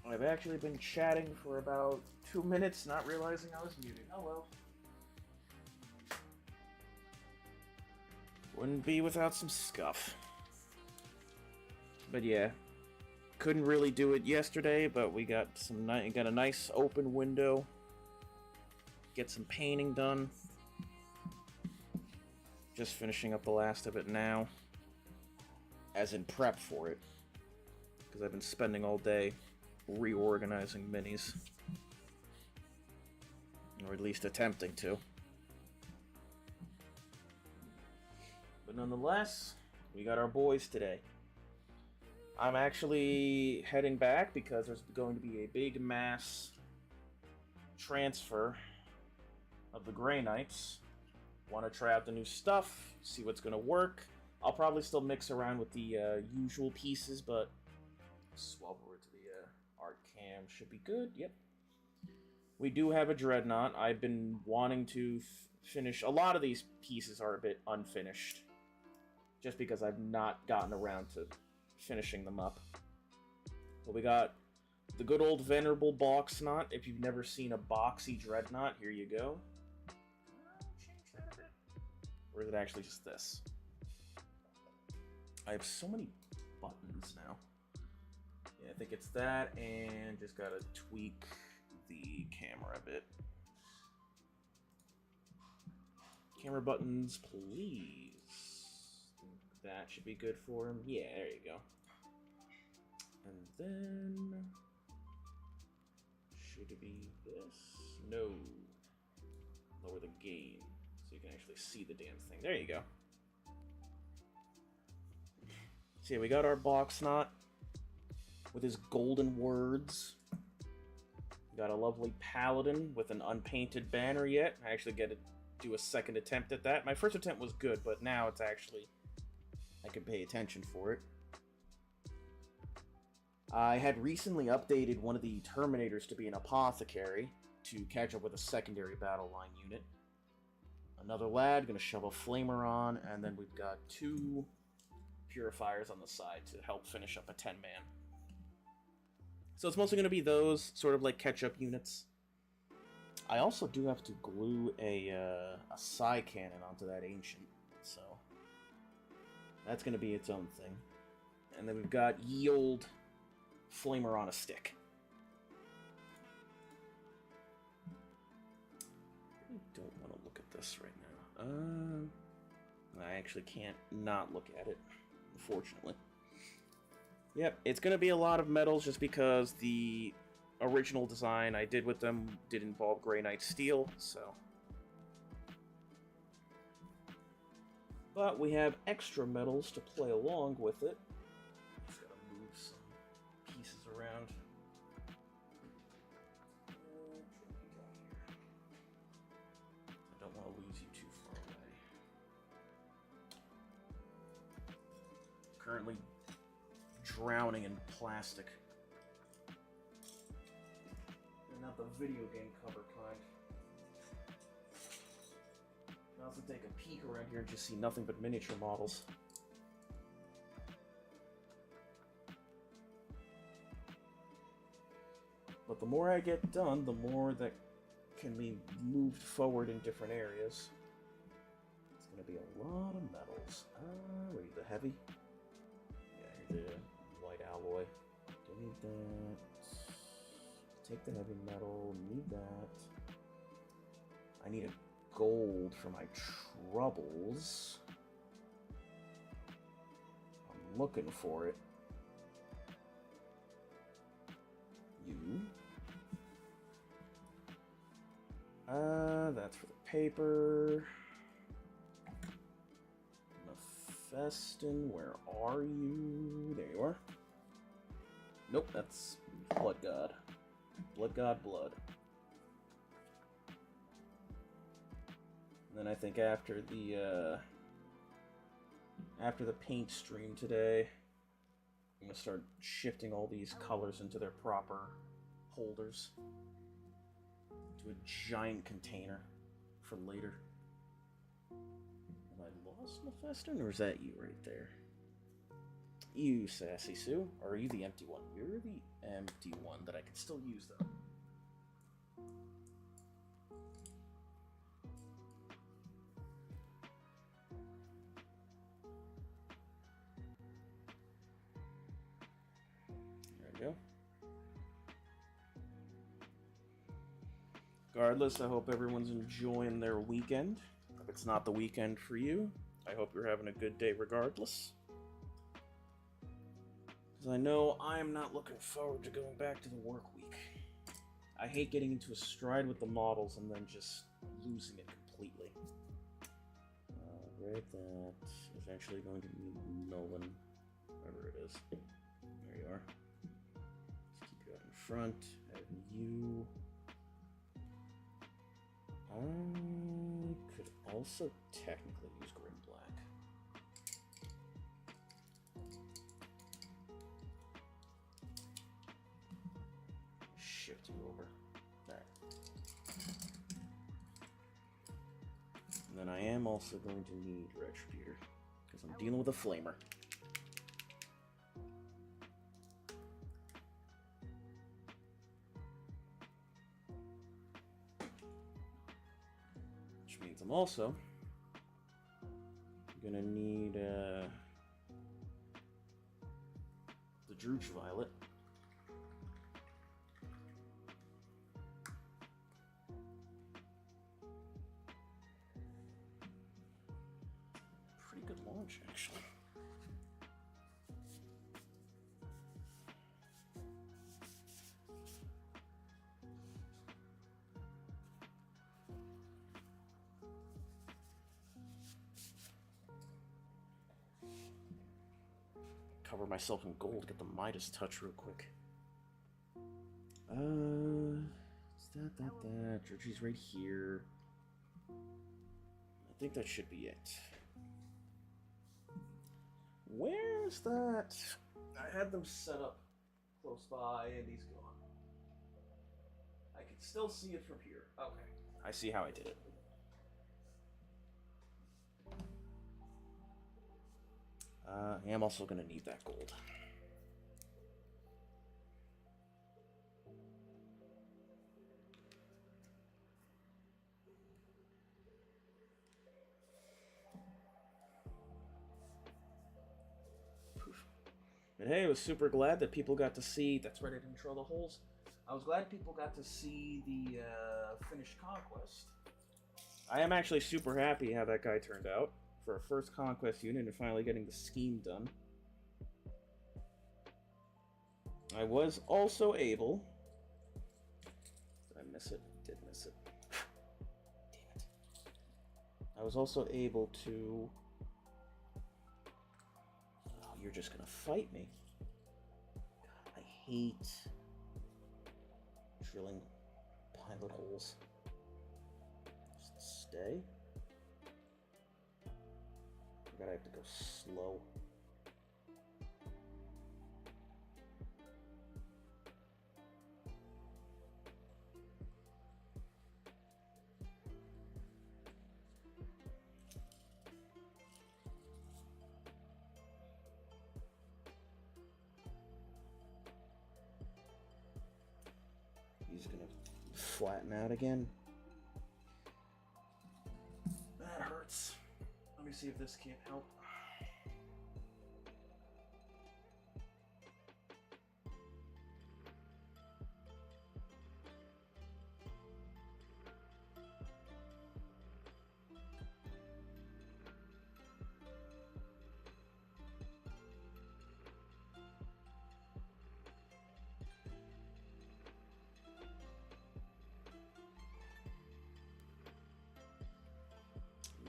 I've actually been chatting for about 2 minutes, not realizing I was muted. Oh well. Wouldn't be without some scuff. But yeah, couldn't really do it yesterday, but we got got a nice open window. Get some painting done. Just finishing up the last of it now. As in prep for it. Because I've been spending all day reorganizing minis. Or at least attempting to. But nonetheless, we got our boys today. I'm actually heading back because there's going to be a big mass transfer of the Grey Knights. Want to try out the new stuff, see what's going to work. I'll probably still mix around with the usual pieces, but swap over to the art cam should be good. Yep. We do have a Dreadnought. I've been wanting to finish. A lot of these pieces are a bit unfinished, just because I've not gotten around to finishing them up. But we got the good old venerable box knot. If you've never seen a boxy Dreadnought, here you go. Change that a bit. Or is it actually just this? I have so many buttons now. Yeah, I think it's that, and just gotta tweak the camera a bit. Camera buttons, please. That should be good for him. Yeah, there you go. And then should it be this? No. Lower the gain so you can actually see the damn thing. There you go. So yeah, we got our box knot with his golden words. Got a lovely paladin with an unpainted banner yet. I actually get to do a second attempt at that. My first attempt was good, but now it's actually, I can pay attention for it. I had recently updated one of the Terminators to be an apothecary to catch up with a secondary battle line unit. Another lad, gonna shove a flamer on, and then we've got 2 purifiers on the side to help finish up a 10-man. So it's mostly going to be those, sort of like catch-up units. I also do have to glue a psi cannon onto that ancient, so that's going to be its own thing. And then we've got ye old flamer on a stick. I don't want to look at this right now. I actually can't not look at it, unfortunately. Yep, it's going to be a lot of metals just because the original design I did with them did involve Grey Knight steel, so. But we have extra metals to play along with it. Just gotta move some pieces around. I don't want to lose you too far away. Currently drowning in plastic. And not the video game cover kind. I also take a peek around here and just see nothing but miniature models. But the more I get done, the more that can be moved forward in different areas. It's going to be a lot of metals. Where are you, the heavy? Yeah, here's the white alloy. Don't need that. Take the heavy metal. Need that. I need a gold for my troubles. I'm looking for it. You. That's for the paper. Mephiston, where are you? There you are. Nope, that's TheLGod. TheLGod blood. And then I think after the paint stream today, I'm gonna start shifting all these colors into their proper holders to a giant container for later. Have I lost Mephiston, or is that you right there? You, Sassy Sue, or are you the empty one? You're the empty one that I can still use though. Go. Regardless, I hope everyone's enjoying their weekend. If it's not the weekend for you, I hope you're having a good day regardless. Because I know I'm not looking forward to going back to the work week. I hate getting into a stride with the models and then just losing it completely. Right, that's eventually going to be Nolan, whatever it is. There you are. Front, and you. I could also technically use Grim Black. Shift you over. Alright. And then I am also going to need Retributor, because I'm dealing with a flamer. I'm also gonna need the Drooch Violet. Pretty good launch, actually. Cover myself in gold, get the Midas touch real quick. It's that. Georgie's right here. I think that should be it. Where's that? I had them set up close by and he's gone. I can still see it from here. Okay. I see how I did it. I am also going to need that gold. And hey, I was super glad that people got to see. That's right, I didn't draw the holes. I was glad people got to see the finished conquest. I am actually super happy how that guy turned out for a first conquest unit and finally getting the scheme done. I was also able. Did I miss it? Did miss it. Damn it. I was also able to. Oh, you're just gonna fight me. God, I hate drilling pilot holes. Just stay. I gotta have to go slow. He's gonna flatten out again. That hurts. Let me see if this can't help.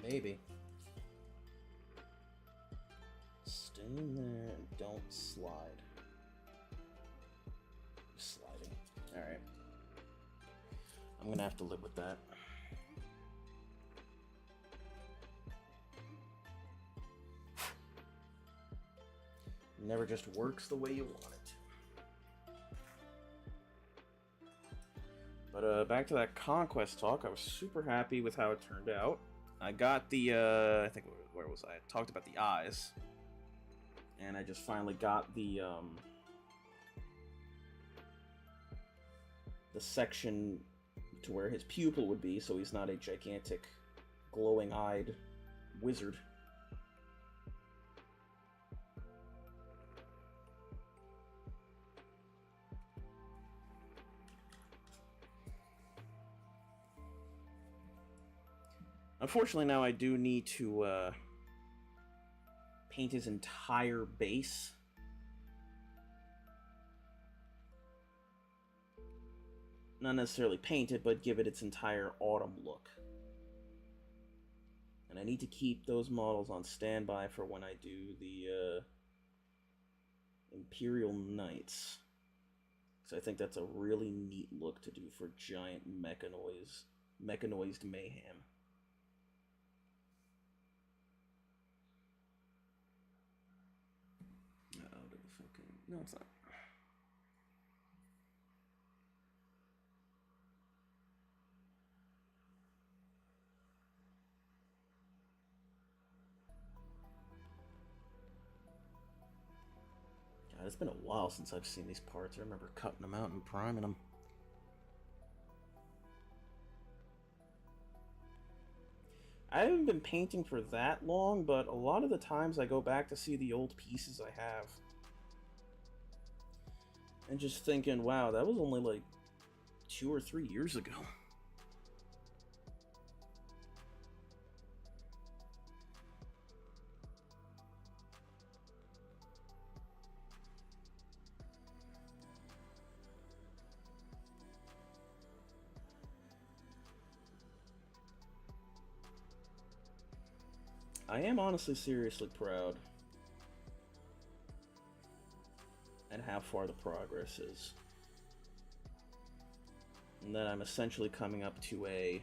Maybe. Stay in there and don't slide. You're sliding. Alright. I'm gonna have to live with that. Never just works the way you want it to. But back to that conquest talk, I was super happy with how it turned out. I got the, I think, where was I? I talked about the eyes. And I just finally got the section to where his pupil would be, so he's not a gigantic, glowing-eyed wizard. Unfortunately, now I do need to paint his entire base. Not necessarily paint it, but give it its entire autumn look. And I need to keep those models on standby for when I do the Imperial Knights. Because I think that's a really neat look to do for giant mechanized mayhem. No, it's not. God, it's been a while since I've seen these parts. I remember cutting them out and priming them. I haven't been painting for that long, but a lot of the times I go back to see the old pieces I have. And just thinking, wow, that was only like 2 or 3 years ago. I am honestly seriously proud at how far the progress is. And that I'm essentially coming up to a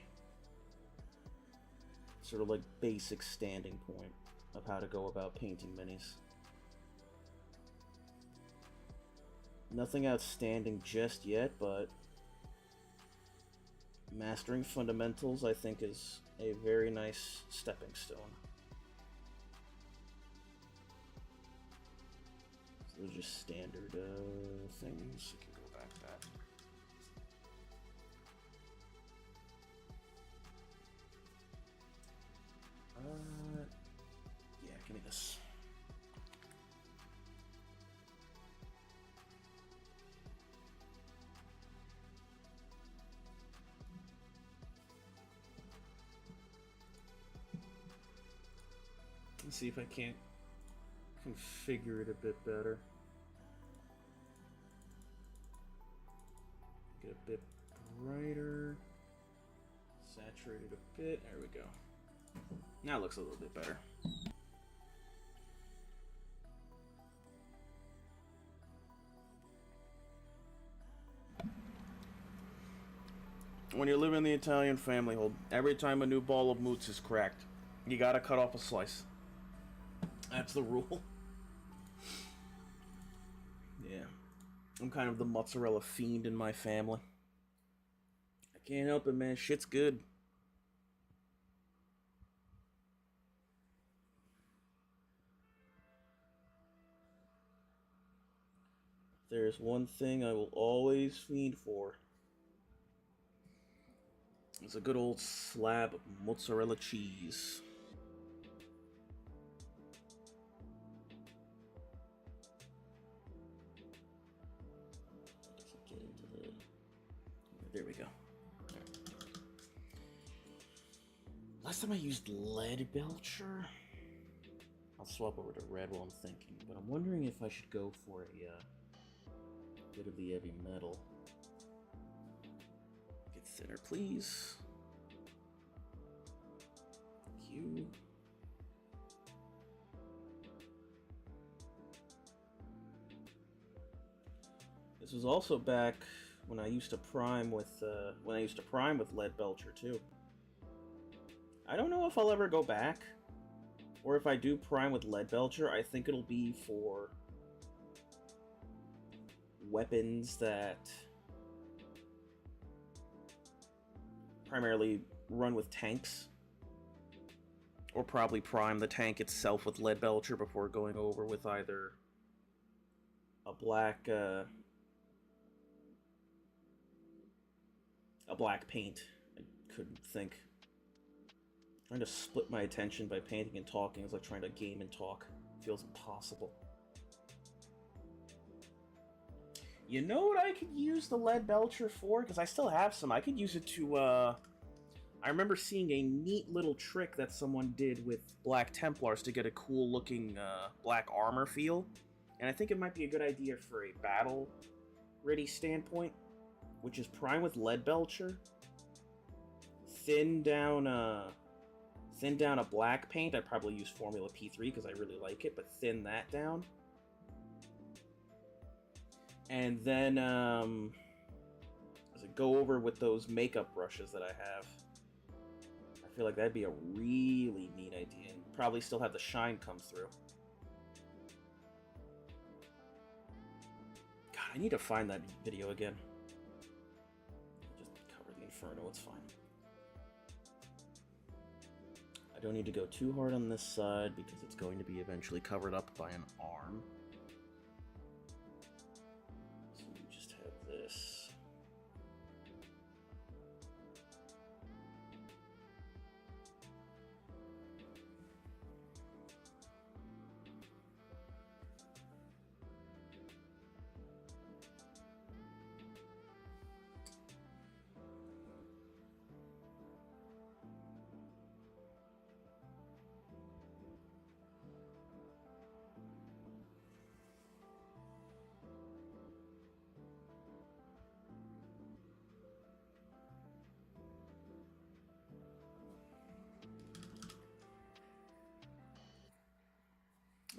sort of like basic standing point of how to go about painting minis. Nothing outstanding just yet, but mastering fundamentals I think is a very nice stepping stone. So those are just standard things. You can go back to that. Yeah, give me this. Let's see if I can't configure it a bit better. Get a bit brighter. Saturate it a bit. There we go. Now it looks a little bit better. When you live in the Italian family hold, every time a new ball of mousse is cracked, you gotta cut off a slice. That's the rule. Yeah. I'm kind of the mozzarella fiend in my family. I can't help it, man. Shit's good. There's one thing I will always fiend for. It's a good old slab of mozzarella cheese. Get into the... There we go. Last time I used lead belcher. I'll swap over to red while I'm thinking, but I'm wondering if I should go for a bit of the heavy metal. Get thinner, please. Thank you. This was also back when I used to prime with lead belcher too. I don't know if I'll ever go back, or if I do prime with lead belcher, I think it'll be for weapons that primarily run with tanks, or probably prime the tank itself with lead belcher before going over with either a black paint. I couldn't think. Trying to split my attention by painting and talking is like trying to game and talk. It feels impossible. You know what I could use the lead belcher for? Because I still have some. I could use it to, I remember seeing a neat little trick that someone did with Black Templars to get a cool looking black armor feel. And I think it might be a good idea for a battle-ready standpoint, which is prime with lead belcher. Thin down a black paint. I'd probably use Formula P3 because I really like it, but thin that down. And then as I go over with those makeup brushes that I have, I feel like that'd be a really neat idea, and probably still have the shine come through. God, I need to find that video again. Just cover the Inferno, it's fine. I don't need to go too hard on this side because it's going to be eventually covered up by an arm. So we just have this.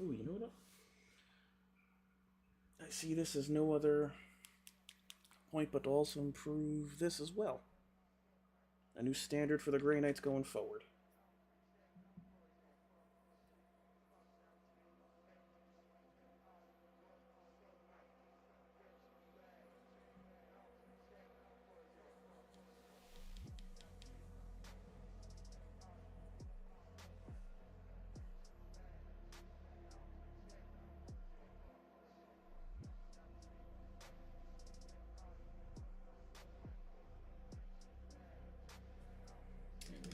Ooh, you know what? I see this as no other point but to also improve this as well. A new standard for the Grey Knights going forward.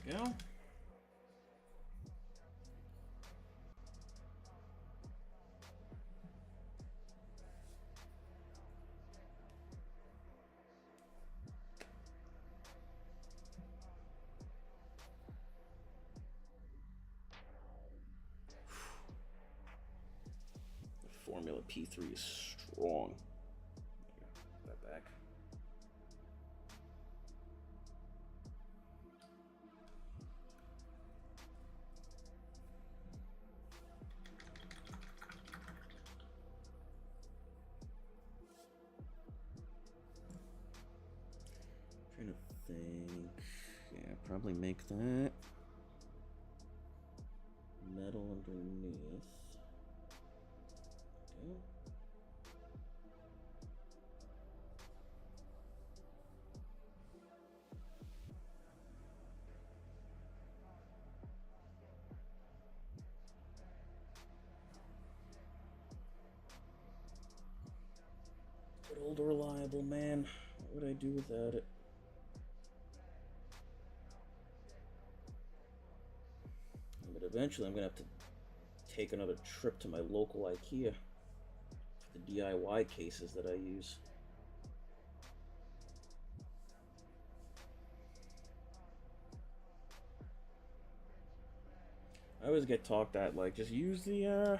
There we go. know the P3 is strong. Put that back. Trying to think. Yeah, probably make that metal underneath. Okay. Good old reliable, man. What would I do without it? But eventually I'm gonna have to take another trip to my local IKEA for the DIY cases that I use. I always get talked at, like, just use the,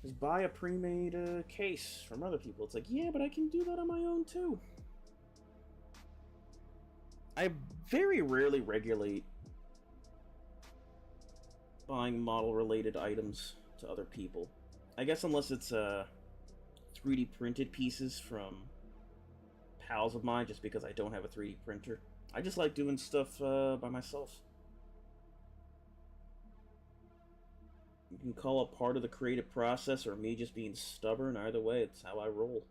just buy a pre-made case from other people. It's like, yeah, but I can do that on my own too. I very rarely regulate buying model-related items to other people. I guess unless it's 3D printed pieces from pals of mine, just because I don't have a 3D printer. I just like doing stuff by myself. You can call it part of the creative process or me just being stubborn. Either way, it's how I roll.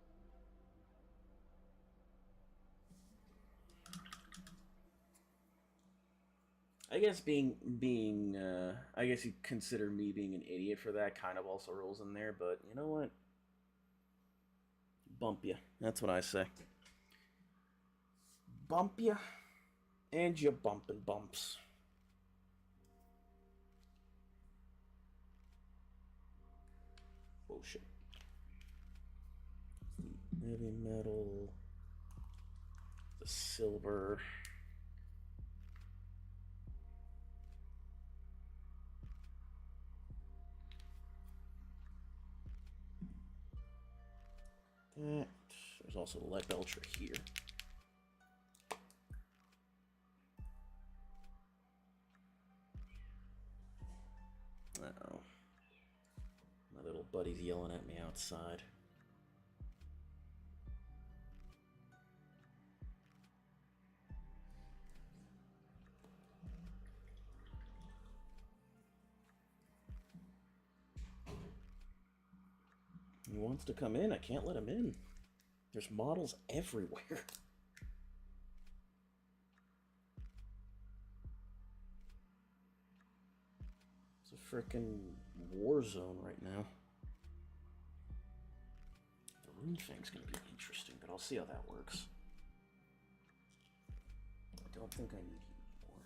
I guess I guess you consider me being an idiot for that kind of also rolls in there, but you know what? Bump you. That's what I say. Bump you, and you bumping bumps. Oh shit. Heavy metal. The silver. That. There's also the lead belcher here. Uh-oh. My little buddy's yelling at me outside. He wants to come in. I can't let him in. There's models everywhere. It's a frickin' war zone right now. The rune thing's gonna be interesting, but I'll see how that works. I don't think I need heat anymore.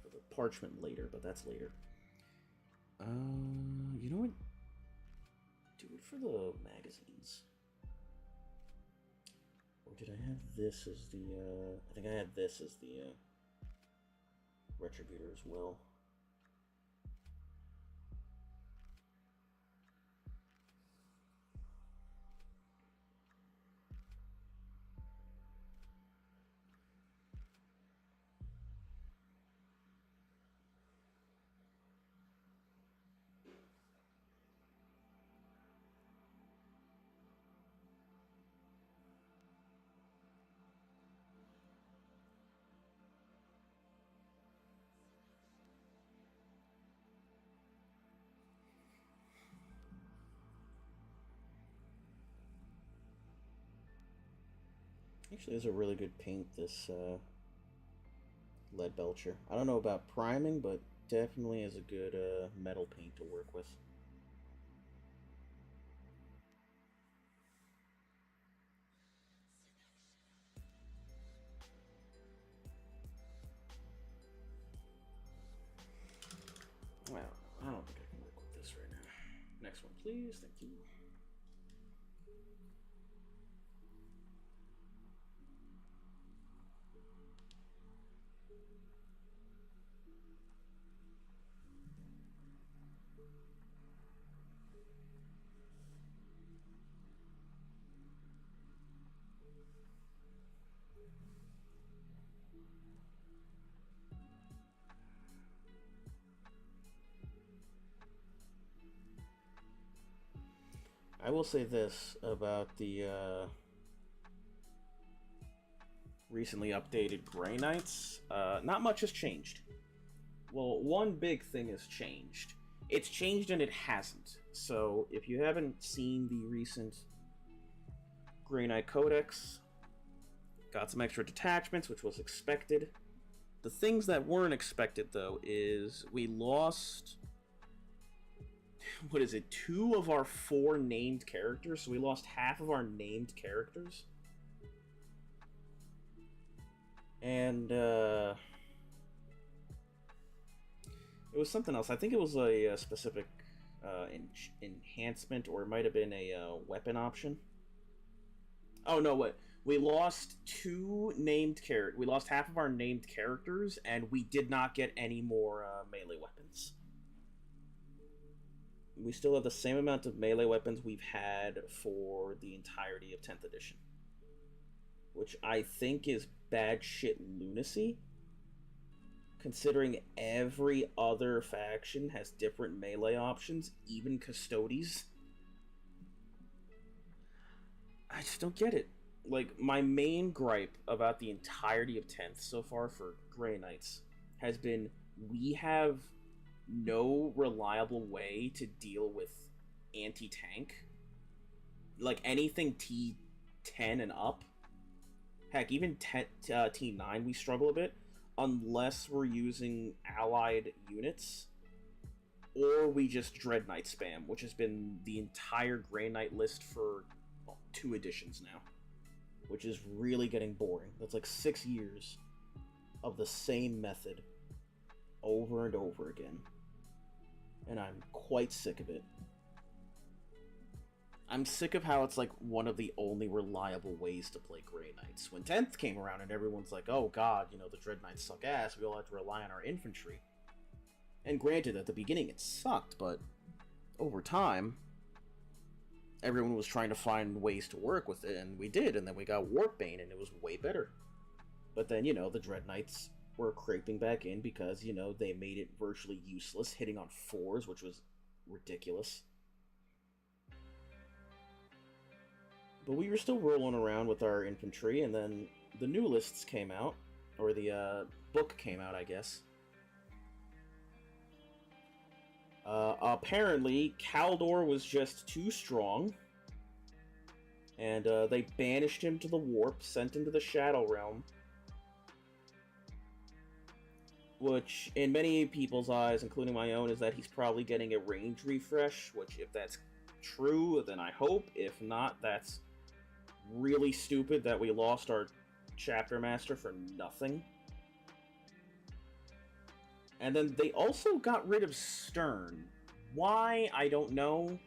For the parchment later, but that's later. You know what? Do it for the magazines. Or did I have this as the, I think I had this as the, Retributor as well. Actually, this is a really good paint, this lead belcher. I don't know about priming, but definitely is a good metal paint to work with. Well, I don't think I can work with this right now. Next one, please. Thank you. I will say this about the recently updated Grey Knights. Not much has changed. Well, one big thing has changed. It's changed and it hasn't. So, if you haven't seen the recent Grey Knight Codex, got some extra detachments, which was expected. The things that weren't expected, though, is we lost... What is it? 2 of our 4 named characters? So we lost half of our named characters. And, it was something else. I think it was a specific enhancement, or it might have been a weapon option. Oh, no, what? We lost 2 named characters. We lost half of our named characters, and we did not get any more melee weapons. We still have the same amount of melee weapons we've had for the entirety of 10th edition. Which I think is bad shit lunacy, considering every other faction has different melee options, even Custodes. I just don't get it. Like, my main gripe about the entirety of 10th so far for Grey Knights has been we have no reliable way to deal with anti-tank. Like, anything T10 and up. Heck, even T9 we struggle a bit, unless we're using allied units, or we just Dread Knight spam, which has been the entire Grey Knight list for 2 editions now, which is really getting boring. That's like 6 years of the same method over and over again, and I'm quite sick of it. I'm sick of how it's like one of the only reliable ways to play Grey Knights. When 10th came around and everyone's like, oh god, you know, the Dread Knights suck ass, we all have to rely on our infantry. And granted, at the beginning it sucked, but over time, everyone was trying to find ways to work with it, and we did, and then we got Warpbane, and it was way better. But then, you know, the Dread Knights were creeping back in because, you know, they made it virtually useless, hitting on 4s, which was ridiculous. But we were still rolling around with our infantry, and then the new lists came out, or the book came out, I guess. Apparently, Kaldor was just too strong, and they banished him to the Warp, sent him to the Shadow Realm, which, in many people's eyes, including my own, is that he's probably getting a range refresh, which, if that's true, then I hope. If not, that's really stupid that we lost our chapter master for nothing. And then they also got rid of Stern. Why? I don't know.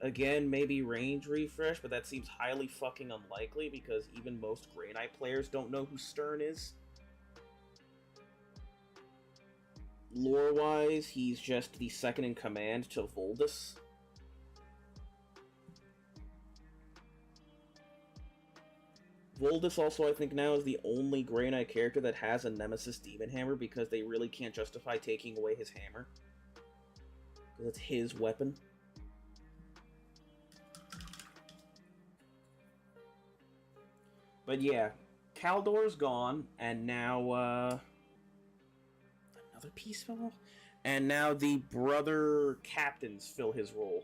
Again, maybe range refresh, but that seems highly fucking unlikely because even most Grey Knight players don't know who Stern is. Lore-wise, he's just the second in command to Voldus. Voldus also, I think, now is the only Grey Knight character that has a Nemesis Demon Hammer because they really can't justify taking away his hammer. Because it's his weapon. But yeah, Kaldor's gone, and now, another piece fell off? And now the brother captains fill his role.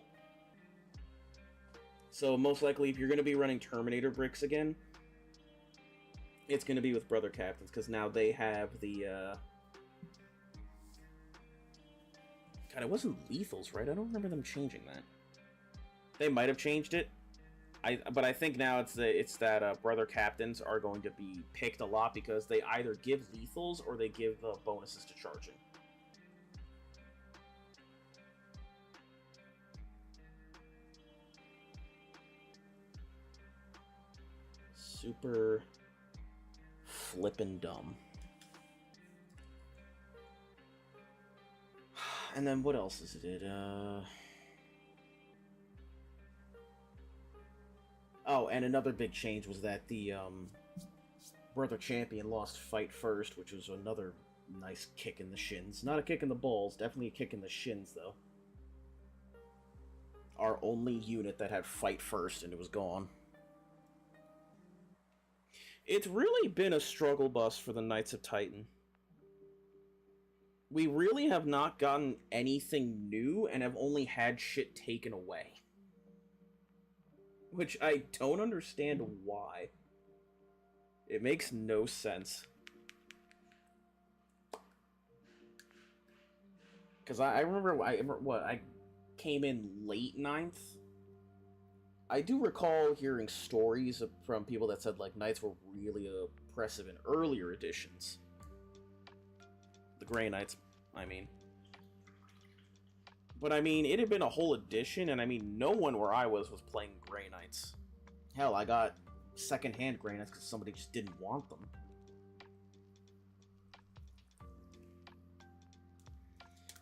So most likely, if you're going to be running Terminator bricks again, it's going to be with brother captains, because now they have the, God, it wasn't lethals, right? I don't remember them changing that. They might have changed it. But I think now it's that brother captains are going to be picked a lot because they either give lethals or they give bonuses to charging. Super flippin' dumb. And then what else is it? Oh, and another big change was that the brother champion lost fight first, which was another nice kick in the shins. Not a kick in the balls, definitely a kick in the shins, though. our only unit that had fight first, and it was gone. It's really been a struggle bus for the Knights of Titan. We really have not gotten anything new and have only had shit taken away. Which I don't understand why. It makes no sense. Because I remember I came in late 9th. I do recall hearing stories from people that said, like, Knights were really oppressive in earlier editions. The Grey Knights, I mean. But, I mean, it had been a whole edition, and, I mean, no one where I was playing Grey Knights. Hell, I got second-hand Grey Knights because somebody just didn't want them.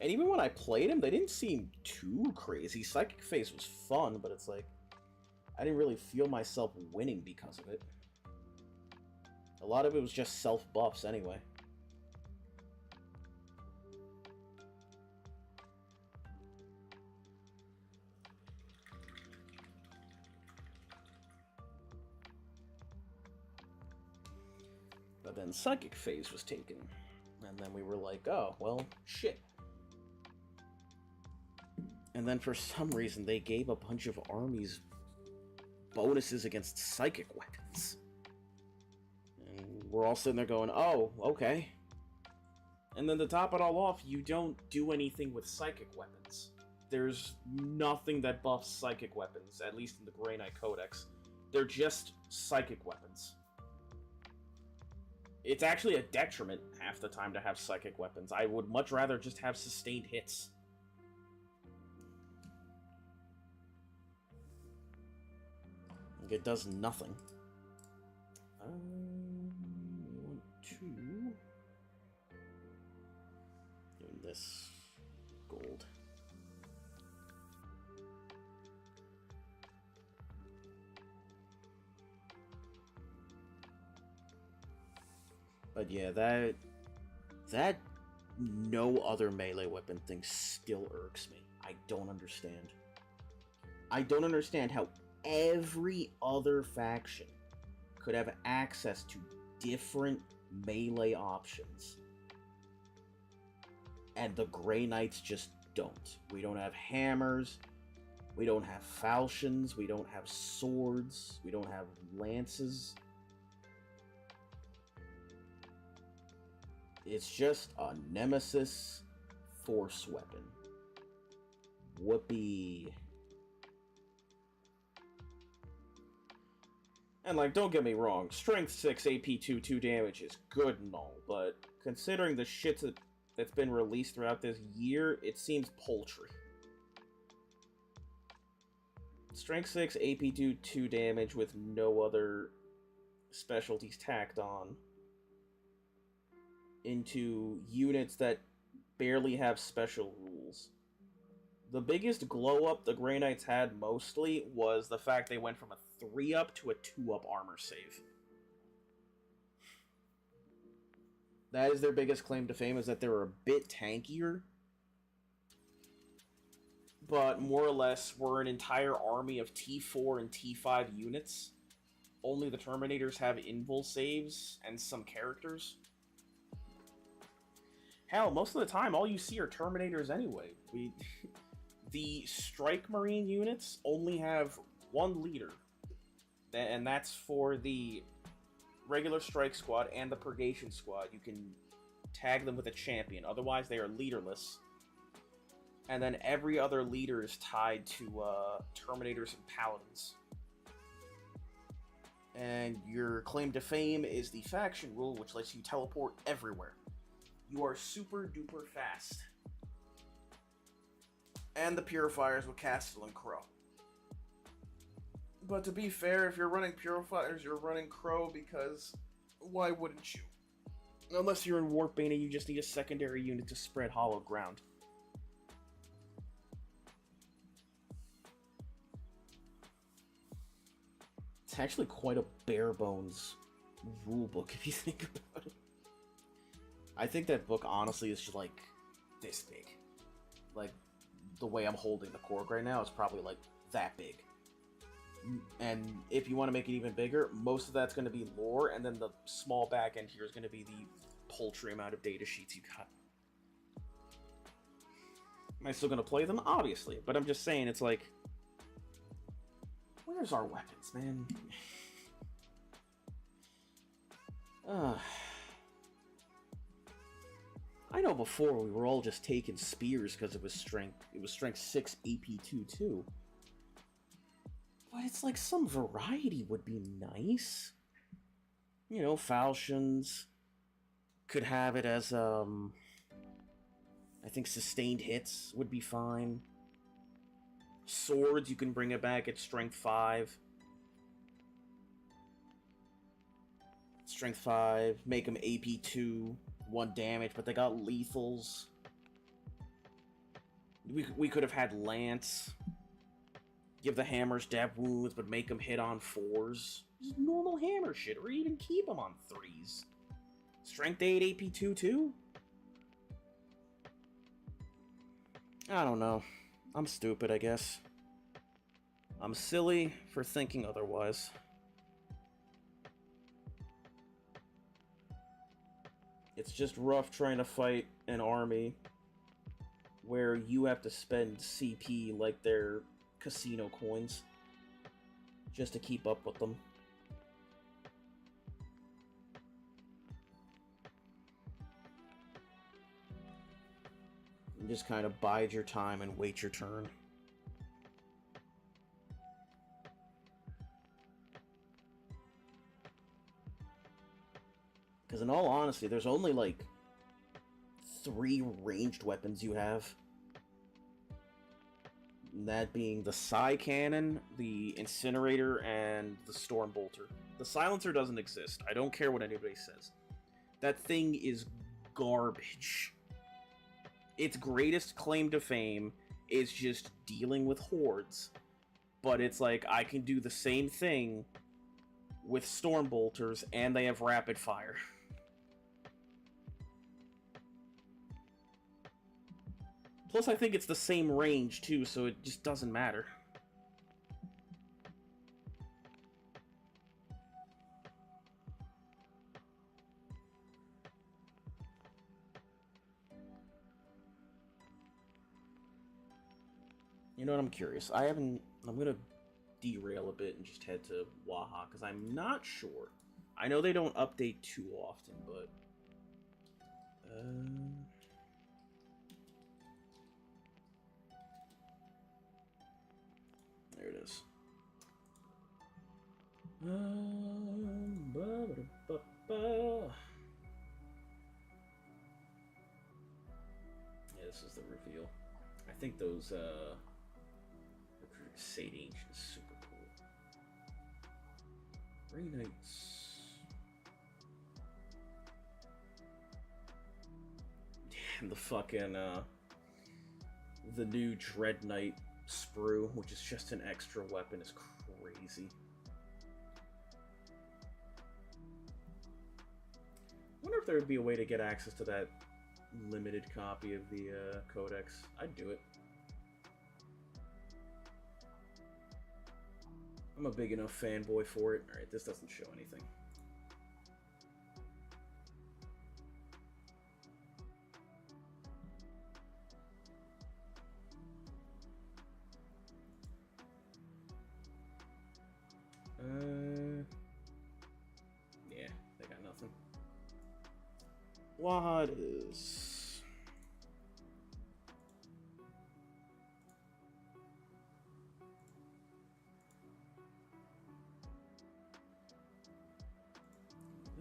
And even when I played them, they didn't seem too crazy. Psychic Phase was fun, but it's like, I didn't really feel myself winning because of it. A lot of it was just self-buffs anyway. But then Psychic Phase was taken. And then we were like, oh, well, shit. And then for some reason, they gave a bunch of armies bonuses against psychic weapons. And we're all sitting there going, oh, okay. And then to top it all off, you don't do anything with psychic weapons. There's nothing that buffs psychic weapons, at least in the Grey Knight Codex. They're just psychic weapons. It's actually a detriment half the time to have psychic weapons. I would much rather just have sustained hits. It does nothing. We want to doing this gold. But yeah, that no other melee weapon thing still irks me. I don't understand. I don't understand how every other faction could have access to different melee options, and the Grey Knights just don't. We don't have hammers, we don't have falchions, we don't have swords, we don't have lances. It's just a nemesis force weapon. Whoopee. And, like, don't get me wrong, Strength 6, AP 2, 2 damage is good and all, but considering the shit that's been released throughout this year, it seems paltry. Strength 6, AP 2, 2 damage with no other specialties tacked on into units that barely have special rules. The biggest glow-up the Grey Knights had mostly was the fact they went from a 3-up to a 2-up armor save. That is their biggest claim to fame, is that they were a bit tankier, but more or less were an entire army of T4 and T5 units. Only the Terminators have invul saves and some characters. Hell, most of the time, all you see are Terminators anyway. The Strike Marine units only have one leader, and that's for the regular Strike Squad and the Purgation Squad. You can tag them with a champion, otherwise they are leaderless. And then every other leader is tied to Terminators and Paladins. And your claim to fame is the faction rule, which lets you teleport everywhere. You are super duper fast. And the Purifiers with Castiel and Crow. But to be fair, if you're running Purifiers, you're running Crow because why wouldn't you? Unless you're in Warpbane and you just need a secondary unit to spread hollow ground. It's actually quite a bare bones rulebook if you think about it. I think that book honestly is just like this big. Like, the way I'm holding the Korg right now is probably like that big. And if you want to make it even bigger, most of that's going to be lore, and then the small back end here is going to be the paltry amount of data sheets you got. Am I still going to play them? Obviously, but I'm just saying, it's like, where's our weapons, man? I know before we were all just taking spears because it was strength 6 AP2 too. But it's like some variety would be nice. You know, falchions could have it as, I think sustained hits would be fine. Swords, you can bring it back at strength 5. Strength 5, make them AP2, 1 damage, but they got lethals. We could have had Lance. Give the hammers dab wounds, but make them hit on 4s. Just normal hammer shit, or even keep them on 3s. Strength 8, AP2 too? I don't know. I'm stupid, I guess. I'm silly for thinking otherwise. It's just rough trying to fight an army where you have to spend CP like they're casino coins just to keep up with them. You just kind of bide your time and wait your turn. Because in all honesty, there's only like 3 ranged weapons you have. That being the Psy Cannon, the Incinerator, and the Storm Bolter. The Silencer doesn't exist. I don't care what anybody says. That thing is garbage. Its greatest claim to fame is just dealing with hordes. But it's like, I can do the same thing with Storm Bolters, and they have rapid fire. Plus, I think it's the same range, too, so it just doesn't matter. You know what, I'm curious. I'm gonna derail a bit and just head to Waha, because I'm not sure. I know they don't update too often, but... there it is. Yeah, this is the reveal. I think those, Sage Ancient is super cool. Grey Knights. Damn, the fucking, the new Dread Knight sprue, which is just an extra weapon, is crazy. I wonder if there would be a way to get access to that limited copy of the Codex. I'd do it. I'm a big enough fanboy for it. Alright, this doesn't show anything. Yeah, they got nothing. What is...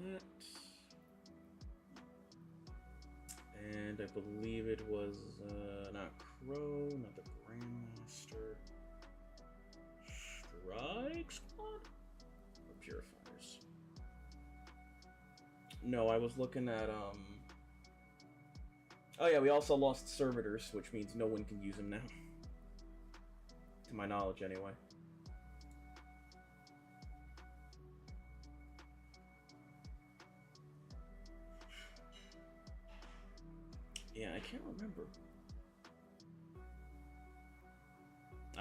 that. And I believe it was, not Crow, not the Grandmaster. Strike Squad? Or Purifiers? No, I was looking at, oh yeah, we also lost servitors, which means no one can use them now. To my knowledge, anyway. Yeah, I can't remember.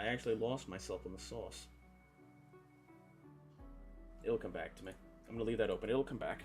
I actually lost myself in the sauce. It'll come back to me. I'm gonna leave that open. It'll come back.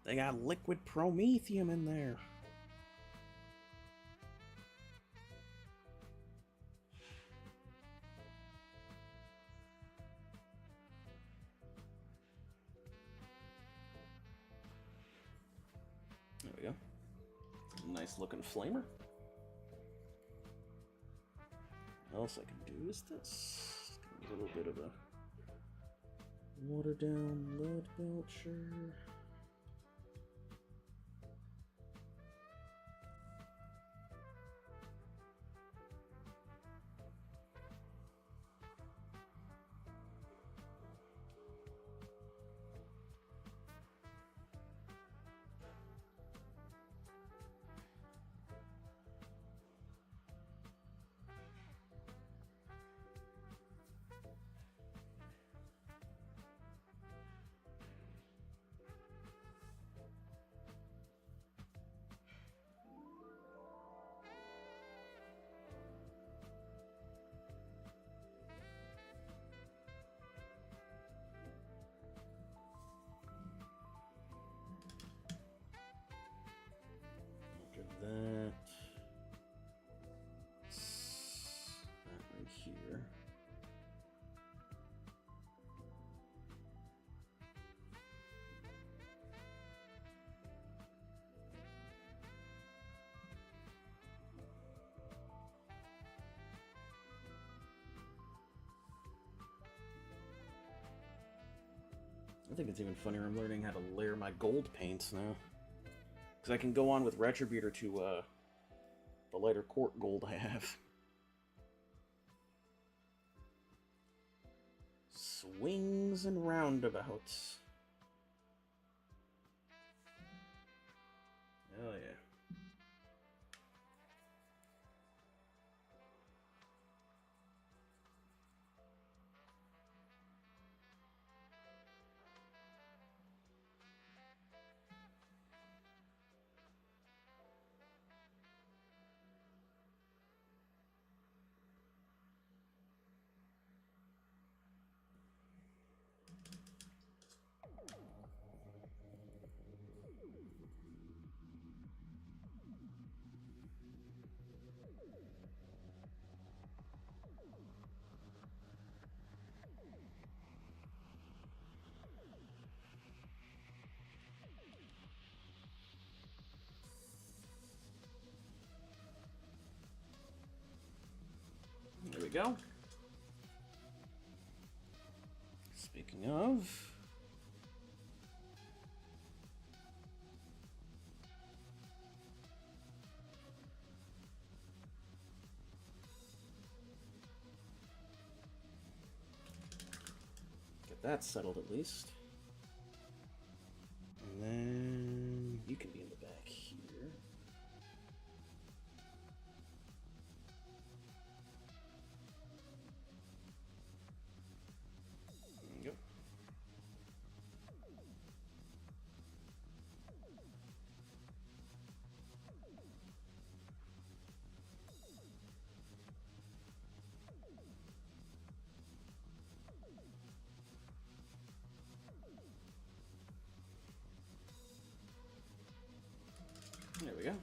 They got liquid promethium in there. There we go. Nice looking flamer. What else I can do is this. A little bit of a watered down lead belcher. That right here. I think it's even funnier I'm learning how to layer my gold paints now. Because I can go on with Retributor to the lighter court gold I have. Swings and roundabouts. Oh yeah. There we go. Speaking of, get that settled at least. And then you can be in the back here. There you go. There we go.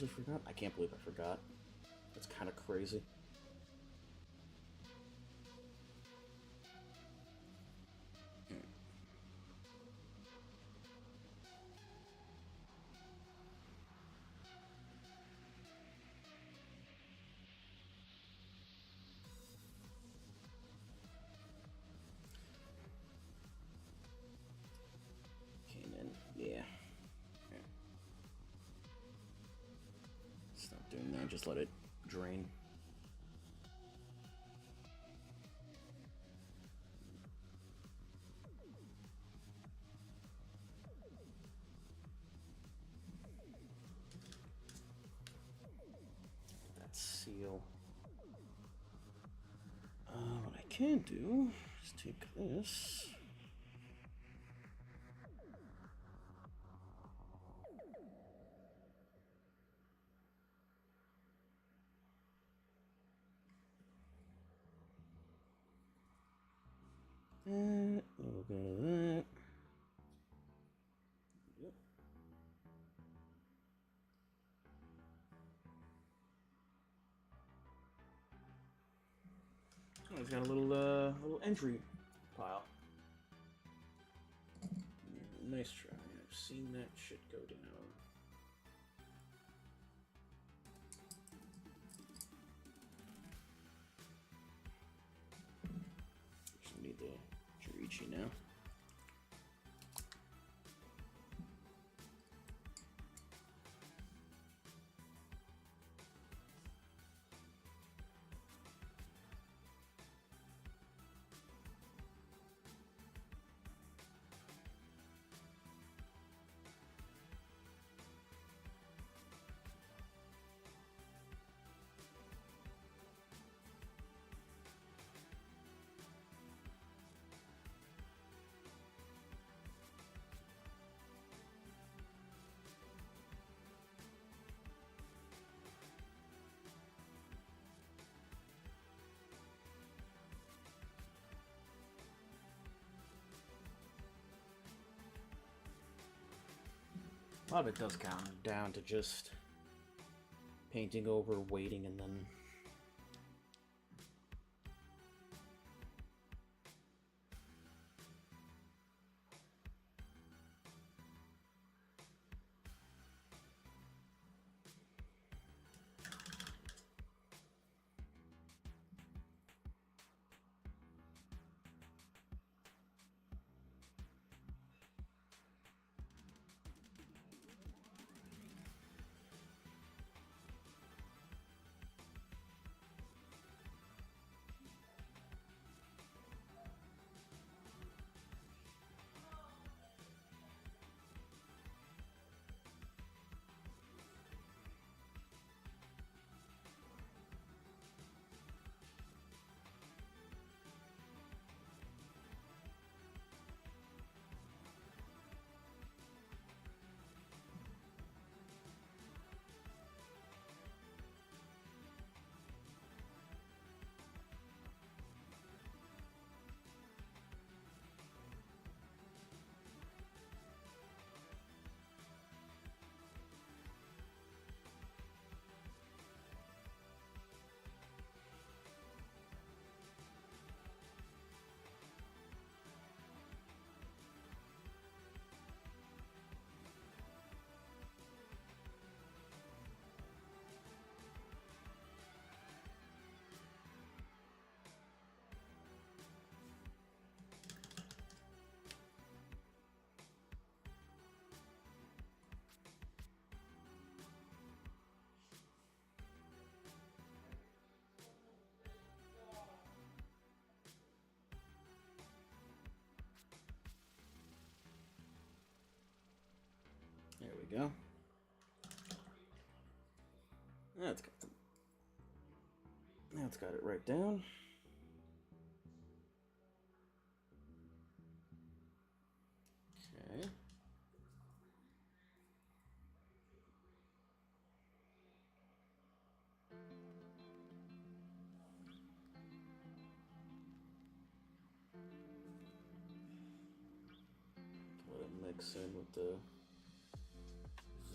actually forgot? I can't believe I forgot. That's kind of crazy. Came in. Yeah. Stop doing that. Just let it drain. That seal. What I can do is take this. A little bit of that. Yep. Oh, it's got a little entry pile. Nice try. I've seen that shit go down. Just need the Jirichi now. A lot of it does come down to just painting over, waiting, and then there we go. That's got it right down. Okay. Let it mix in with the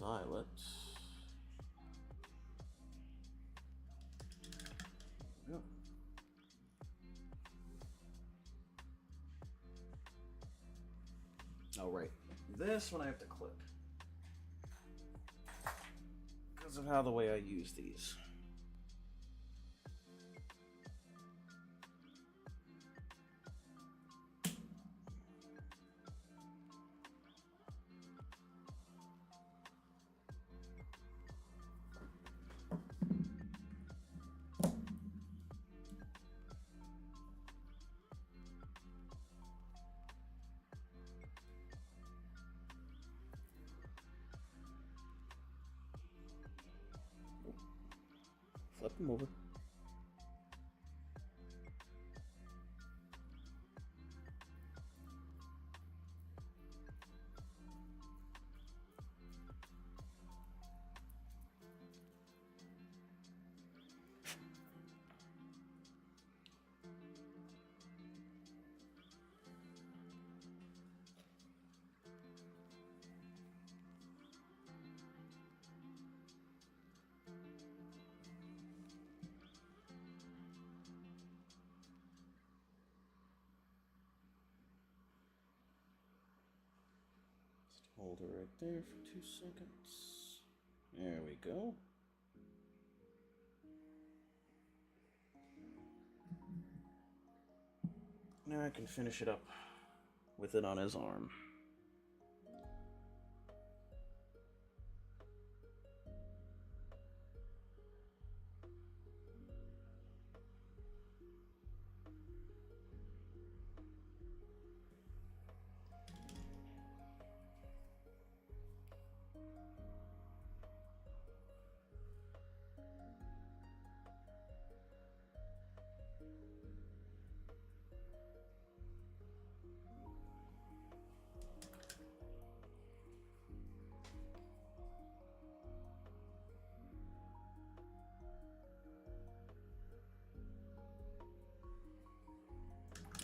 violet. Oh, right. This one I have to clip. Because of how the way I use these. Flip them over. Hold it right there for 2 seconds. There we go. Now I can finish it up with it on his arm.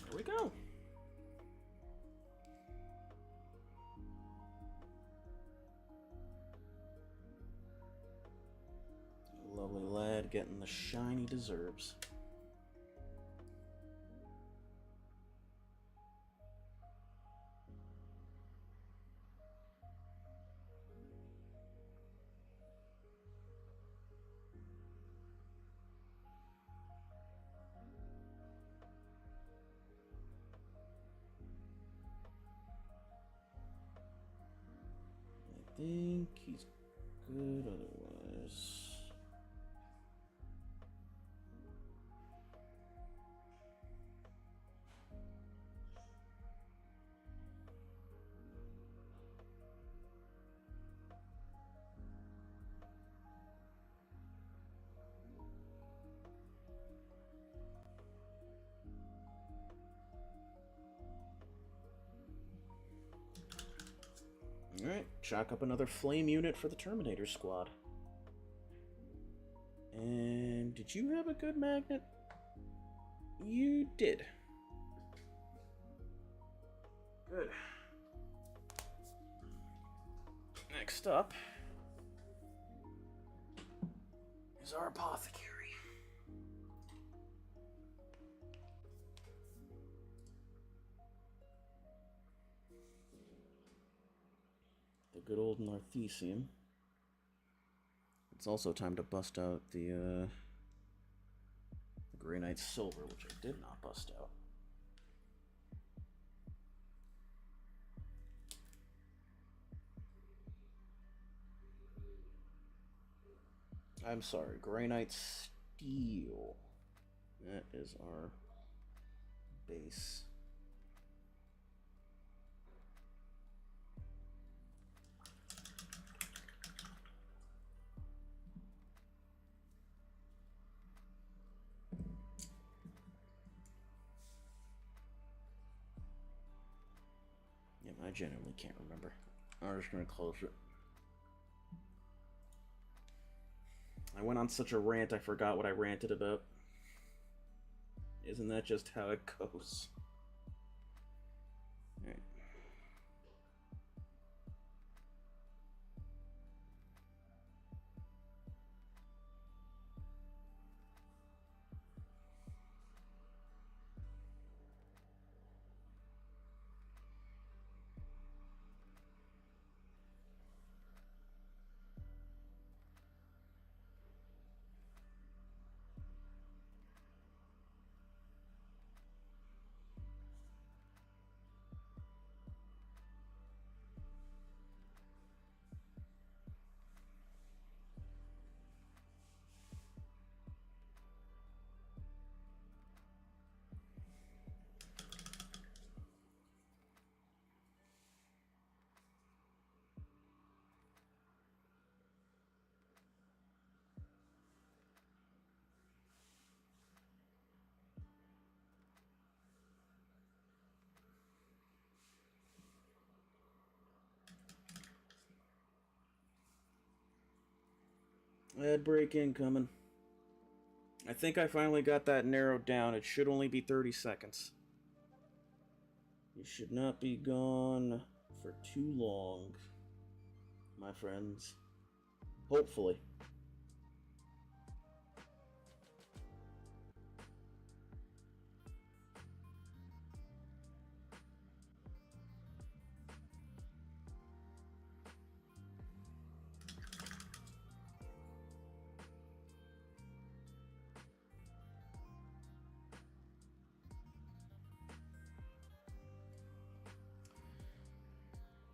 There we go. Lovely lad getting the shine he deserves. I think he's good otherwise. Alright, chalk up another flame unit for the Terminator squad. And did you have a good magnet? You did. Good. Next up is our apothecary. The good old Narthesium. It's also time to bust out the Grey Knight Silver, which I did not bust out. I'm sorry, Grey Knight Steel. That is our base. Yeah, I genuinely can't remember. I'm just gonna close it. I went on such a rant I forgot what I ranted about. Isn't that just how it goes? Alright. Ad break incoming. I think I finally got that narrowed down. It should only be 30 seconds. You should not be gone for too long, my friends. Hopefully.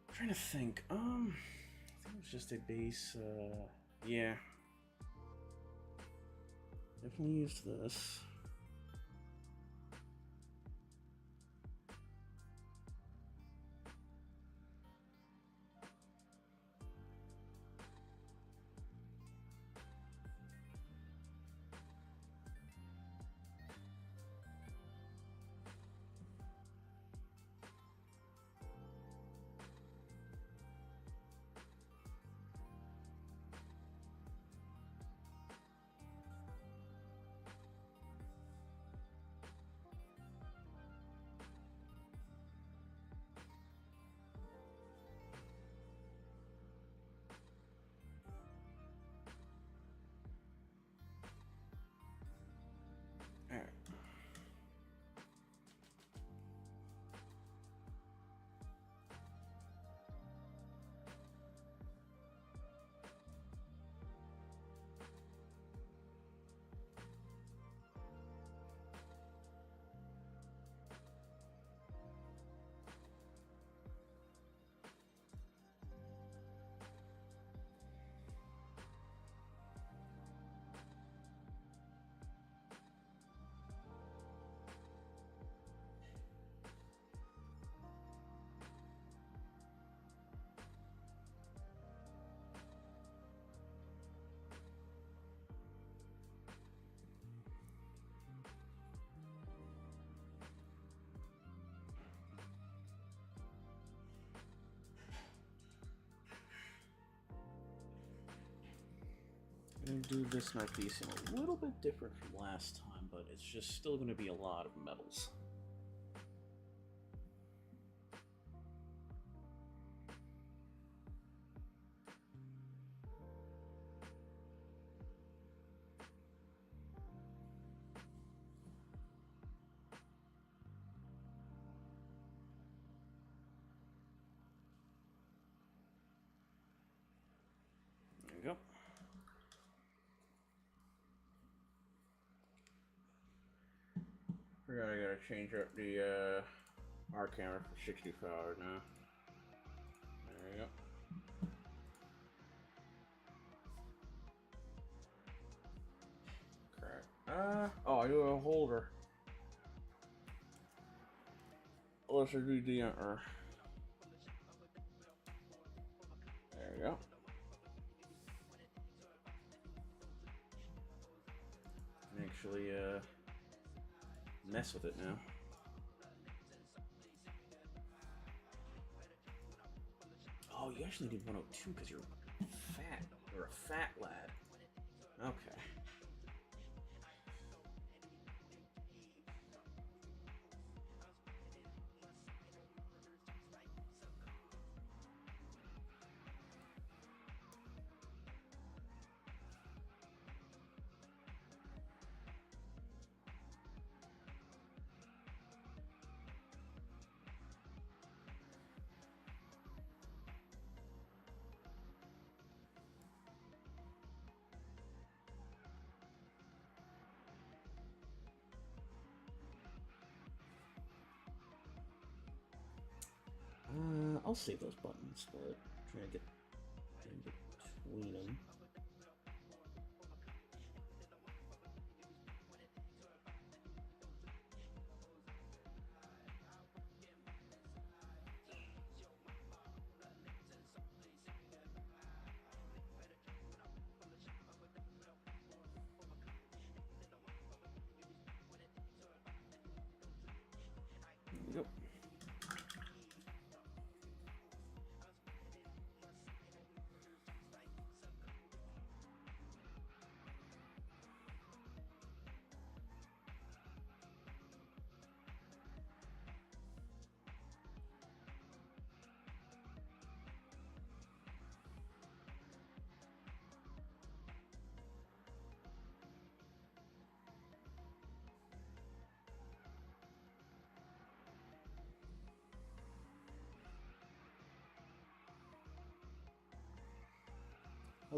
I'm trying to think. I think it was just a base. Yeah. Definitely used this. Alright. I'm gonna do this night piecing a little bit different from last time, but it's just still gonna be a lot of metals. There you go. Forgot I gotta change up the R camera for 65 now. There you go. Crap. Oh, I do a holder. Let's do the There you go. Actually, mess with it now. Oh, you actually need 102 because you're fat. You're a fat lad. Okay. I'll save those buttons, but try to get in between them. There we go.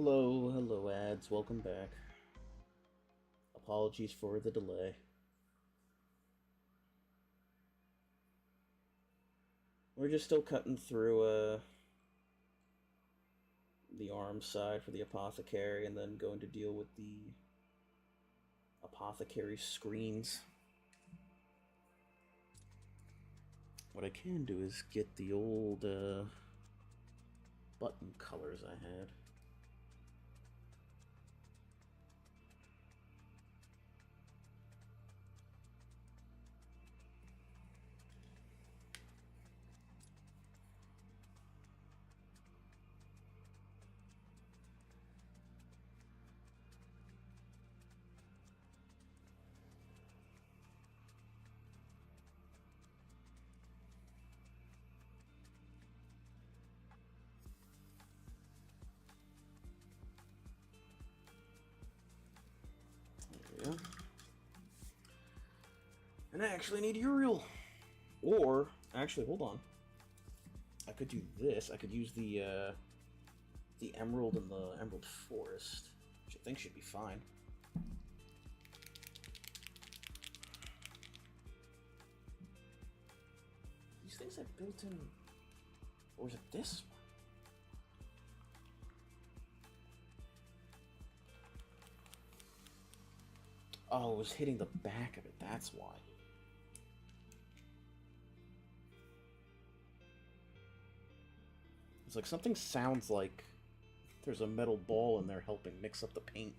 Hello, hello ads, welcome back. Apologies for the delay. We're just still cutting through the arm side for the apothecary and then going to deal with the apothecary screens. What I can do is get the old button colors I had. Yeah. And I actually need Uriel. Or, actually, hold on. I could do this. I could use the emerald in the emerald forest, which I think should be fine. These things have built in... Or is it this one? Oh, it was hitting the back of it, that's why. It's like something sounds like there's a metal ball in there helping mix up the paint.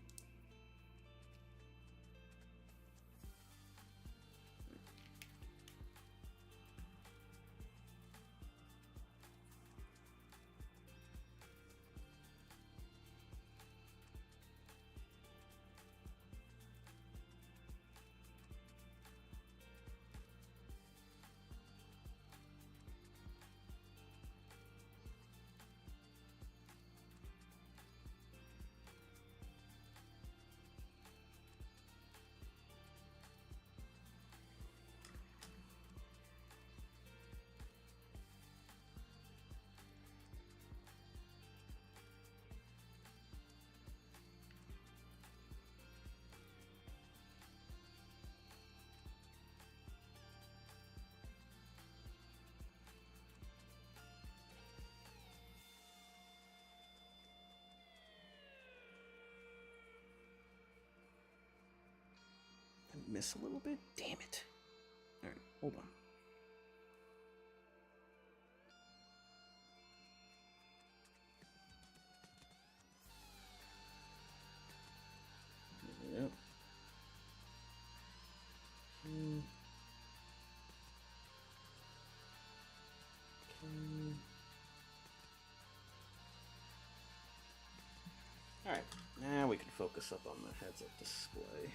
Miss a little bit? Damn it. Alright, hold on. Yep. Alright, now we can focus up on the heads-up display.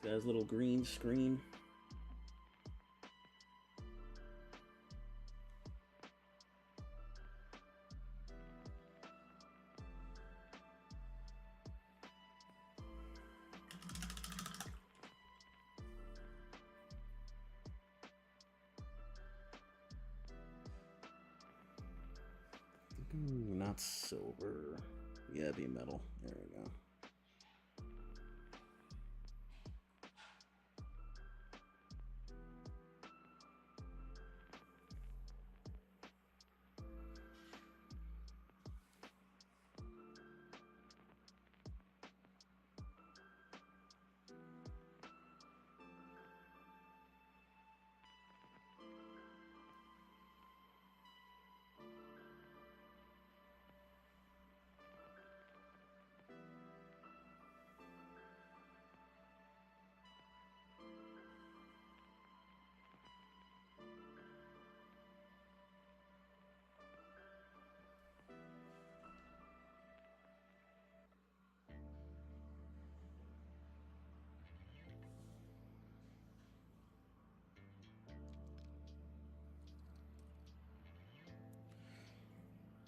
guy's little green screen. Not silver. Yeah, be metal. There we go.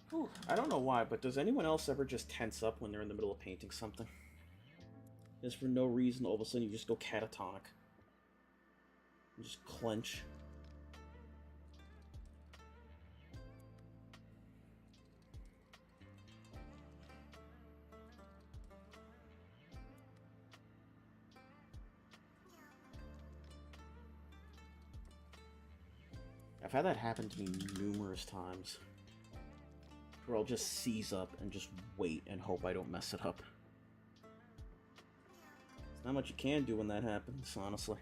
Whew, I don't know why, but does anyone else ever just tense up when they're in the middle of painting something? Just for no reason, all of a sudden you just go catatonic. You just clench. I've had that happen to me numerous times. Where I'll just seize up and just wait and hope I don't mess it up. There's not much you can do when that happens, honestly.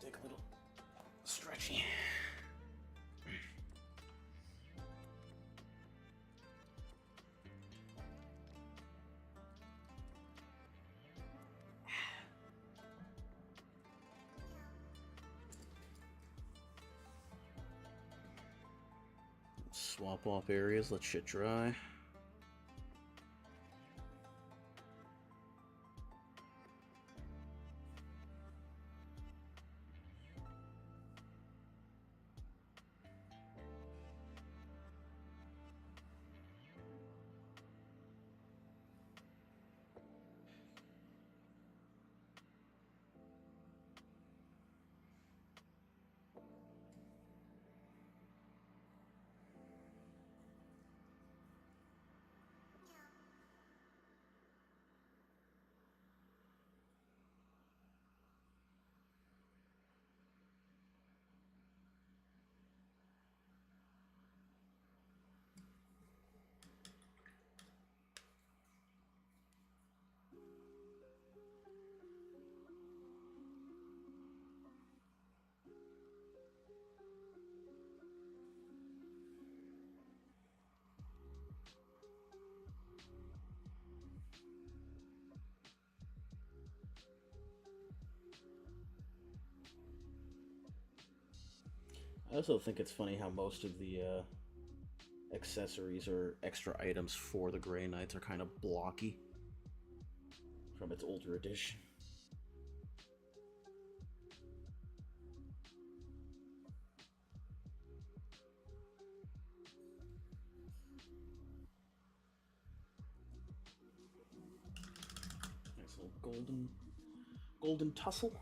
Take a little stretchy. Swap off areas, let shit dry. I also think it's funny how most of the accessories or extra items for the Grey Knights are kind of blocky from its older edition. Nice little golden tussle.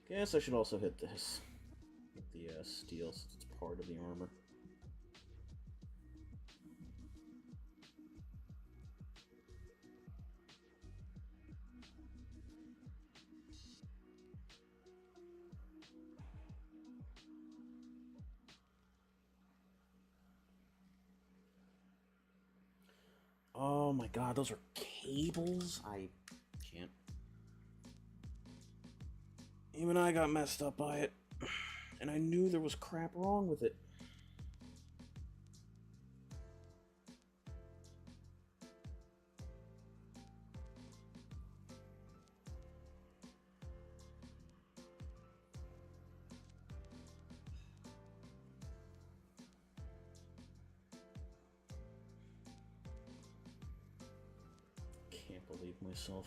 Guess I should also hit this with the steel since it's part of the armor. Oh my god, those are cables? I can't. Even I got messed up by it. And I knew there was crap wrong with it. Can't believe myself.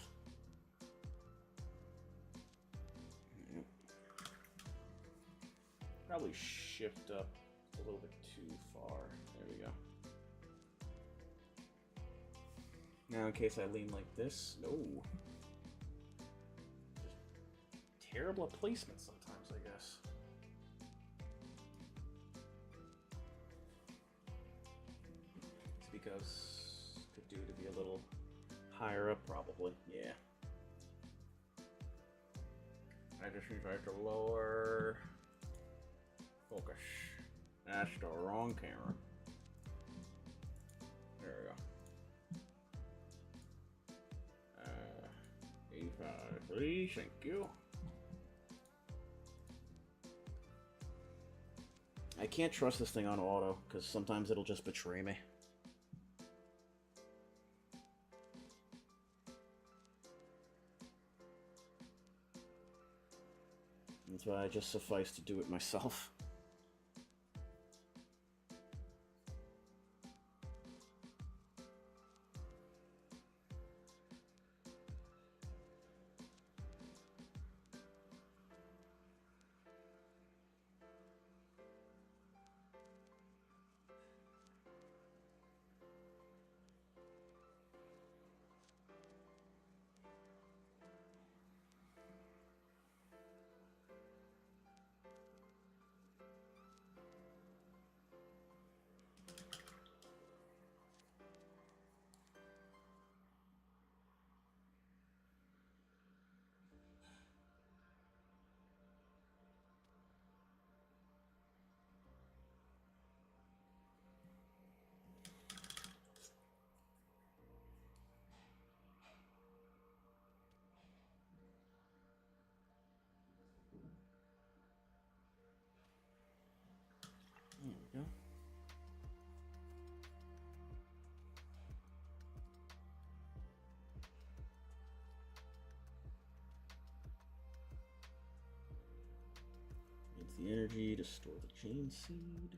Probably shift up a little bit too far. There we go. Now in case I lean like this, no. Just terrible placement sometimes, I guess. It's because could do to be a little higher up probably, yeah. I just need to lower focus. That's the wrong camera. There we go. 85, please, thank you. I can't trust this thing on auto, because sometimes it'll just betray me. That's why I just suffice to do it myself. There we go. Needs the energy to store the chain seed.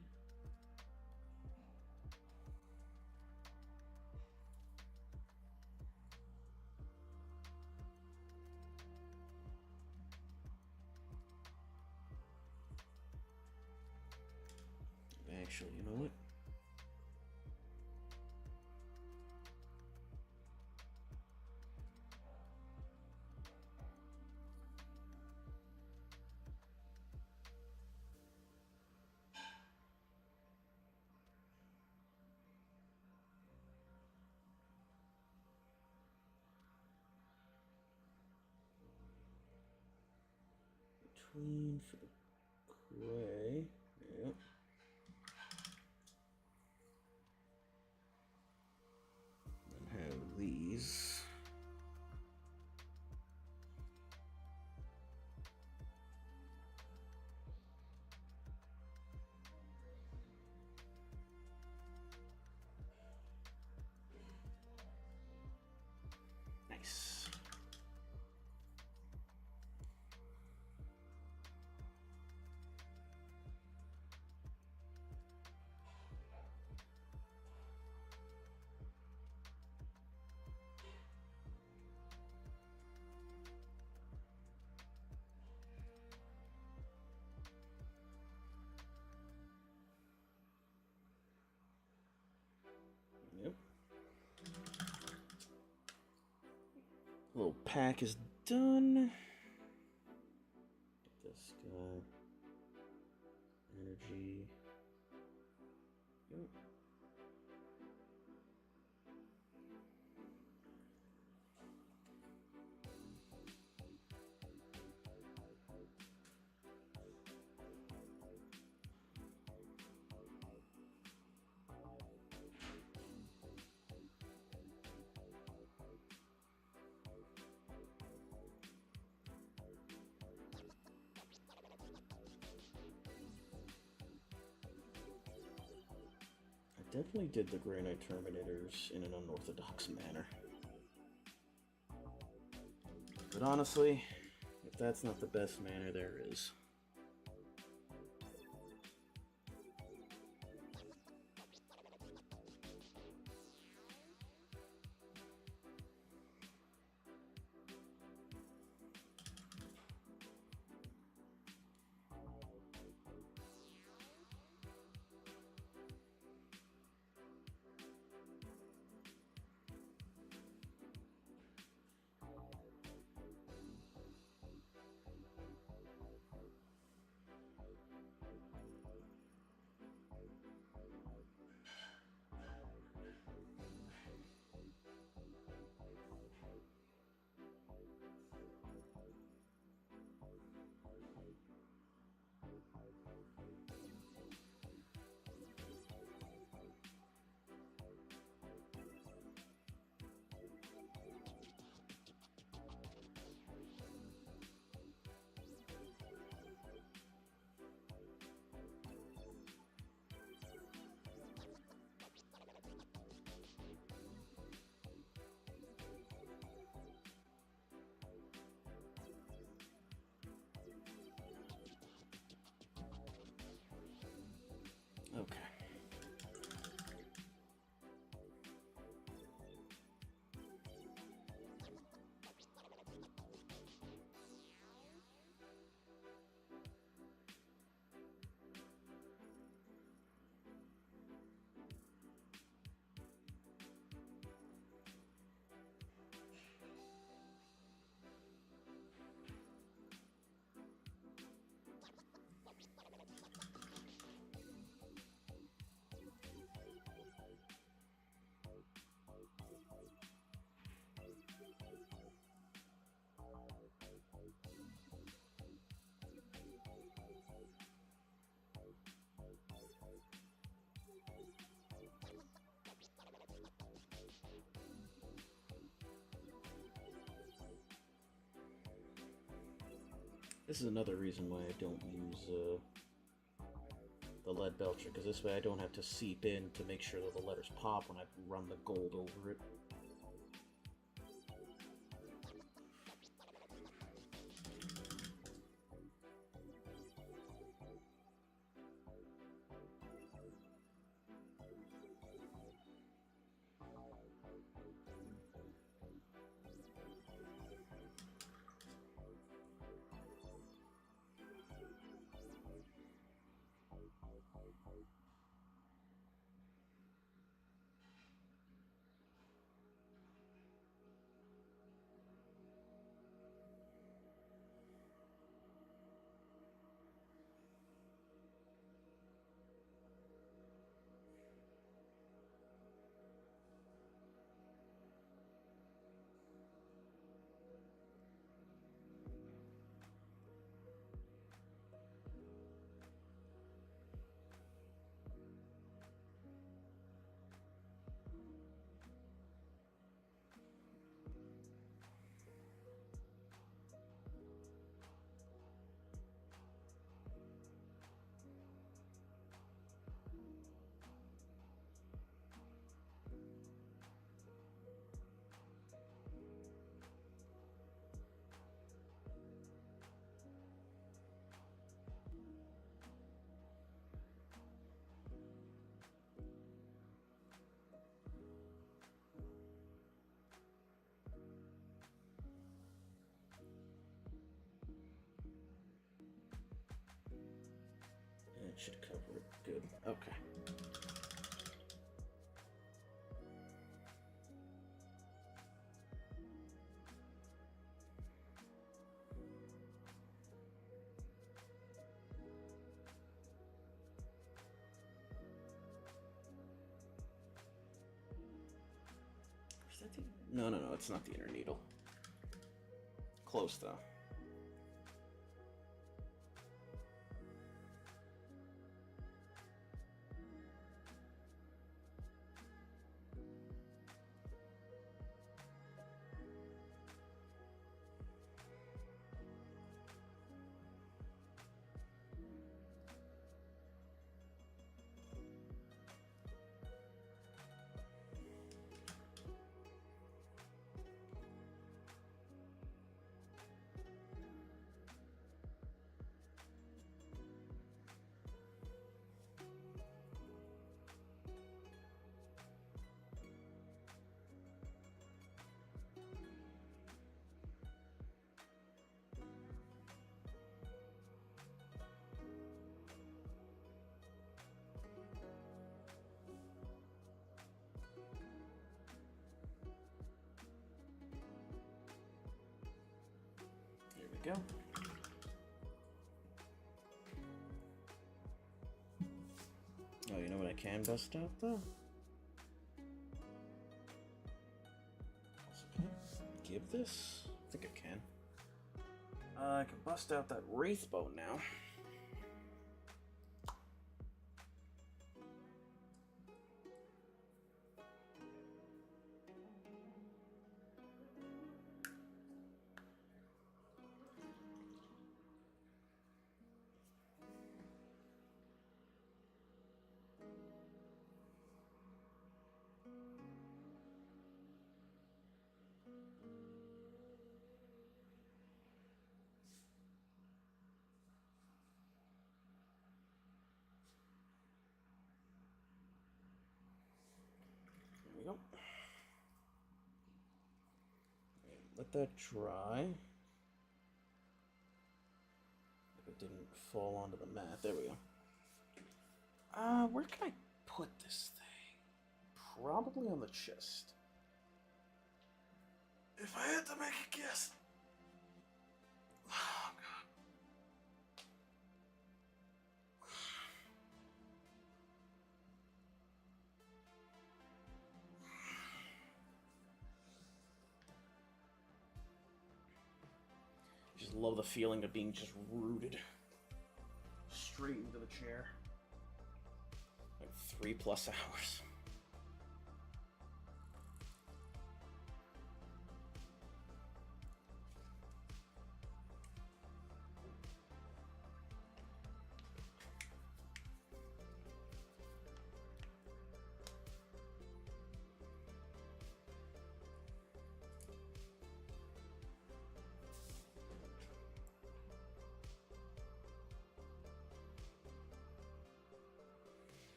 Actually, you know what? Between for the gray. Yep. And have these. Nice. Yep. Little pack is done. Get this guy. Energy. Yep. Definitely did the Granite Terminators in an unorthodox manner. But honestly, if that's not the best manner there is. Okay. This is another reason why I don't use the lead belcher, because this way I don't have to seep in to make sure that the letters pop when I run the gold over it. That should cover it. Good. Okay. Is that the... No, it's not the inner needle. Close, though. go. Oh, you know what I can bust out though? Give this? I think I can. I can bust out that Wraith Bow now. There we go. Let that dry. If it didn't fall onto the mat. There we go. Where can I put this thing? Probably on the chest. If I had to make a guess. Oh, God. Just love the feeling of being just rooted straight into the chair. Like 3+ hours.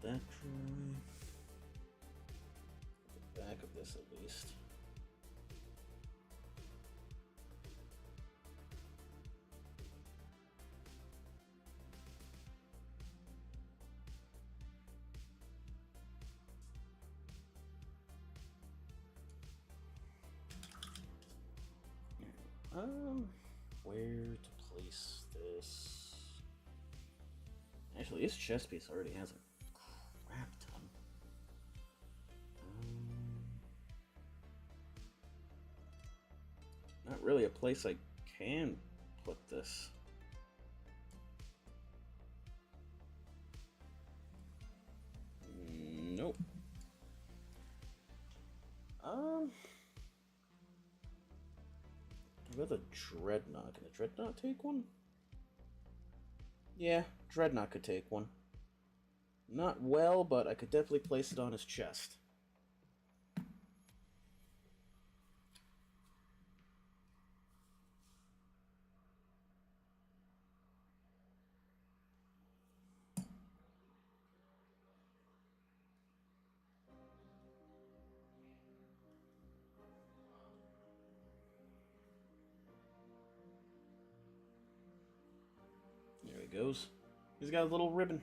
That dry. The back of this at least. Where to place this? Actually, this chest piece already has a crap ton. Not really a place I can put this. Nope. What about the Dreadnought? Can the Dreadnought take one? Yeah, Dreadnought could take one. Not well, but I could definitely place it on his chest. There he goes. He's got a little ribbon.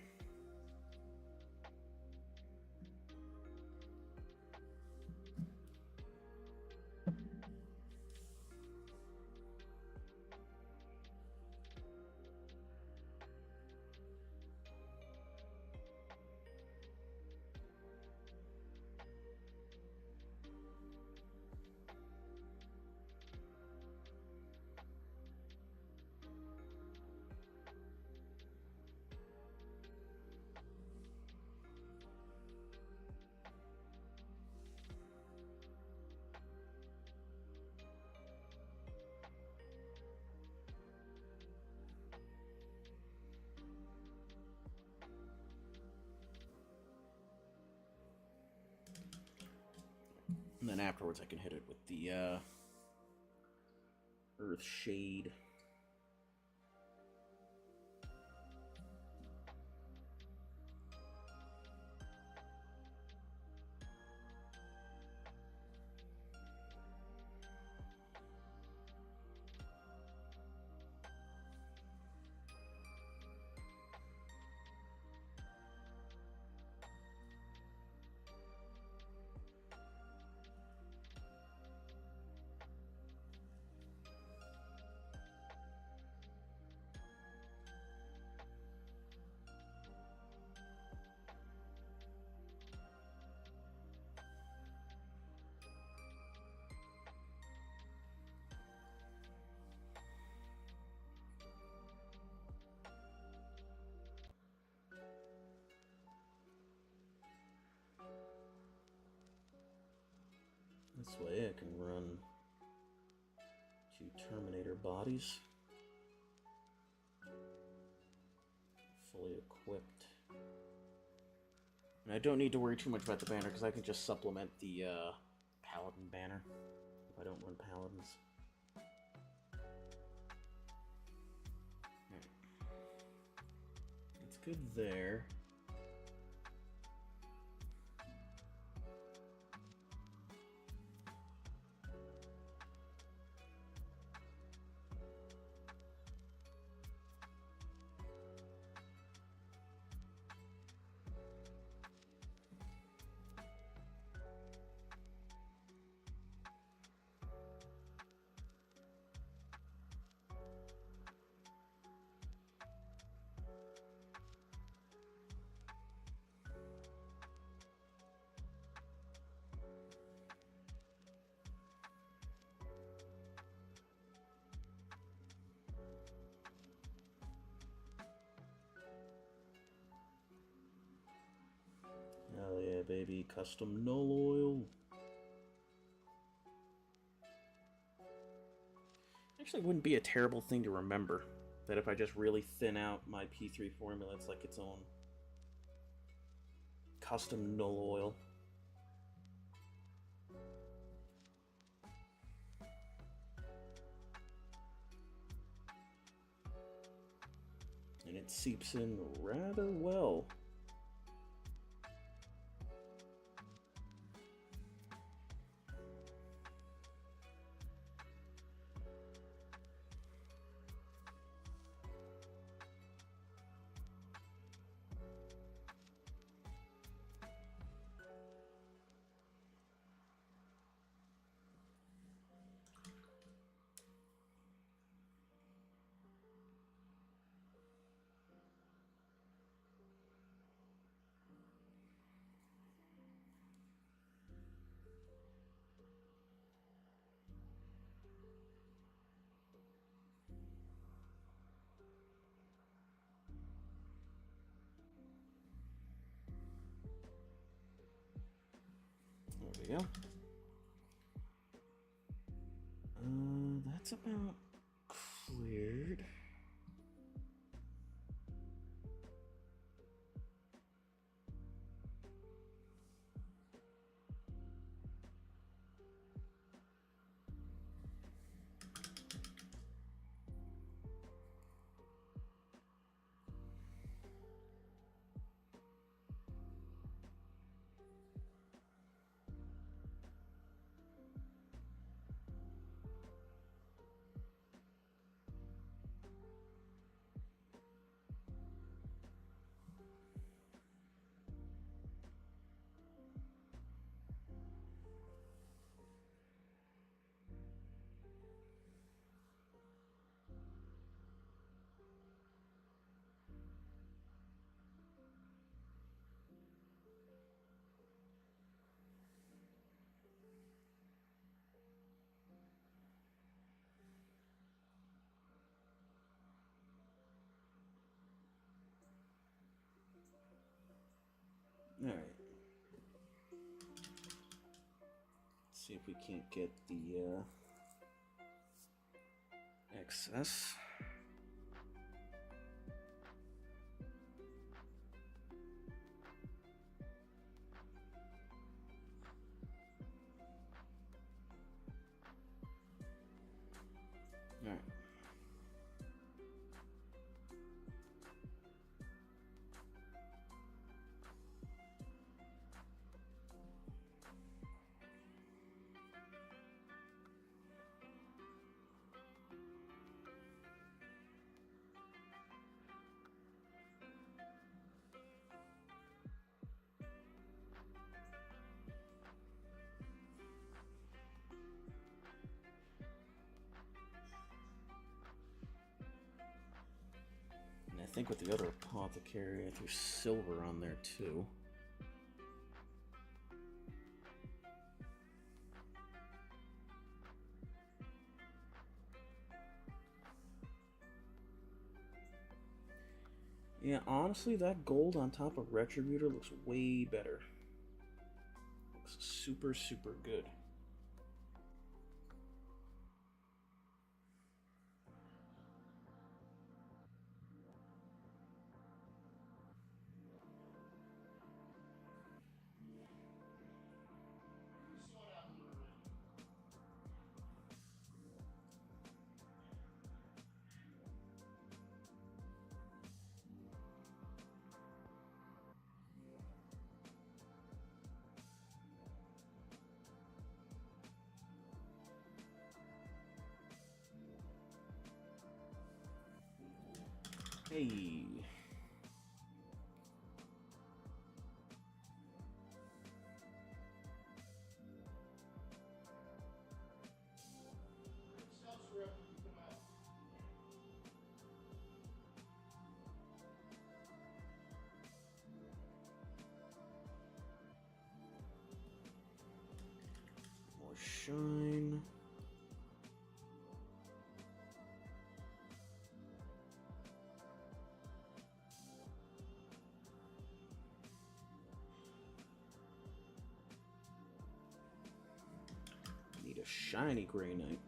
And then afterwards I can hit it with the Earth Shade. This way I can run 2 Terminator bodies. Fully equipped. And I don't need to worry too much about the banner because I can just supplement the Paladin banner if I don't run Paladins. Right. It's good there. Hell yeah, baby. Custom null oil. Actually, wouldn't be a terrible thing to remember. That if I just really thin out my P3 formula, it's like its own custom null oil. And it seeps in rather well. There we go. That's about cleared. All right. See if we can't get the excess. think with the other apothecary, I threw silver on there too. Yeah, honestly, that gold on top of Retributor looks way better. Looks super, super good. Hey. More shine. Need a shiny Grey Knight.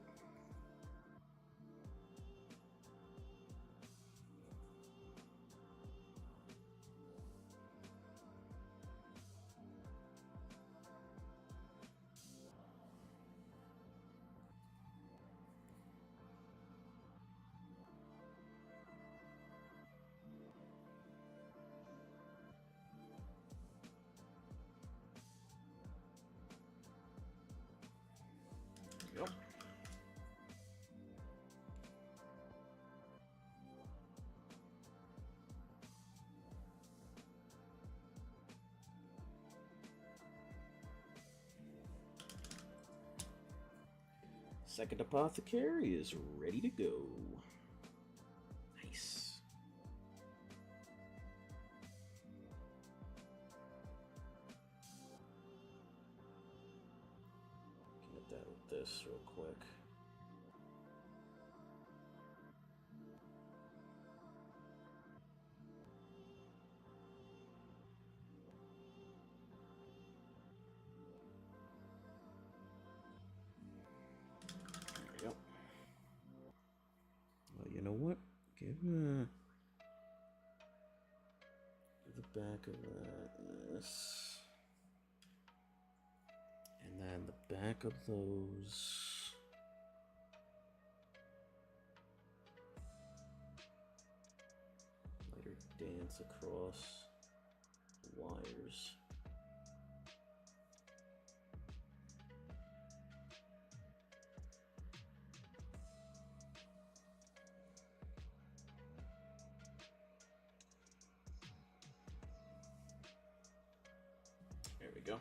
Yep. Second apothecary is ready to go. Nice. Get that with this real quick. Yep. Well, you know what? Give the back of that this, and then the back of those. Let her dance across the wires. There we go.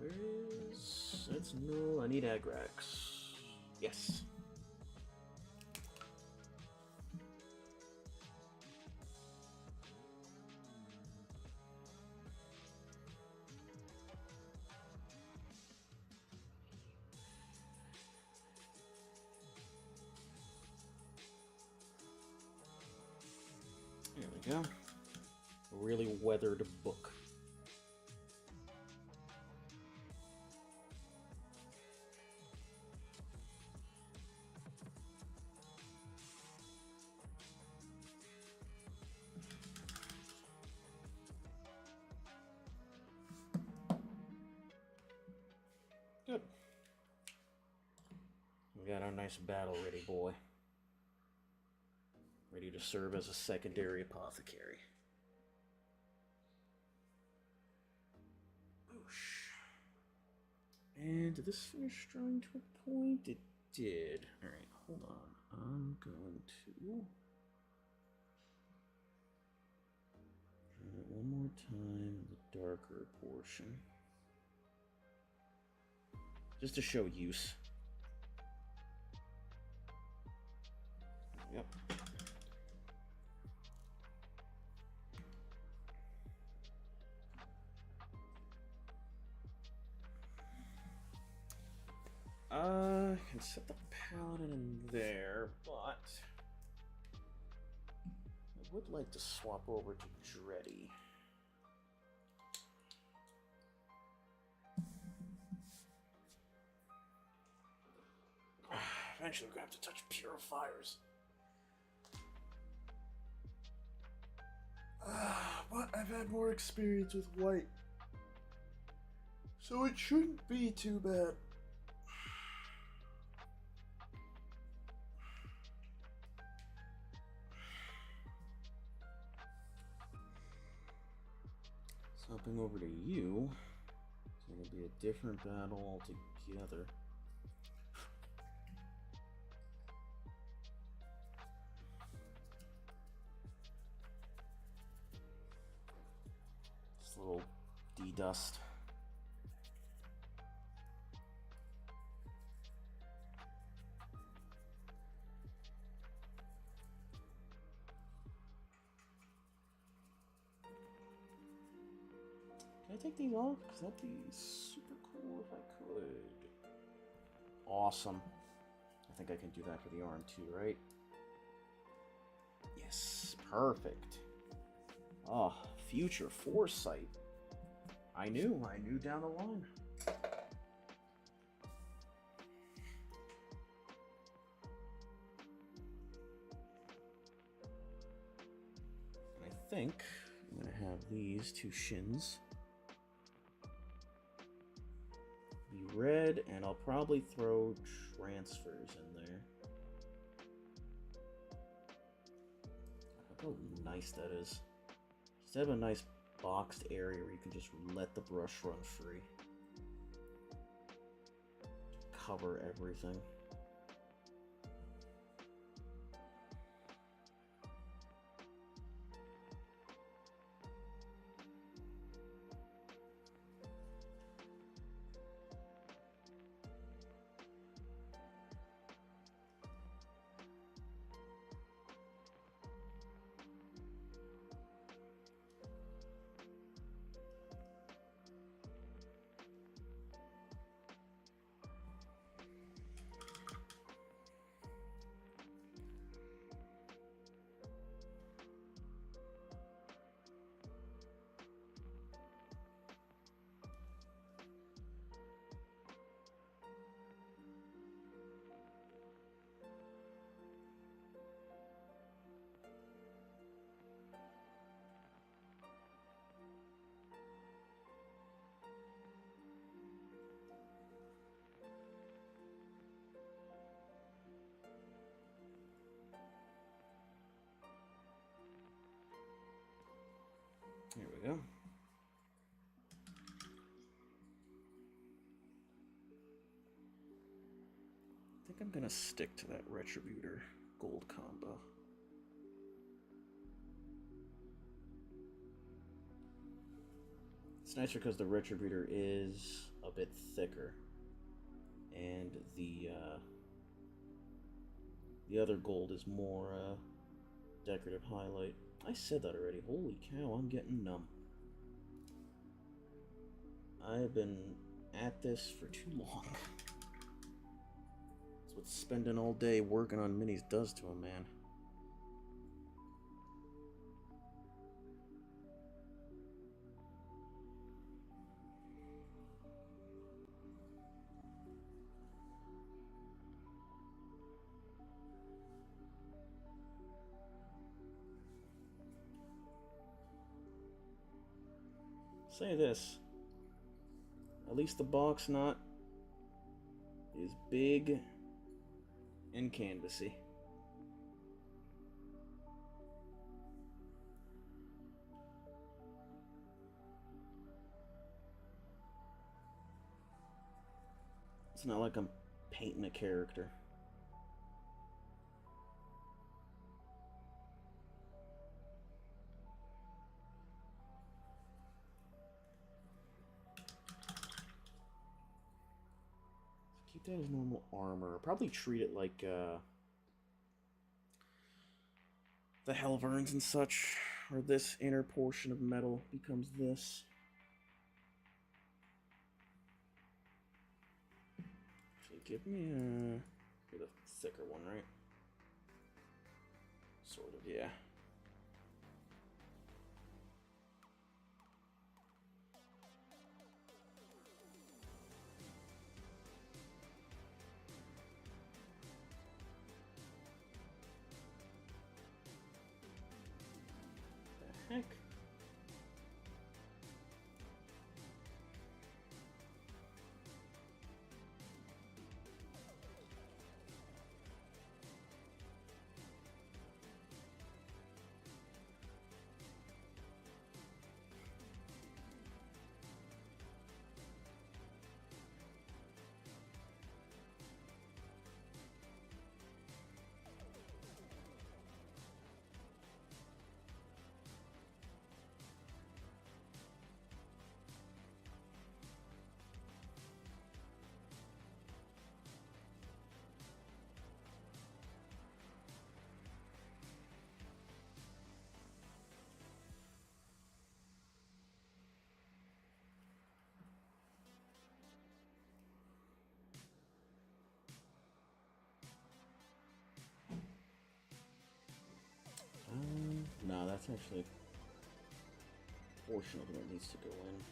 Where is... That's no... I need Agrax. Yes. There we go. A really weathered book. We got our nice battle ready, boy. Ready to serve as a secondary apothecary. Boosh. And did this finish drawing to a point? It did. Alright, hold on. I'm going to draw it one more time, the darker portion. Just to show use. Yep. I can set the paladin in there, but I would like to swap over to Dreddy. Eventually, we're gonna have to touch purifiers. But I've had more experience with white, so it shouldn't be too bad. Hopping over to you, it's going to be a different battle altogether. This little D-dust. Can I take these off? Because that'd be super cool if I could. Awesome. I think I can do that for the arm too, right? Yes, perfect. Oh, future foresight. I knew down the line. And I think I'm gonna have these two shins be red, and I'll probably throw transfers in there. Look how nice that is. Just have a nice boxed area where you can just let the brush run free. Cover everything. Here we go. I think I'm gonna stick to that Retributor gold combo. It's nicer because the Retributor is a bit thicker, and the other gold is more decorative highlight. I said that already. Holy cow, I'm getting numb. I've been at this for too long. That's what spending all day working on minis does to a man. Say this, at least the box knot is big and canvassy. It's not like I'm painting a character. Keep that as normal armor. Probably treat it like the Hellverns and such, or this inner portion of metal becomes this. Actually, give me a thicker one, right? Sort of, yeah. The heck? No, that's actually a portion of what needs to go in.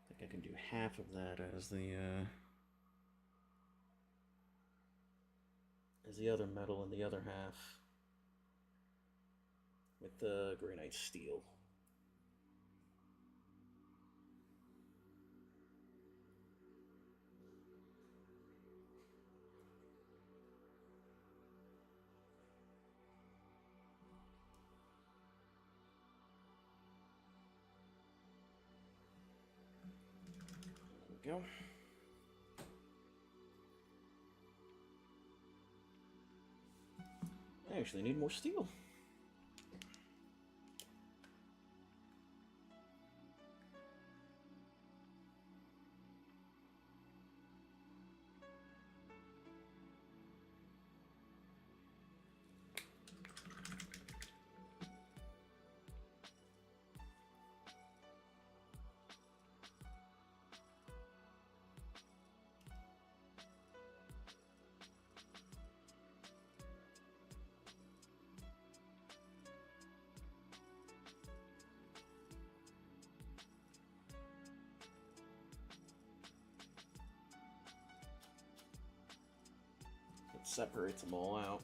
I think I can do half of that as the other metal and the other half with the granite steel. There we go. I actually need more steel. It separates them all out.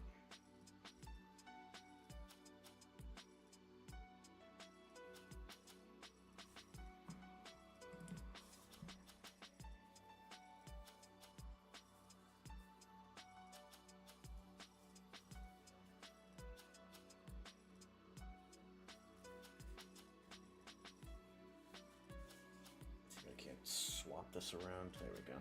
I can't swap this around. There we go.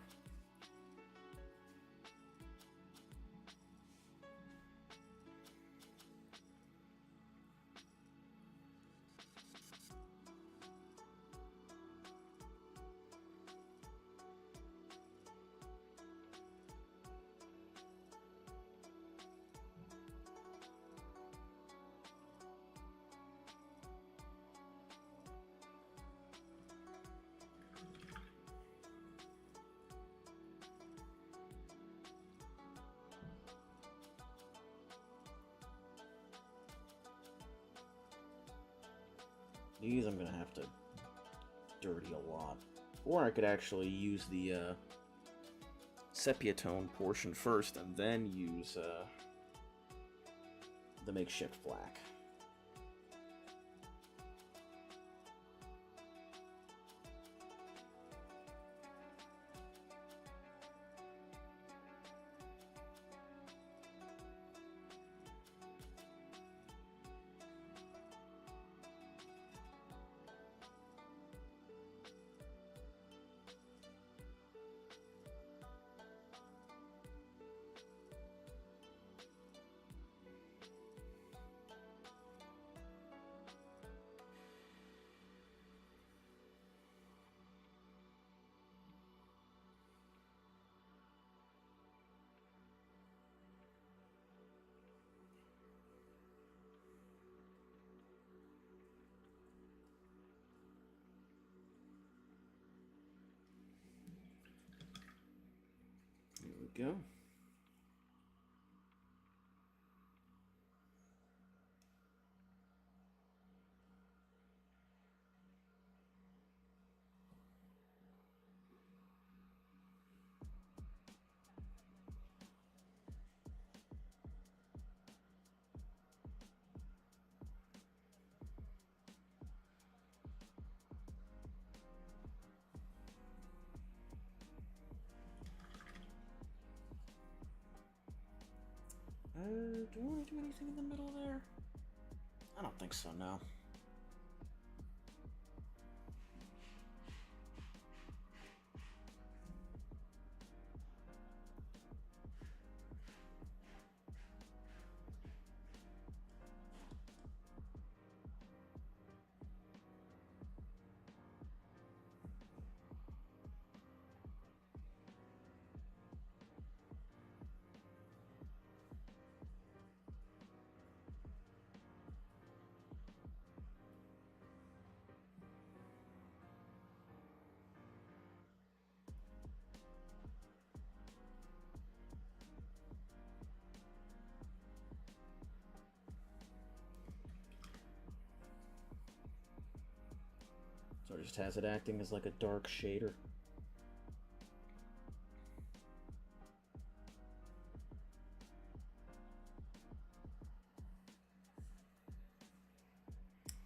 These I'm gonna have to dirty a lot. Or I could actually use the sepia tone portion first and then use the makeshift black. There we go. Do I want to do anything in the middle there? I don't think so, no. So it just has it acting as like a dark shader.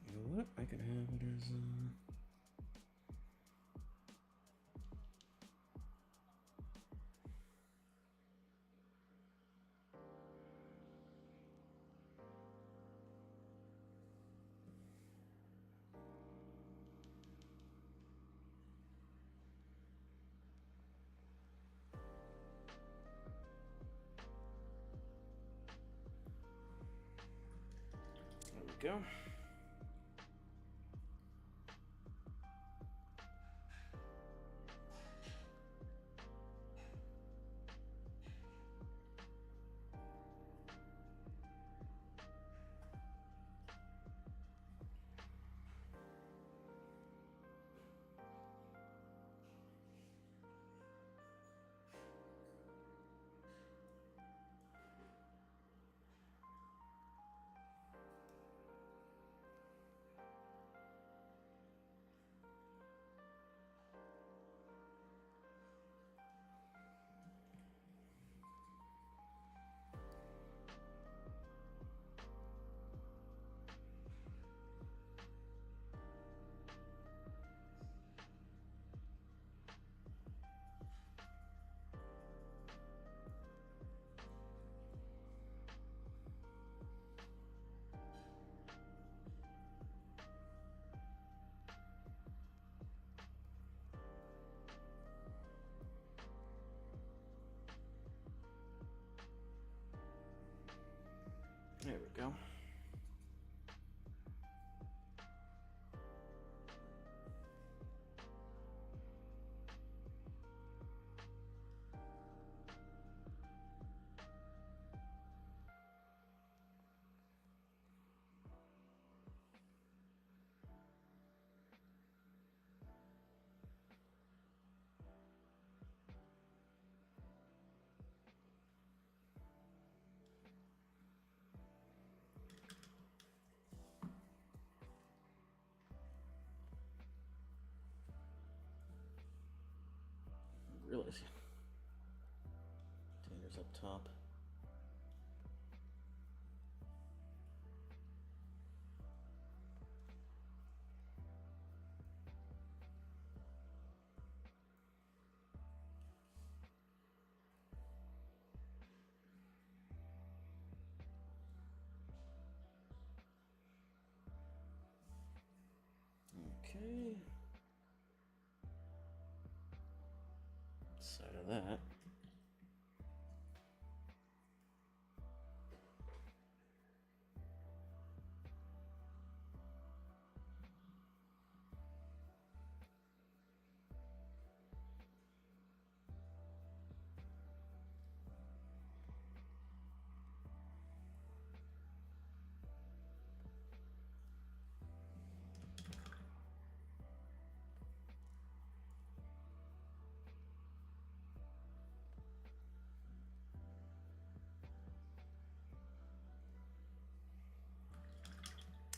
You know what? I can have it as there we go. Who's up top? Okay. Side of that.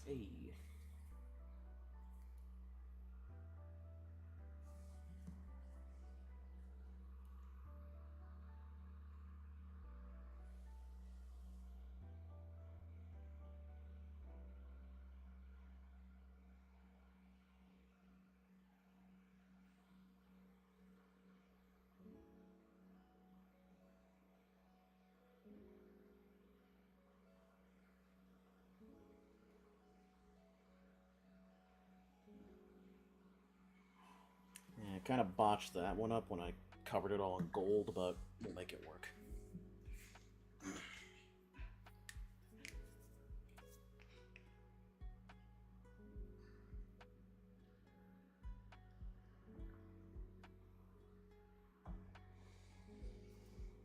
Hey. Yeah, I kind of botched that one up when I covered it all in gold, but we'll make it work.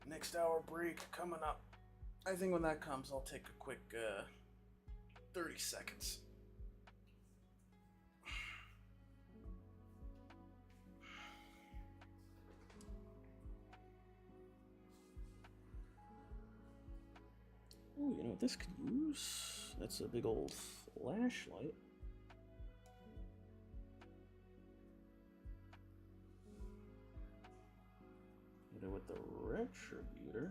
Next hour break coming up. I think when that comes, I'll take a quick 30 seconds. Oh, you know what this could use? That's a big old flashlight. Hit it with the retributor.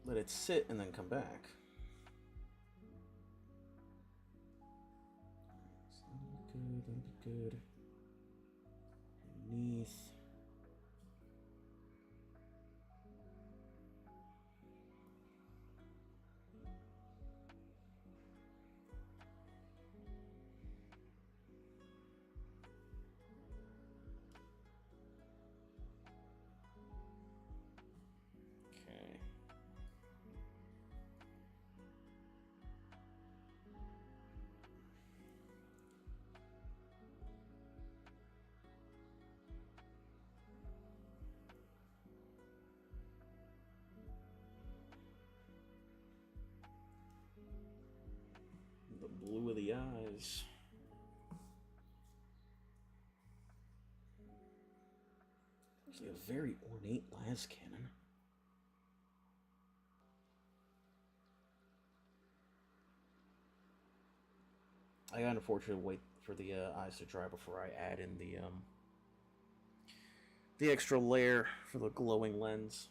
Let it sit and then come back. That'd be good. Underneath. Okay. The blue of the eyes. It's like a very ornate las cannon. I gotta unfortunately wait for the eyes to dry before I add in the extra layer for the glowing lens.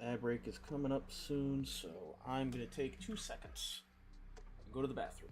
Ad break is coming up soon, so I'm gonna take 2 seconds and go to the bathroom.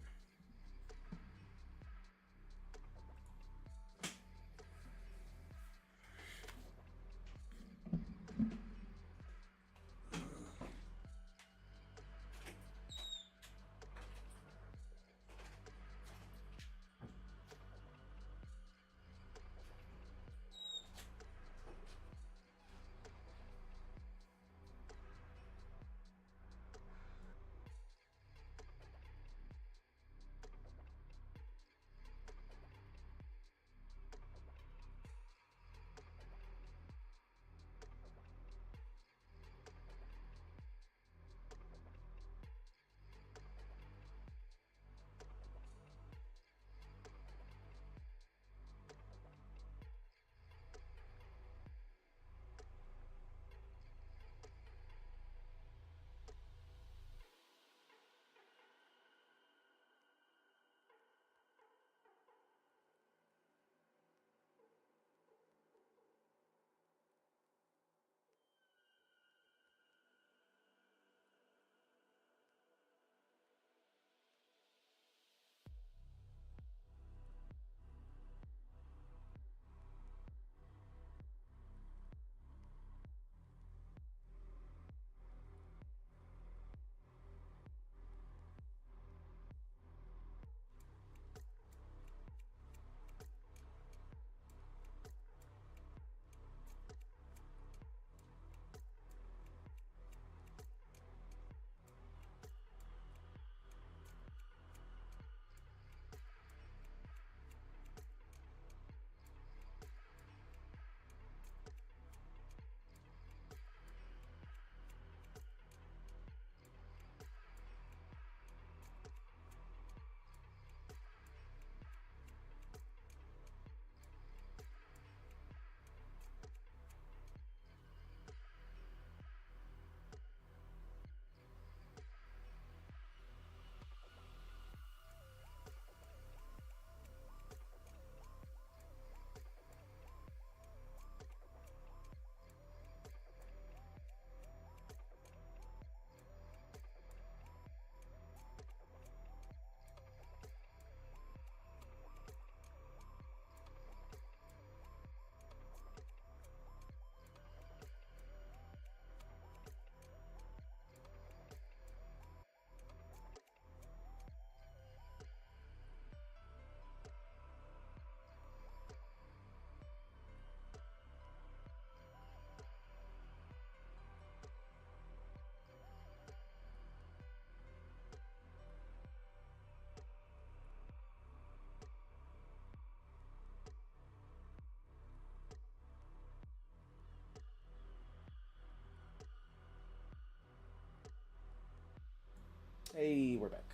Hey, we're back.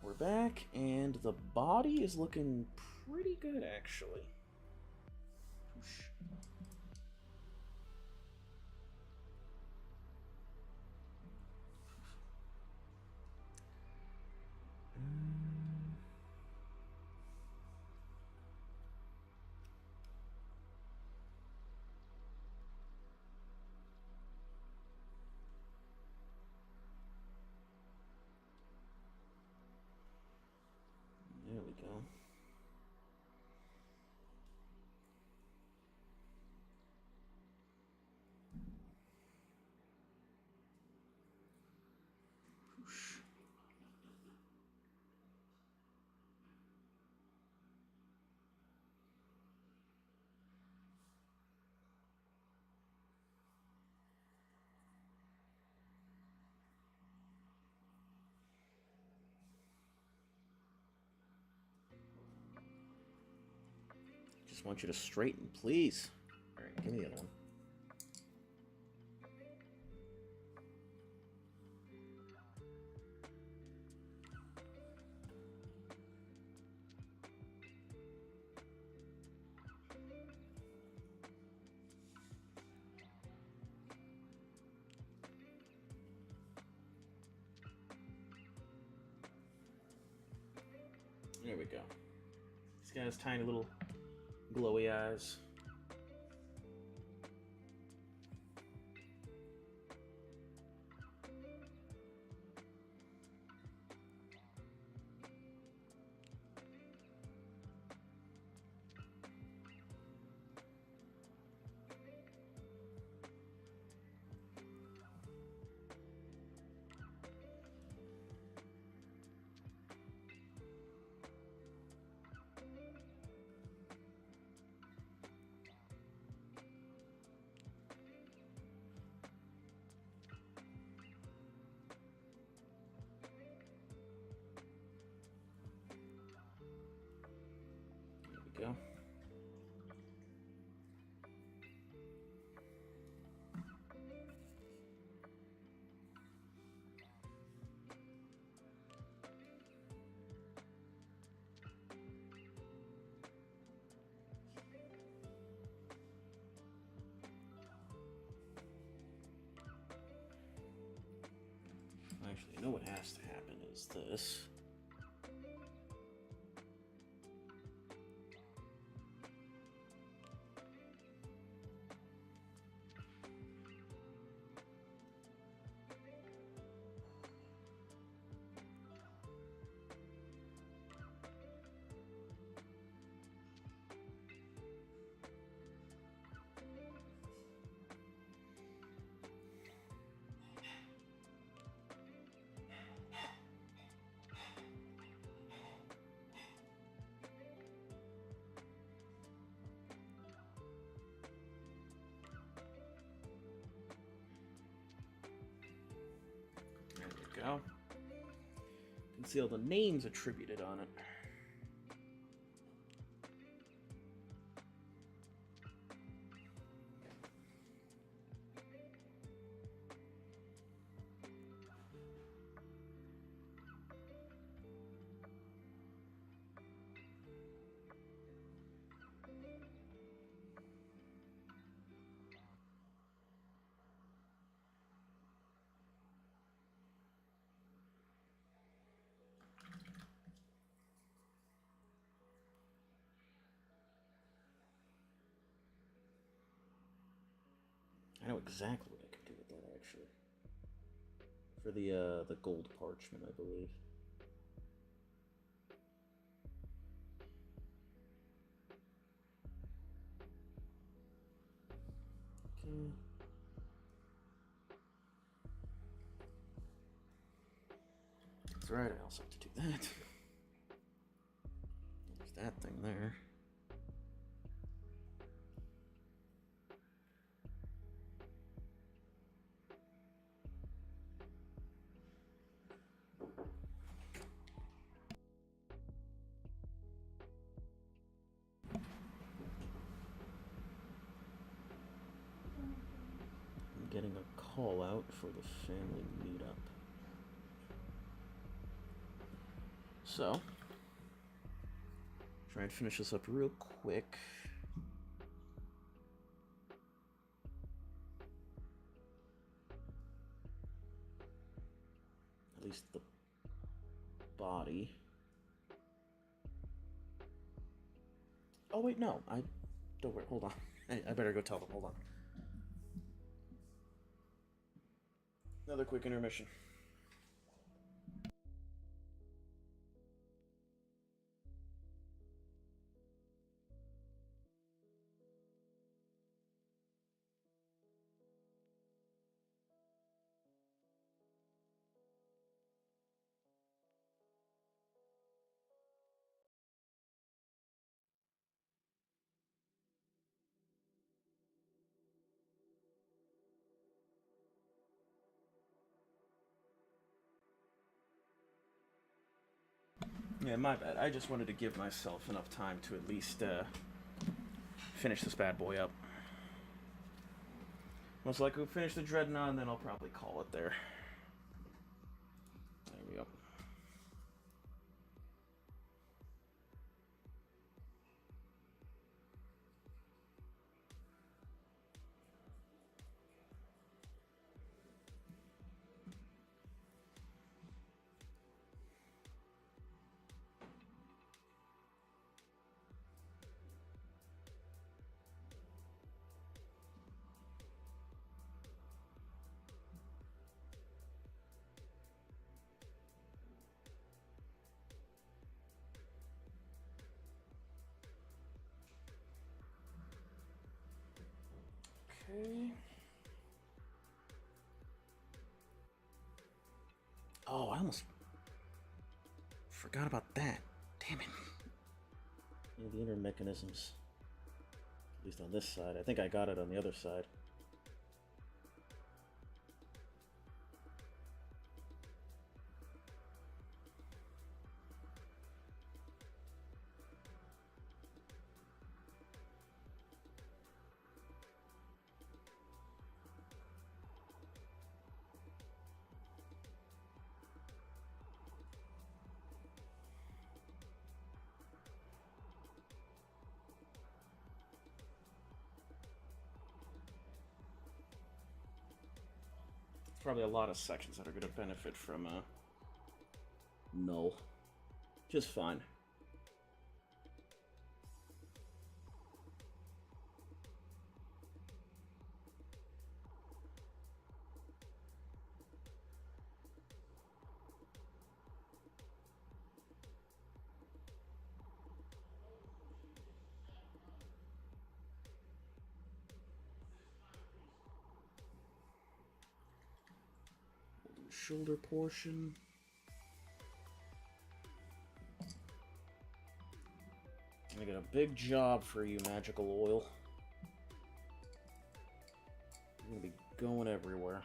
We're back, and the body is looking pretty good, actually. Whoosh. There we go. Whoosh. Just want you to straighten, please. All right, give me the other one. There we go. He's got his tiny little glowy eyes. Go. Actually, you know what has to happen is this. There we go. You can see all the names attributed on it. I know exactly what I can do with that, actually. For the gold parchment, I believe. Okay. That's right, I also have to do that. There's that thing there. call out for the family meetup. So, try and finish this up real quick. At least the body. Oh wait, no. Don't worry. Hold on. I better go tell them. Hold on. Another quick intermission. Yeah, my bad. I just wanted to give myself enough time to at least finish this bad boy up. Most likely we'll finish the Dreadnought, and then I'll probably call it there. There we go. Okay. Oh, I almost forgot about that. Damn it. Yeah, the inner mechanisms. At least on this side. I think I got it on the other side. Probably a lot of sections that are going to benefit from null. Just fine. Shoulder portion. I got a big job for you, magical oil. You're gonna be going everywhere.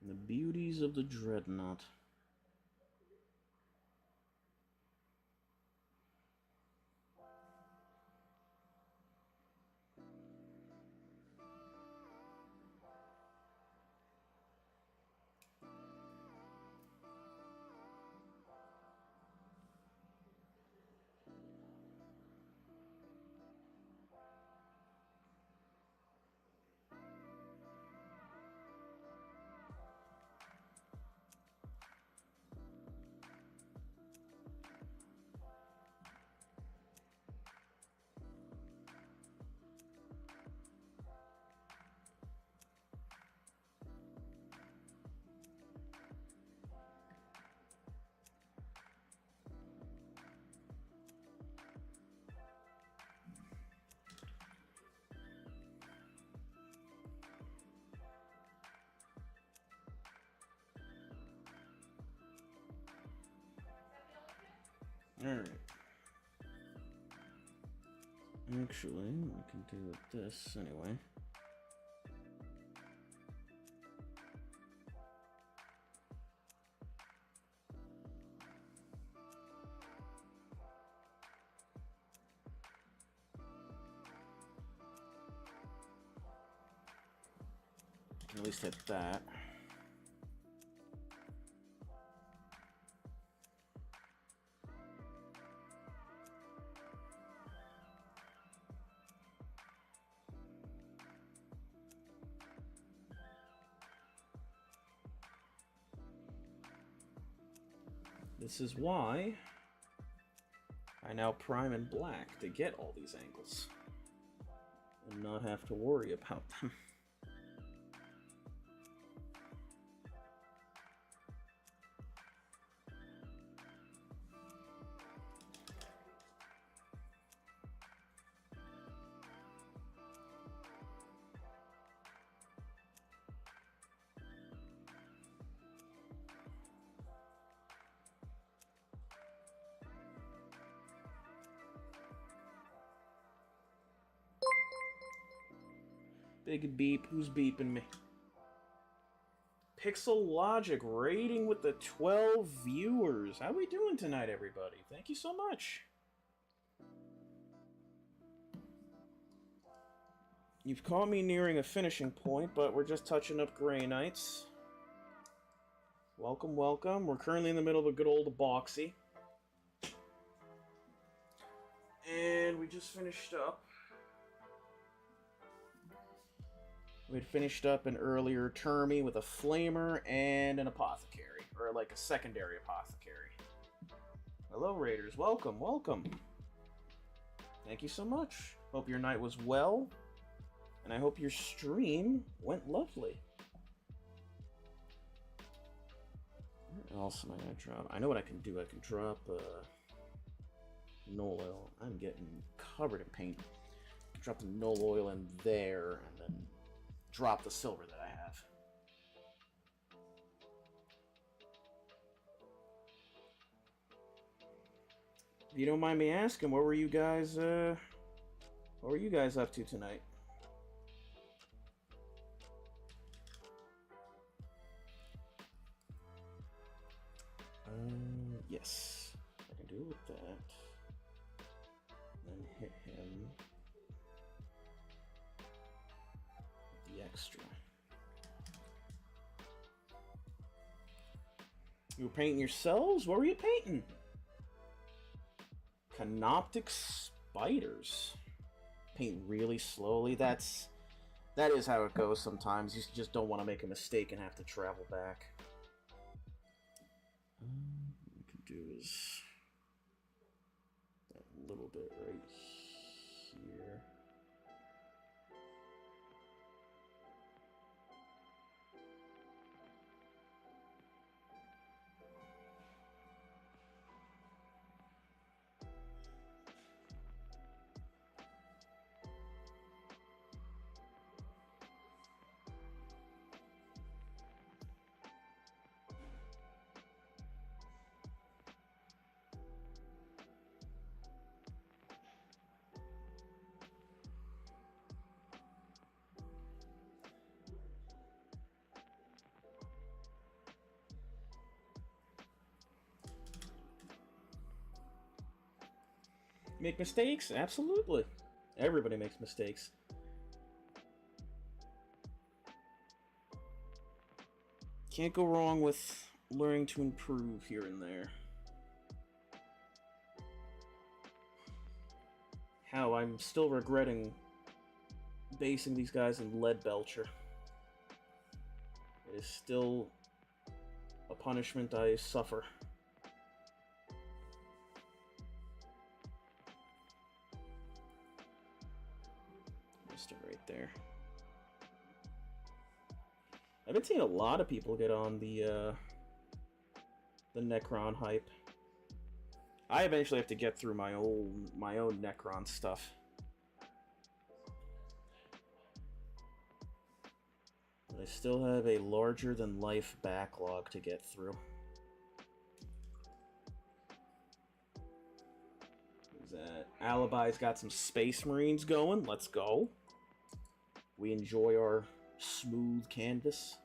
The beauties of the Dreadnought. Alright. Actually, I can do this anyway. At least hit that. This is why I now prime in black to get all these angles and not have to worry about them. Big beep. Who's beeping me? Pixel Logic rating with the 12 viewers. How we doing tonight, everybody? Thank you so much. You've caught me nearing a finishing point, but we're just touching up Grey Knights. Welcome, welcome. We're currently in the middle of a good old boxy. And we just finished up. We'd finished up an earlier Termy with a Flamer and an Apothecary, or like a secondary Apothecary. Hello, Raiders. Welcome, welcome. Thank you so much. Hope your night was well, and I hope your stream went lovely. What else am I gonna drop? I know what I can do. I can drop null oil. I'm getting covered in paint. Drop the null oil in there, and then drop the silver that I have. If you don't mind me asking, what were you guys up to tonight? Yes. I can do it with that. Then hit him. The extra. You were painting yourselves? What were you painting? Canoptic spiders. Paint really slowly. That is how it goes sometimes. You just don't want to make a mistake and have to travel back. What we can do is that little bit right here. Make mistakes? Absolutely. Everybody makes mistakes. Can't go wrong with learning to improve here and there. How I'm still regretting basing these guys in Lead Belcher. It is still a punishment I suffer. Right there. I've been seeing a lot of people get on the Necron hype. I eventually have to get through my own Necron stuff. But I still have a larger than life backlog to get through. Alibi's got some Space Marines going. Let's go. We enjoy our smooth canvas.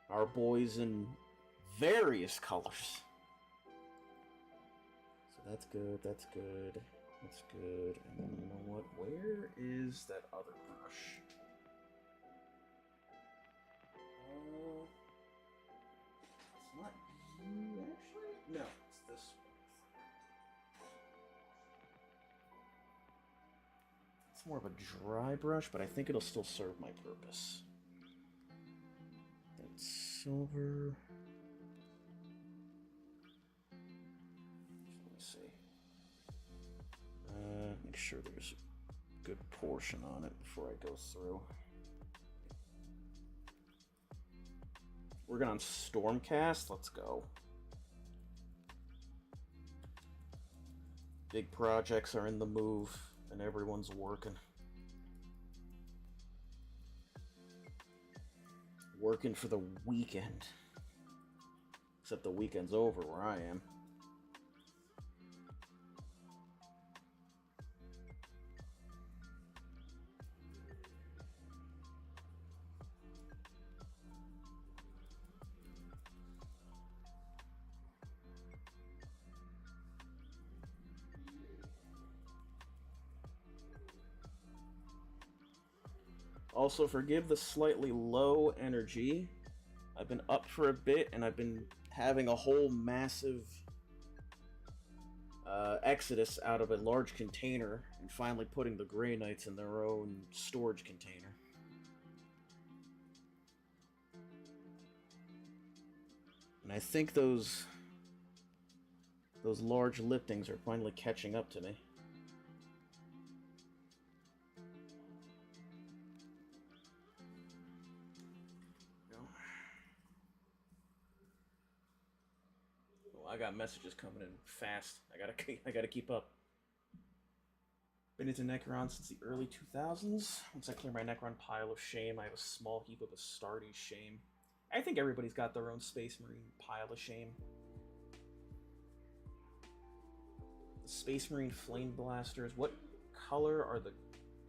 Our boys in various colors. So that's good, that's good, that's good. And then you know what? Where is that other brush? It's not you, actually? No, it's this one. It's more of a dry brush, but I think it'll still serve my purpose. That's silver. Let me see. Make sure there's a good portion on it before I go through. Working on Stormcast, let's go. Big projects are in the move, and everyone's working. Working for the weekend. Except the weekend's over where I am. Also, forgive the slightly low energy. I've been up for a bit, and I've been having a whole massive exodus out of a large container, and finally putting the Grey Knights in their own storage container. And I think those large liftings are finally catching up to me. I got messages coming in fast. I gotta keep up. Been into Necron since the early 2000s. Once I clear my Necron pile of shame, I have a small heap of Astartes shame. I think everybody's got their own Space Marine pile of shame. The Space Marine Flame Blasters. What color are the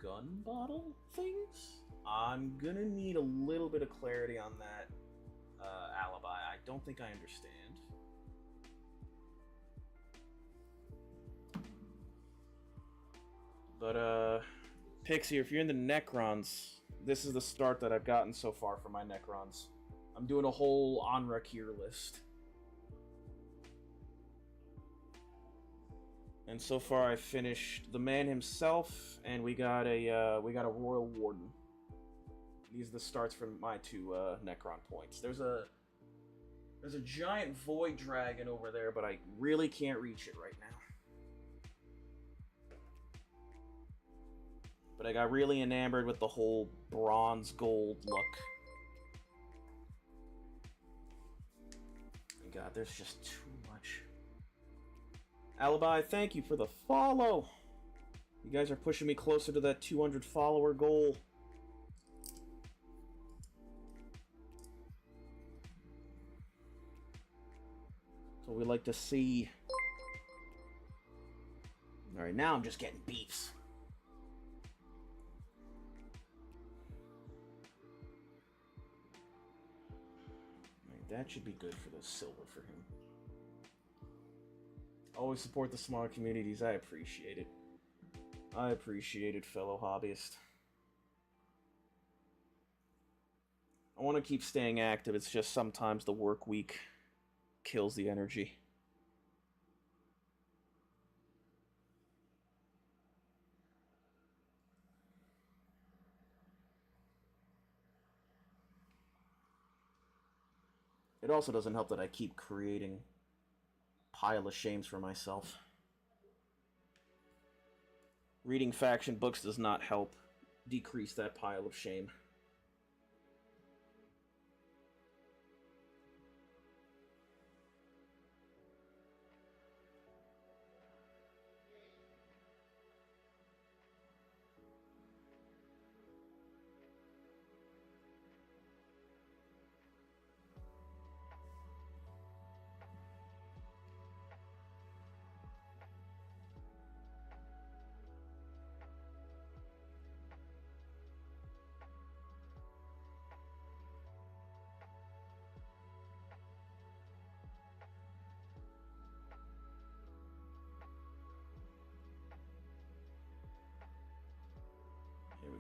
gun bottle things? I'm gonna need a little bit of clarity on that, Alibi. I don't think I understand. But, Pixie, if you're in the Necrons, this is the start that I've gotten so far for my Necrons. I'm doing a whole Anrakir list. And so far I've finished the man himself, and we got a Royal Warden. These are the starts for my two, Necron points. There's a giant Void Dragon over there, but I really can't reach it right now. But I got really enamored with the whole bronze gold look. God, there's just too much. Alibi, thank you for the follow. You guys are pushing me closer to that 200 follower goal. That's what we like to see. Alright, now I'm just getting beefs. That should be good for the silver for him. Always support the smaller communities. I appreciate it. I appreciate it, fellow hobbyists. I want to keep staying active. It's just sometimes the work week kills the energy. It also doesn't help that I keep creating pile of shames for myself. Reading faction books does not help decrease that pile of shame.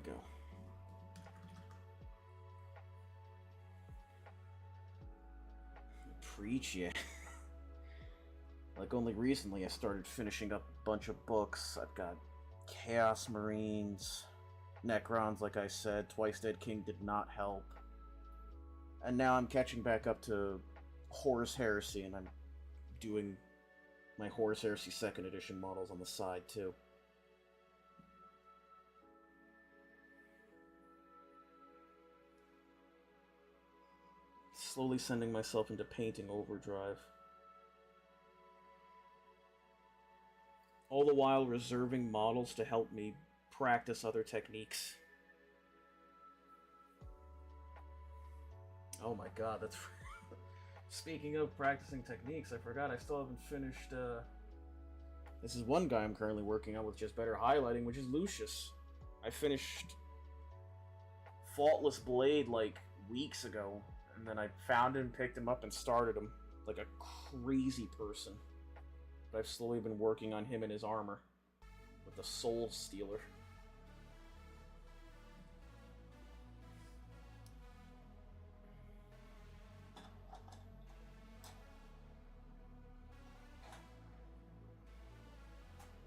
go. Preach, yeah. Like, only recently I started finishing up a bunch of books. I've got Chaos Marines, Necrons, like I said. Twice Dead King did not help. And now I'm catching back up to Horus Heresy, and I'm doing my Horus Heresy 2nd edition models on the side, too. Slowly sending myself into painting overdrive. All the while reserving models to help me practice other techniques. Oh my god, that's... Speaking of practicing techniques, I forgot I still haven't finished, This is one guy I'm currently working on with just better highlighting, which is Lucius. I finished Faultless Blade, like, weeks ago, and then I found him, picked him up, and started him like a crazy person. But I've slowly been working on him and his armor with the Soul Stealer.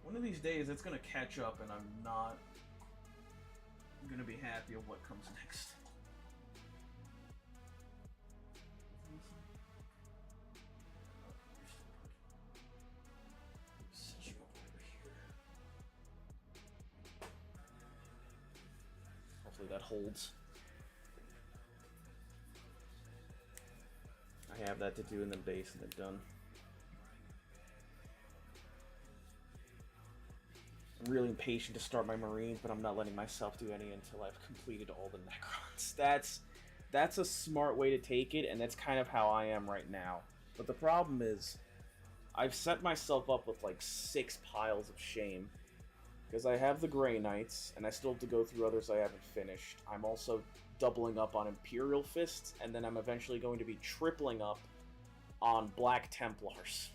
One of these days, it's gonna catch up, and I'm not gonna be happy of what comes next. Set you up over here. Hopefully that holds. I have that to do, and then base, and then done. I'm really impatient to start my Marines, but I'm not letting myself do any until I've completed all the Necrons. That's a smart way to take it, and that's kind of how I am right now. But the problem is, I've set myself up with like 6 piles of shame. Because I have the Grey Knights, and I still have to go through others I haven't finished. I'm also doubling up on Imperial Fists, and then I'm eventually going to be tripling up on Black Templars.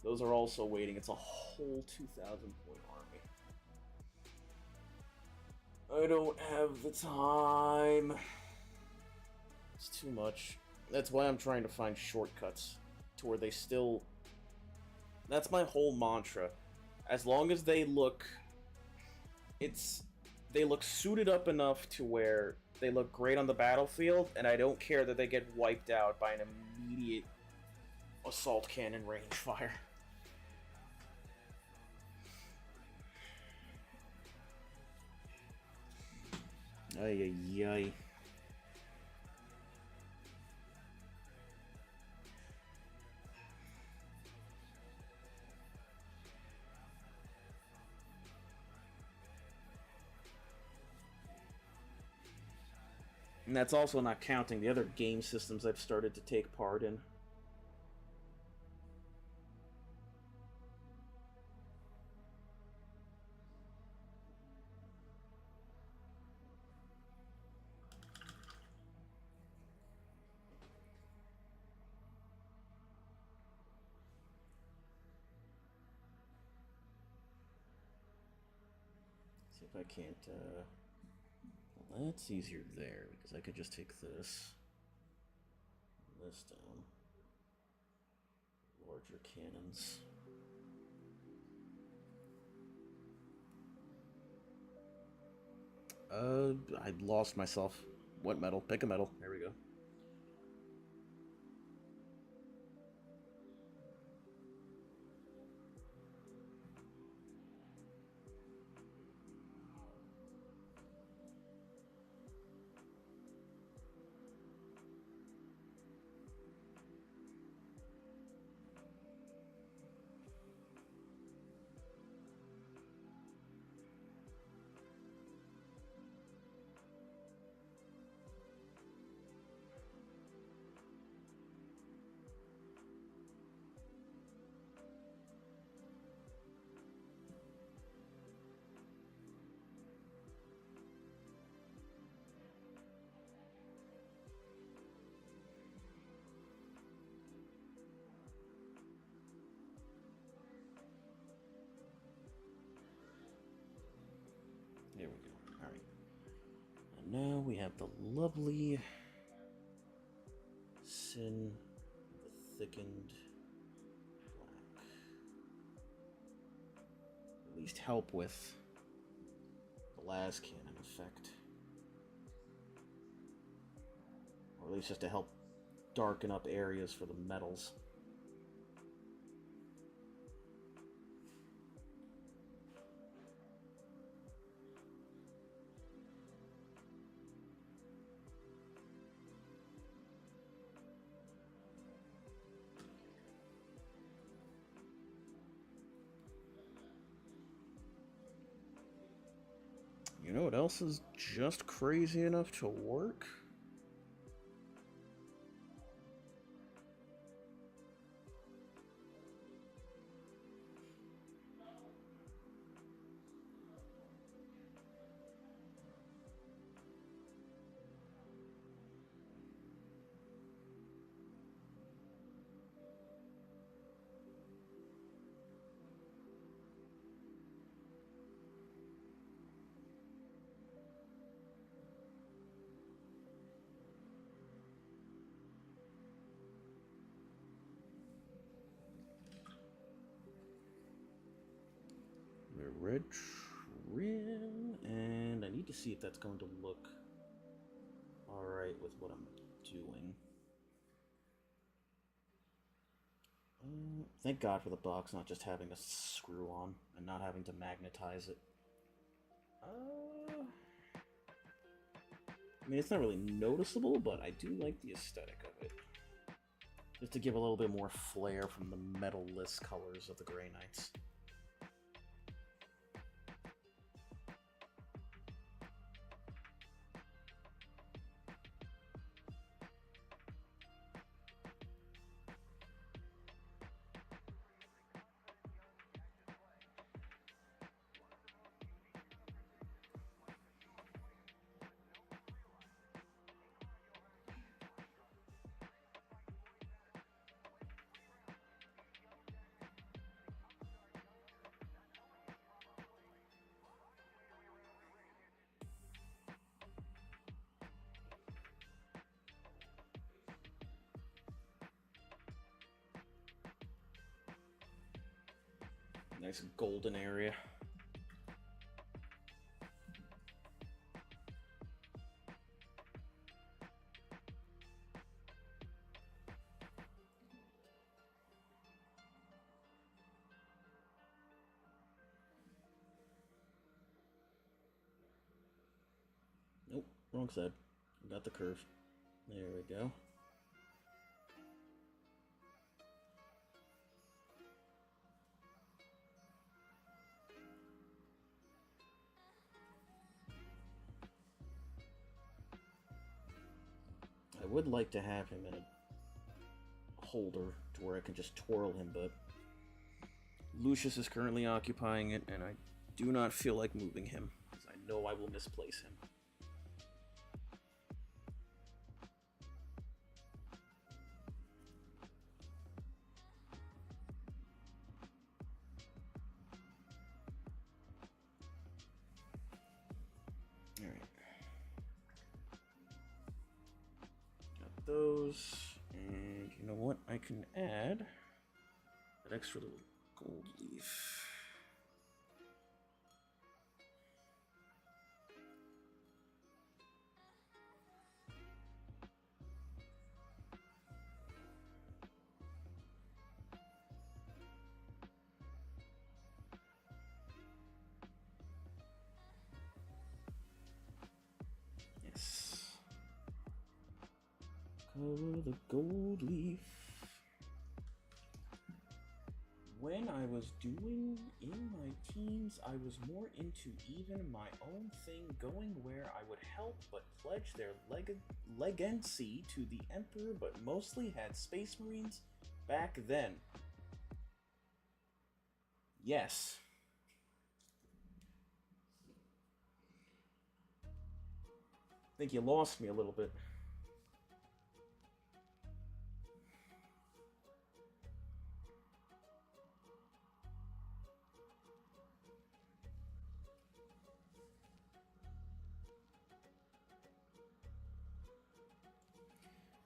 Those are also waiting. It's a whole 2,000-point army. I don't have the time. It's too much. That's why I'm trying to find shortcuts to where they still... That's my whole mantra. As long as they look... They look suited up enough to where they look great on the battlefield, and I don't care that they get wiped out by an immediate assault cannon range fire. Ay, ay, ay. And that's also not counting the other game systems I've started to take part in. See if I can't, well, that's easier there, because I could just take this down. Larger cannons. I lost myself. What metal? Pick a metal. There we go. There we go. Alright. And now we have the lovely Sin, the thickened black. At least help with the las cannon effect. Or at least just to help darken up areas for the metals. You know what else is just crazy enough to work? Red trim, and I need to see if that's going to look alright with what I'm doing. Thank God for the box not just having a screw on and not having to magnetize it. I mean, it's not really noticeable, but I do like the aesthetic of it. Just to give a little bit more flair from the metal-less colors of the Grey Knights. Nice golden area. Nope, wrong side. Got the curve. There we go. I would like to have him in a holder to where I can just twirl him, but Lucius is currently occupying it, and I do not feel like moving him, because I know I will misplace him. Alright. Got those, and you know what? I can add that extra little gold leaf. Cover the gold leaf. When I was doing in my teens, I was more into even my own thing, going where I would help but pledge their legacy to the Emperor, but mostly had Space Marines back then. Yes. I think you lost me a little bit.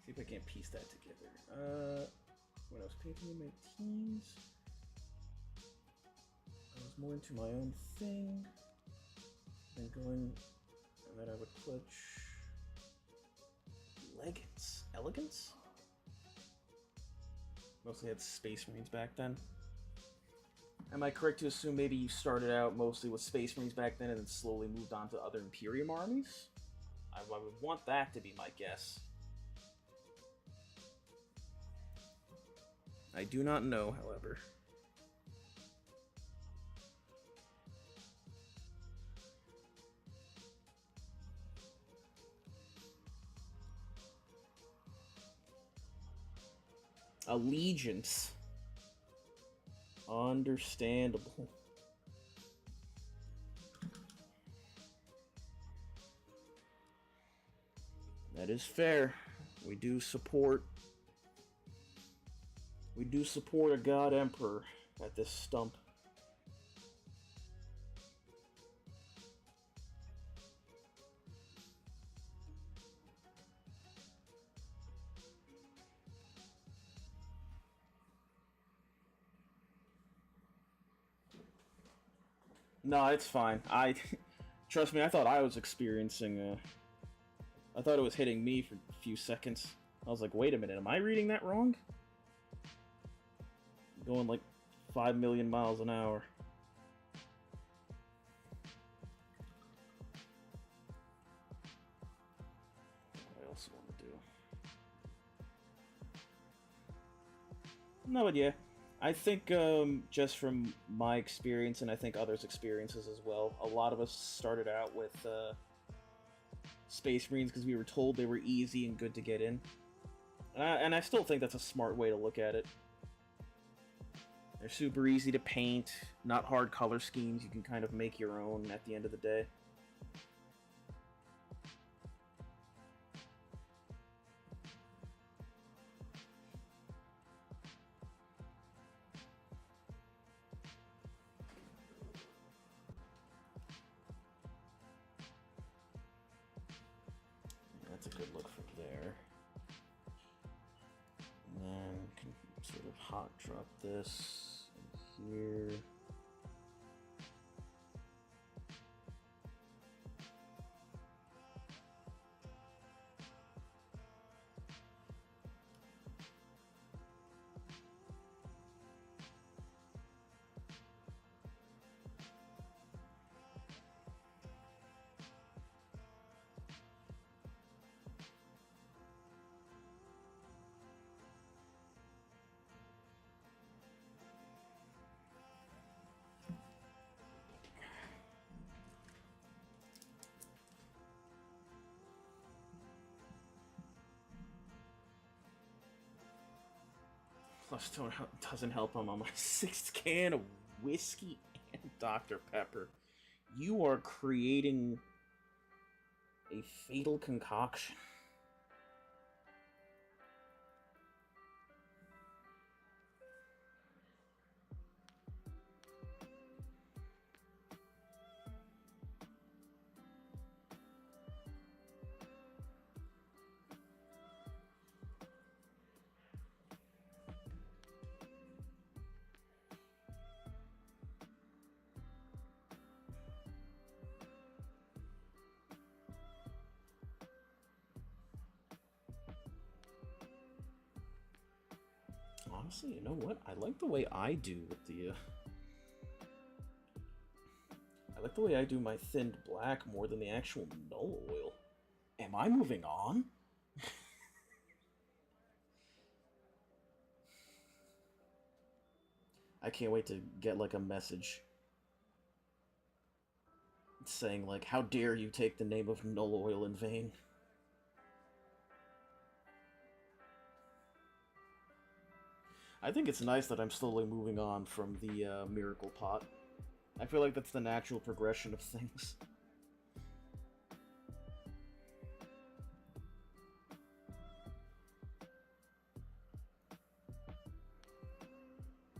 See if I can't piece that together. When I was painting in my teens, I was more into my own thing than going, and then I would clutch elegance. Mostly had Space Marines back then. Am I correct to assume maybe you started out mostly with Space Marines back then and then slowly moved on to other Imperium armies? I would want that to be my guess. I do not know, however. Allegiance. Understandable. That is fair. We do support a God Emperor at this stump. No, it's fine. Trust me, I thought I was experiencing I thought it was hitting me for a few seconds. I was like, wait a minute, am I reading that wrong? Going like 5 million miles an hour. What else want to do? No, but yeah. I think just from my experience, and I think others' experiences as well, a lot of us started out with Space Marines because we were told they were easy and good to get in. And I still think that's a smart way to look at it. They're super easy to paint, not hard color schemes, you can kind of make your own at the end of the day. That's a good look from there. And then can sort of hot drop this in here. Plus, doesn't help I'm on my 6th can of whiskey and Dr. Pepper. You are creating a fatal concoction. Honestly, you know what? I like the way I do with the, I like the way I do my thinned black more than the actual null oil. Am I moving on? I can't wait to get, like, a message saying, like, how dare you take the name of null oil in vain. I think it's nice that I'm slowly moving on from the Miracle Pot. I feel like that's the natural progression of things.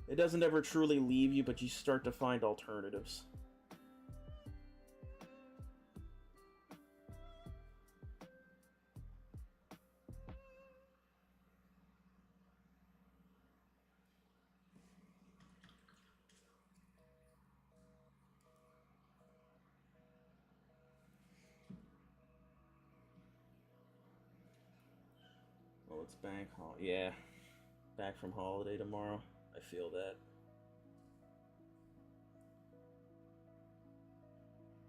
It doesn't ever truly leave you, but you start to find alternatives. Oh, it's yeah, back from holiday tomorrow. I feel that.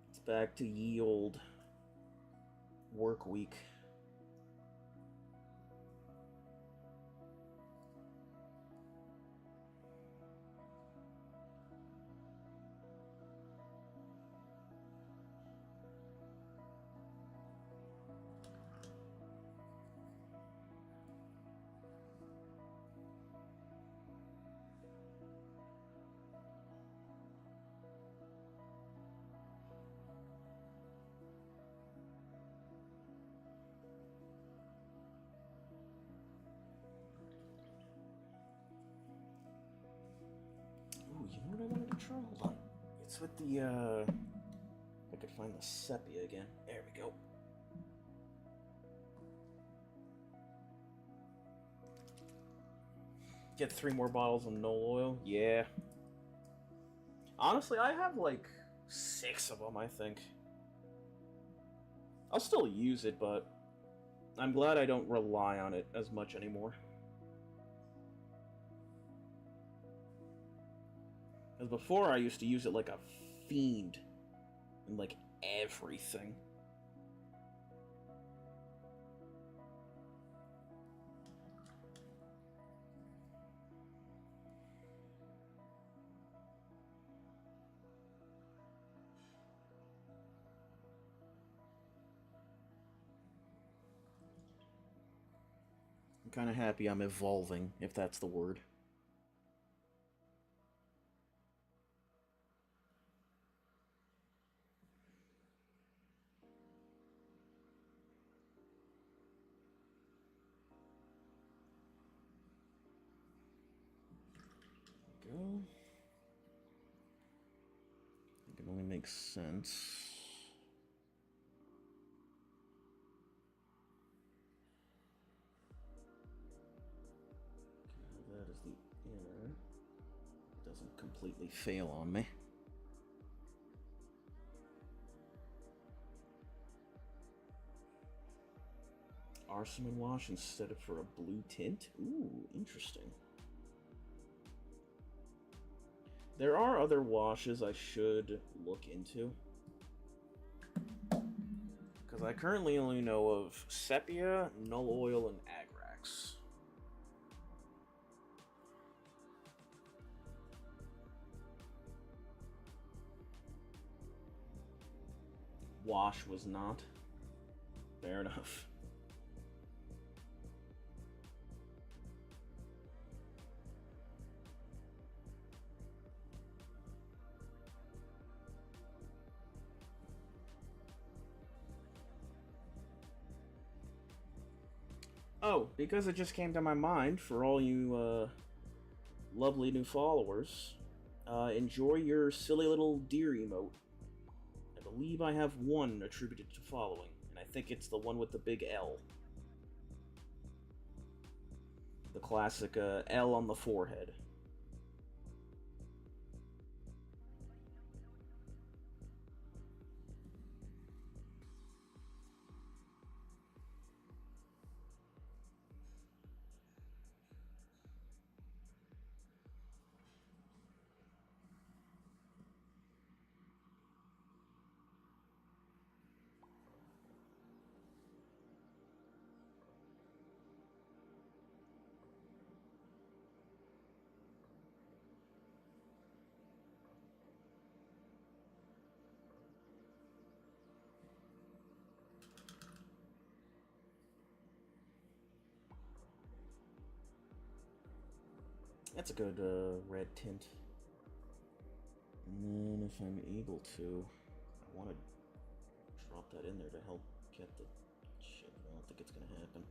It's back to ye old work week. Ooh, you know what I wanted to try? Hold on. It's with the, I could find the sepia again. There we go. Get 3 more bottles of Null Oil? Yeah. Honestly, I have like 6 of them, I think. I'll still use it, but I'm glad I don't rely on it as much anymore. Because before I used to use it like a fiend in like everything. I'm kind of happy I'm evolving, if that's the word. There we go. I think it only makes sense. That is the inner. It doesn't completely fail on me. Arsenal wash instead of for a blue tint? Ooh, interesting. There are other washes I should look into. Because I currently only know of sepia, null oil, and agrax. Wash was not. Fair enough. Oh, because it just came to my mind for all you lovely new followers, enjoy your silly little deer emote. I believe I have one attributed to following, and I think it's the one with the big L. The classic L on the forehead. That's a good red tint. And then if I'm able to, I want to drop that in there to help get the shit. I don't think it's going to happen.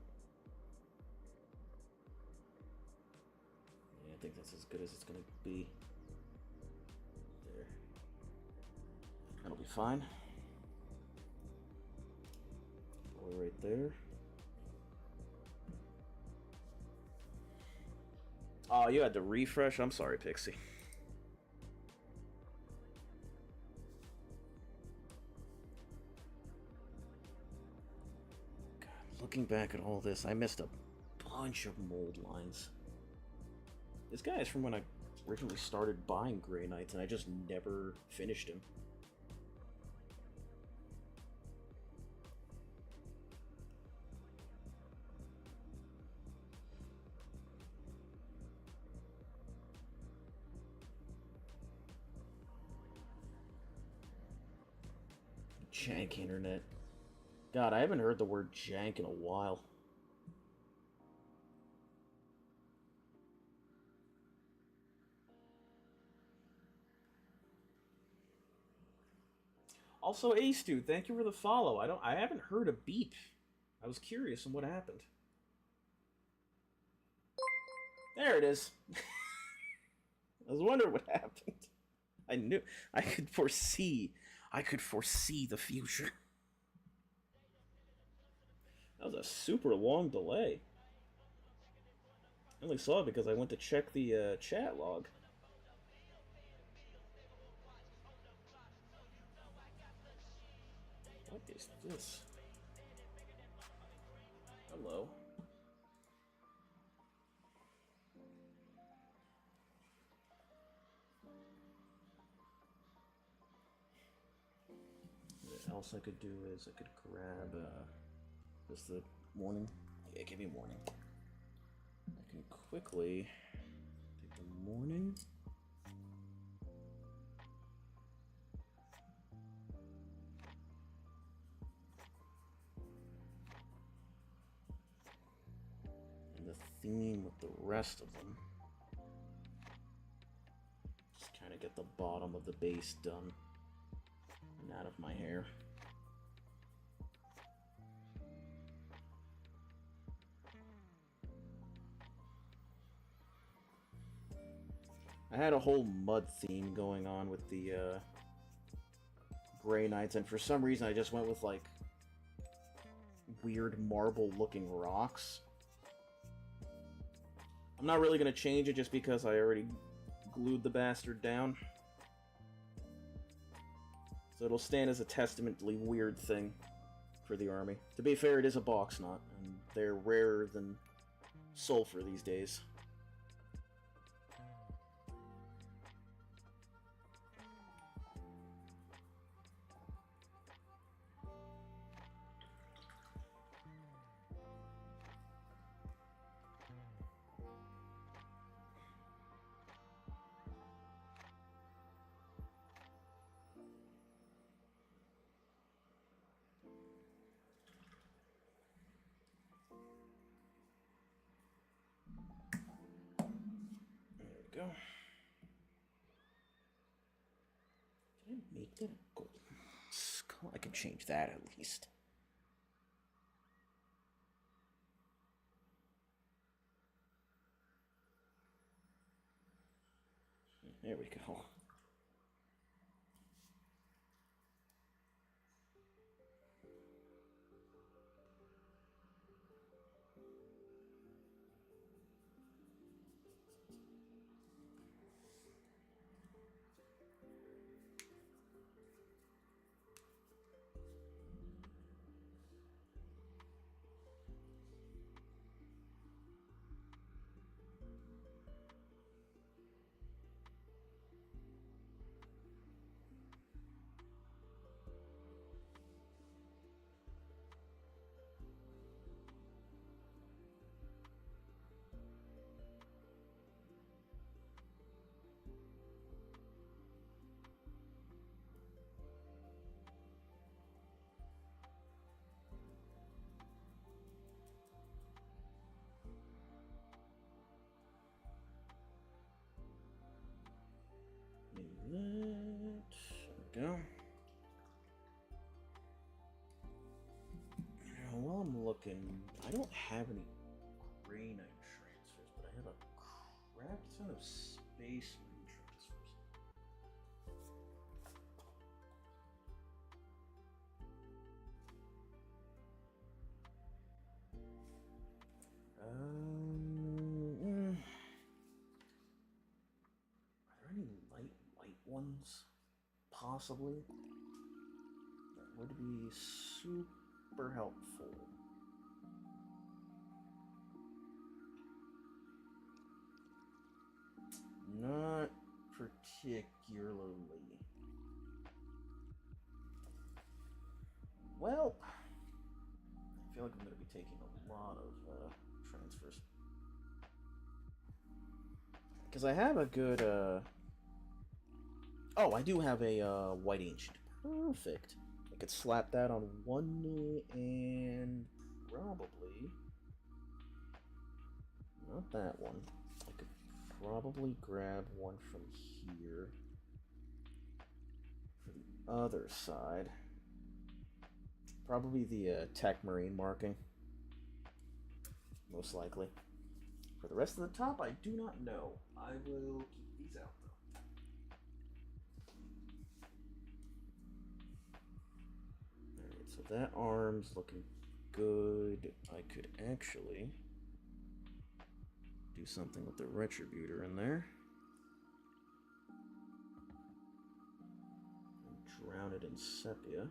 Yeah, I think that's as good as it's going to be. There. That'll be fine. Boy, right there. Oh, you had to refresh? I'm sorry, Pixie. God, looking back at all this, I missed a bunch of mold lines. This guy is from when I originally started buying Grey Knights, and I just never finished him. Jank internet. God, I haven't heard the word jank in a while. Also, Ace Dude, thank you for the follow. I haven't heard a beep. I was curious on what happened. There it is. I was wondering what happened. I knew I could foresee the future. That was a super long delay. I only saw it because I went to check the chat log. What is this? Hello. What else I could do is I could grab just the warning. Yeah, give me a warning. I can quickly take the warning. And the theme with the rest of them. Just kind of get the bottom of the base done and out of my hair. I had a whole mud theme going on with the Grey Knights, and for some reason I just went with like weird marble looking rocks. I'm not really going to change it just because I already glued the bastard down. So it'll stand as a testamentally weird thing for the army. To be fair, it is a box knot, and they're rarer than sulfur these days. Go. Did I make that a gold skull? I can change that at least. There we go. There we go. Now, while I'm looking, I don't have any Grey Knight transfers, but I have a crap ton of Space Marine transfers. Are there any light white ones? Possibly. That would be super helpful. particularly. Well, I feel like I'm going to be taking a lot of transfers. Because I have a good, Oh, I do have a White Ancient. Perfect. I could slap that on one knee and probably... Not that one. I could probably grab one from here for the other side. Probably the Tech Marine marking. Most likely. For the rest of the top, I do not know. I will keep these out, though. Alright, so that arm's looking good. I could actually do something with the Retributor in there. And drown it in Sepia.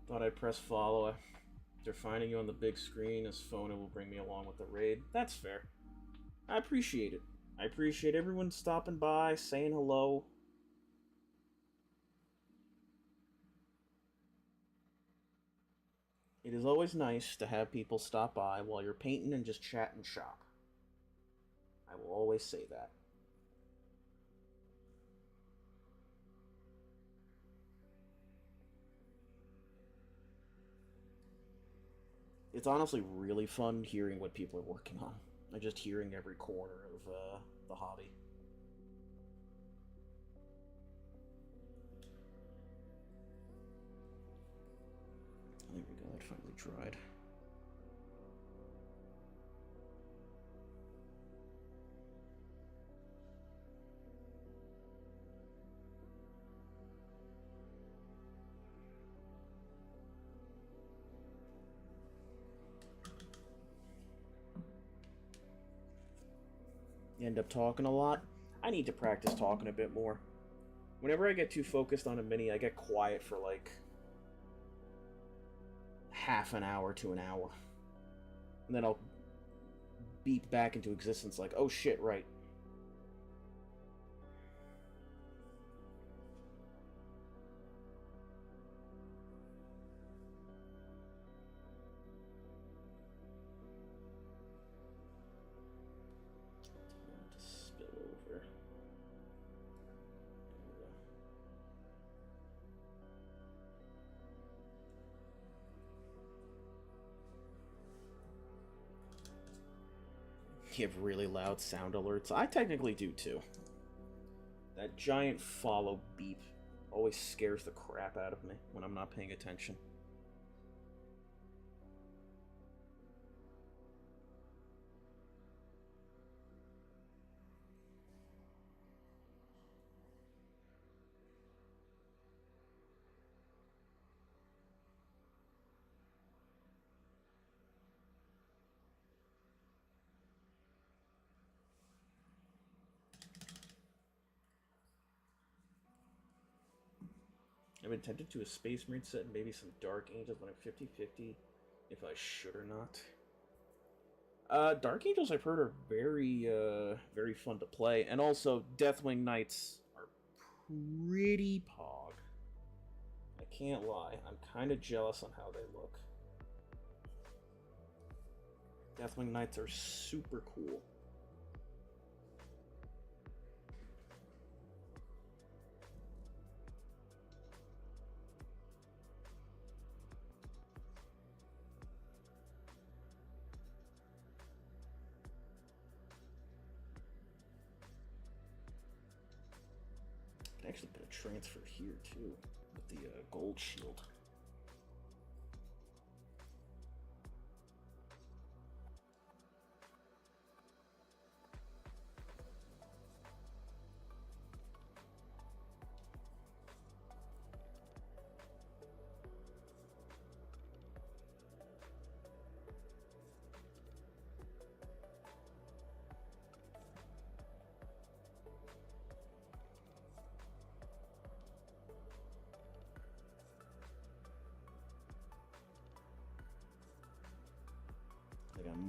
Thought I'd press follow. After finding you on the big screen, his phone will bring me along with the raid. That's fair. I appreciate it. I appreciate everyone stopping by, saying hello. It is always nice to have people stop by while you're painting and just chat and shop. I will always say that. It's honestly really fun hearing what people are working on. I'm just hearing every corner of the hobby. There we go, that finally dried. You end up talking a lot. I need to practice talking a bit more. Whenever I get too focused on a mini, I get quiet for like half an hour to an hour. And then I'll beep back into existence like, oh shit, right. Spill over. You have really loud sound alerts. I technically do too. That giant follow beep always scares the crap out of me when I'm not paying attention. I've been tempted to a Space Marine set and maybe some Dark Angels, but I'm 50-50 if I should or not. Dark Angels I've heard are very, very fun to play, and also Deathwing Knights are pretty pog. I can't lie, I'm kind of jealous on how they look. Deathwing Knights are super cool. I actually put a transfer here too with the gold shield.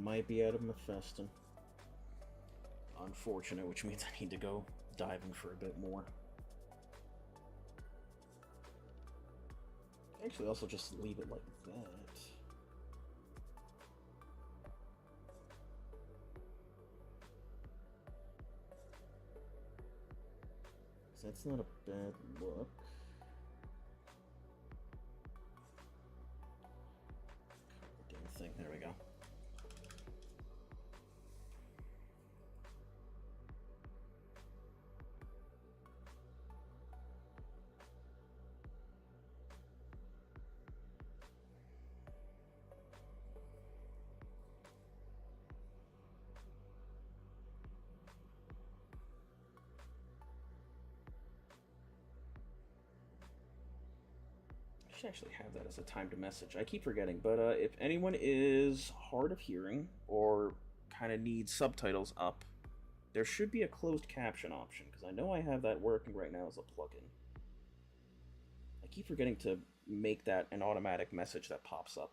might be out of Mephiston. Unfortunate, which means I need to go diving for a bit more. Actually, also just leave it like that. That's not a bad look. Damn thing. There we go. I should actually have that as a timed message. I keep forgetting, but if anyone is hard of hearing or kind of needs subtitles up, there should be a closed caption option, because I know I have that working right now as a plugin. I keep forgetting to make that an automatic message that pops up.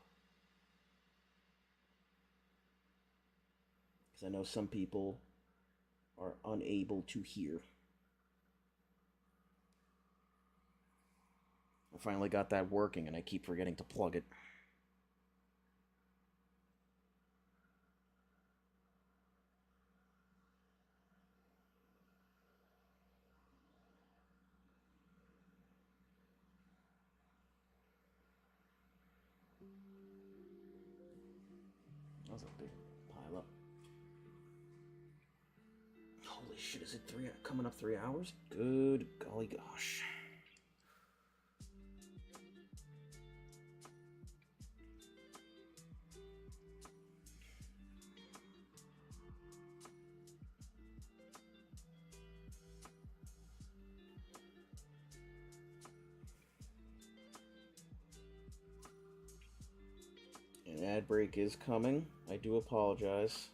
Because I know some people are unable to hear. I finally got that working, and I keep forgetting to plug it. That was a big pile up. Holy shit, is it coming up 3 hours? Good golly gosh. An ad break is coming. I do apologize.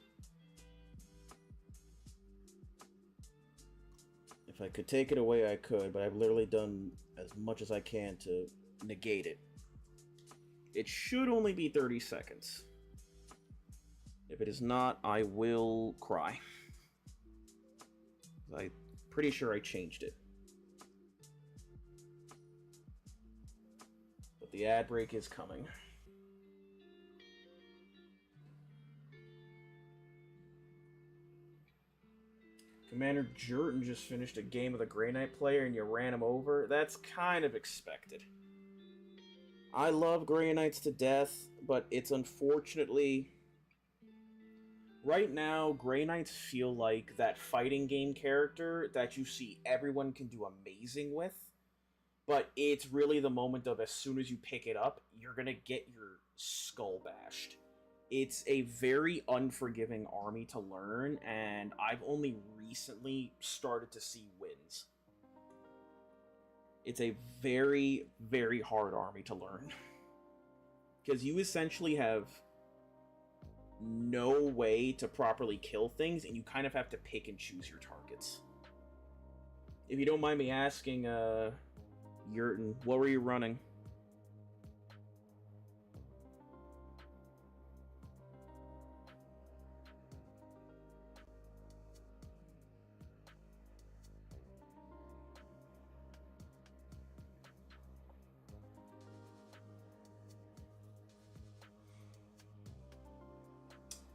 If I could take it away, I could, but I've literally done as much as I can to negate it. It should only be 30 seconds. If it is not, I will cry. I'm pretty sure I changed it. But the ad break is coming. Commander Jurton just finished a game with a Grey Knight player and you ran him over? That's kind of expected. I love Grey Knights to death, but it's unfortunately... Right now, Grey Knights feel like that fighting game character that you see everyone can do amazing with, but it's really the moment of as soon as you pick it up, you're gonna get your skull bashed. It's a very unforgiving army to learn, and I've only recently started to see wins. It's a very, very hard army to learn. Because you essentially have no way to properly kill things, and you kind of have to pick and choose your targets. If you don't mind me asking, Yurton, what were you running?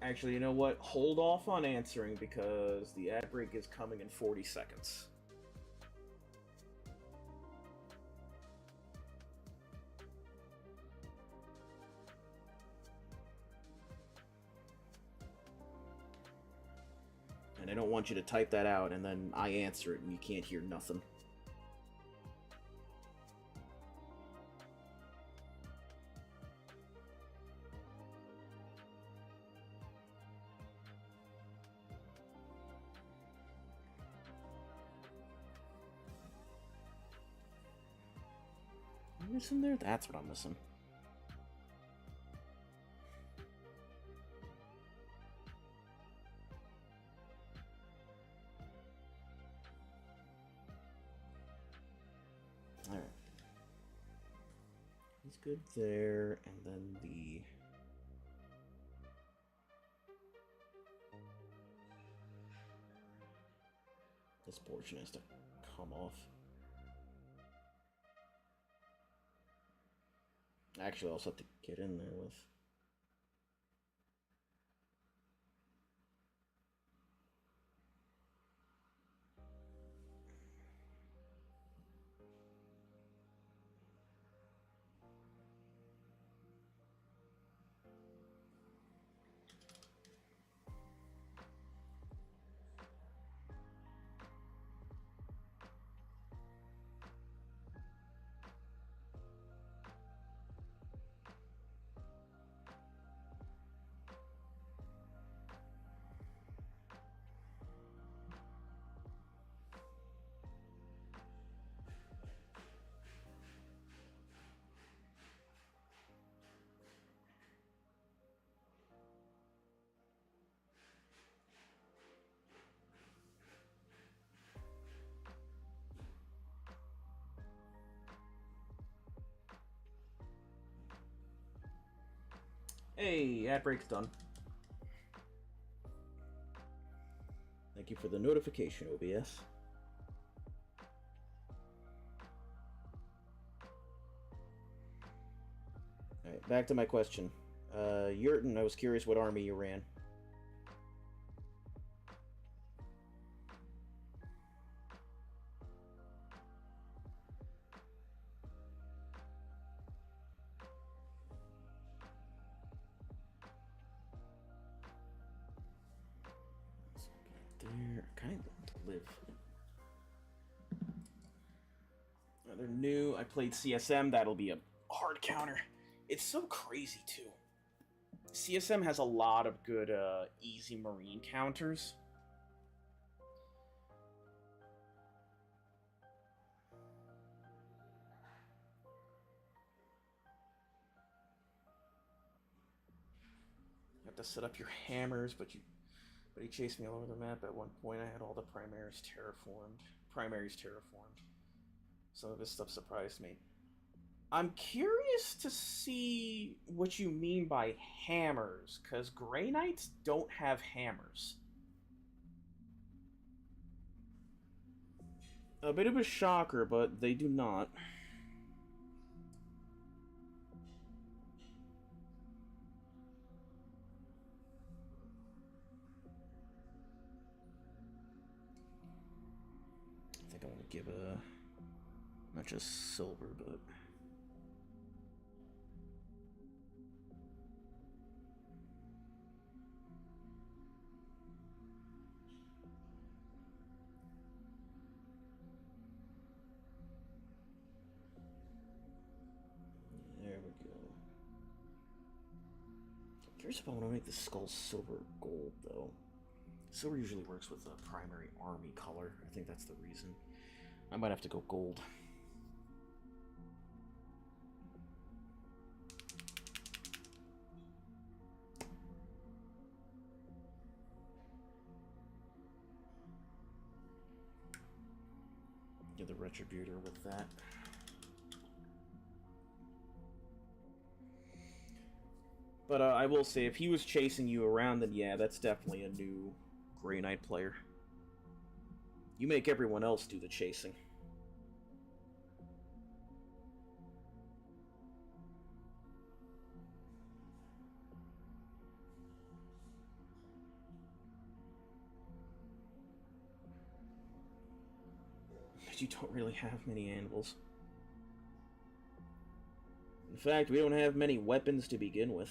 Actually, you know what? Hold off on answering because the ad break is coming in 40 seconds. And I don't want you to type that out and then I answer it and you can't hear nothing. Am I missing there? That's what I'm missing. Alright. He's good there, and then the... This portion has to come off. Actually, I'll also have to get in there with... Hey, ad break's done. Thank you for the notification, OBS. Alright, back to my question. Yurton, I was curious what army you ran. There, kind of live. Another new. I played CSM. That'll be a hard counter. It's so crazy too. CSM has a lot of good easy marine counters. You have to set up your hammers, but he chased me all over the map. At one point, I had all the primaries terraformed. Some of his stuff surprised me. I'm curious to see what you mean by hammers, because Grey Knights don't have hammers. A bit of a shocker, but they do not. I think I want to give a... not just silver, but... there we go. I'm curious if I want to make the skull silver or gold, though. Silver usually works with the primary army color. I think that's the reason. I might have to go gold. Get the Retributor with that. But I will say, if he was chasing you around, then yeah, that's definitely a new Grey Knight player. You make everyone else do the chasing. But you don't really have many anvils. In fact, we don't have many weapons to begin with.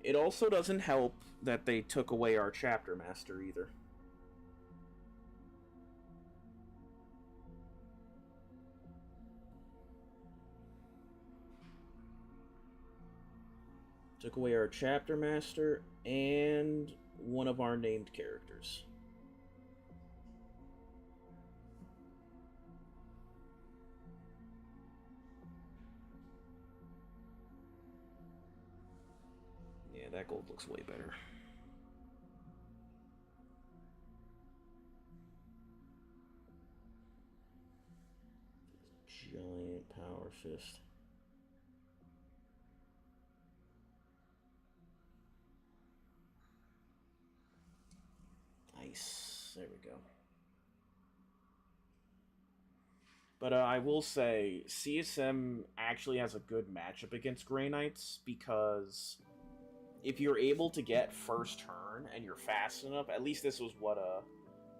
It also doesn't help that they took away our chapter master either. Took away our chapter master and one of our named characters. Yeah, that gold looks way better. Giant power fist. Nice. There we go. But I will say, CSM actually has a good matchup against Grey Knights, because if you're able to get first turn and you're fast enough, at least this was what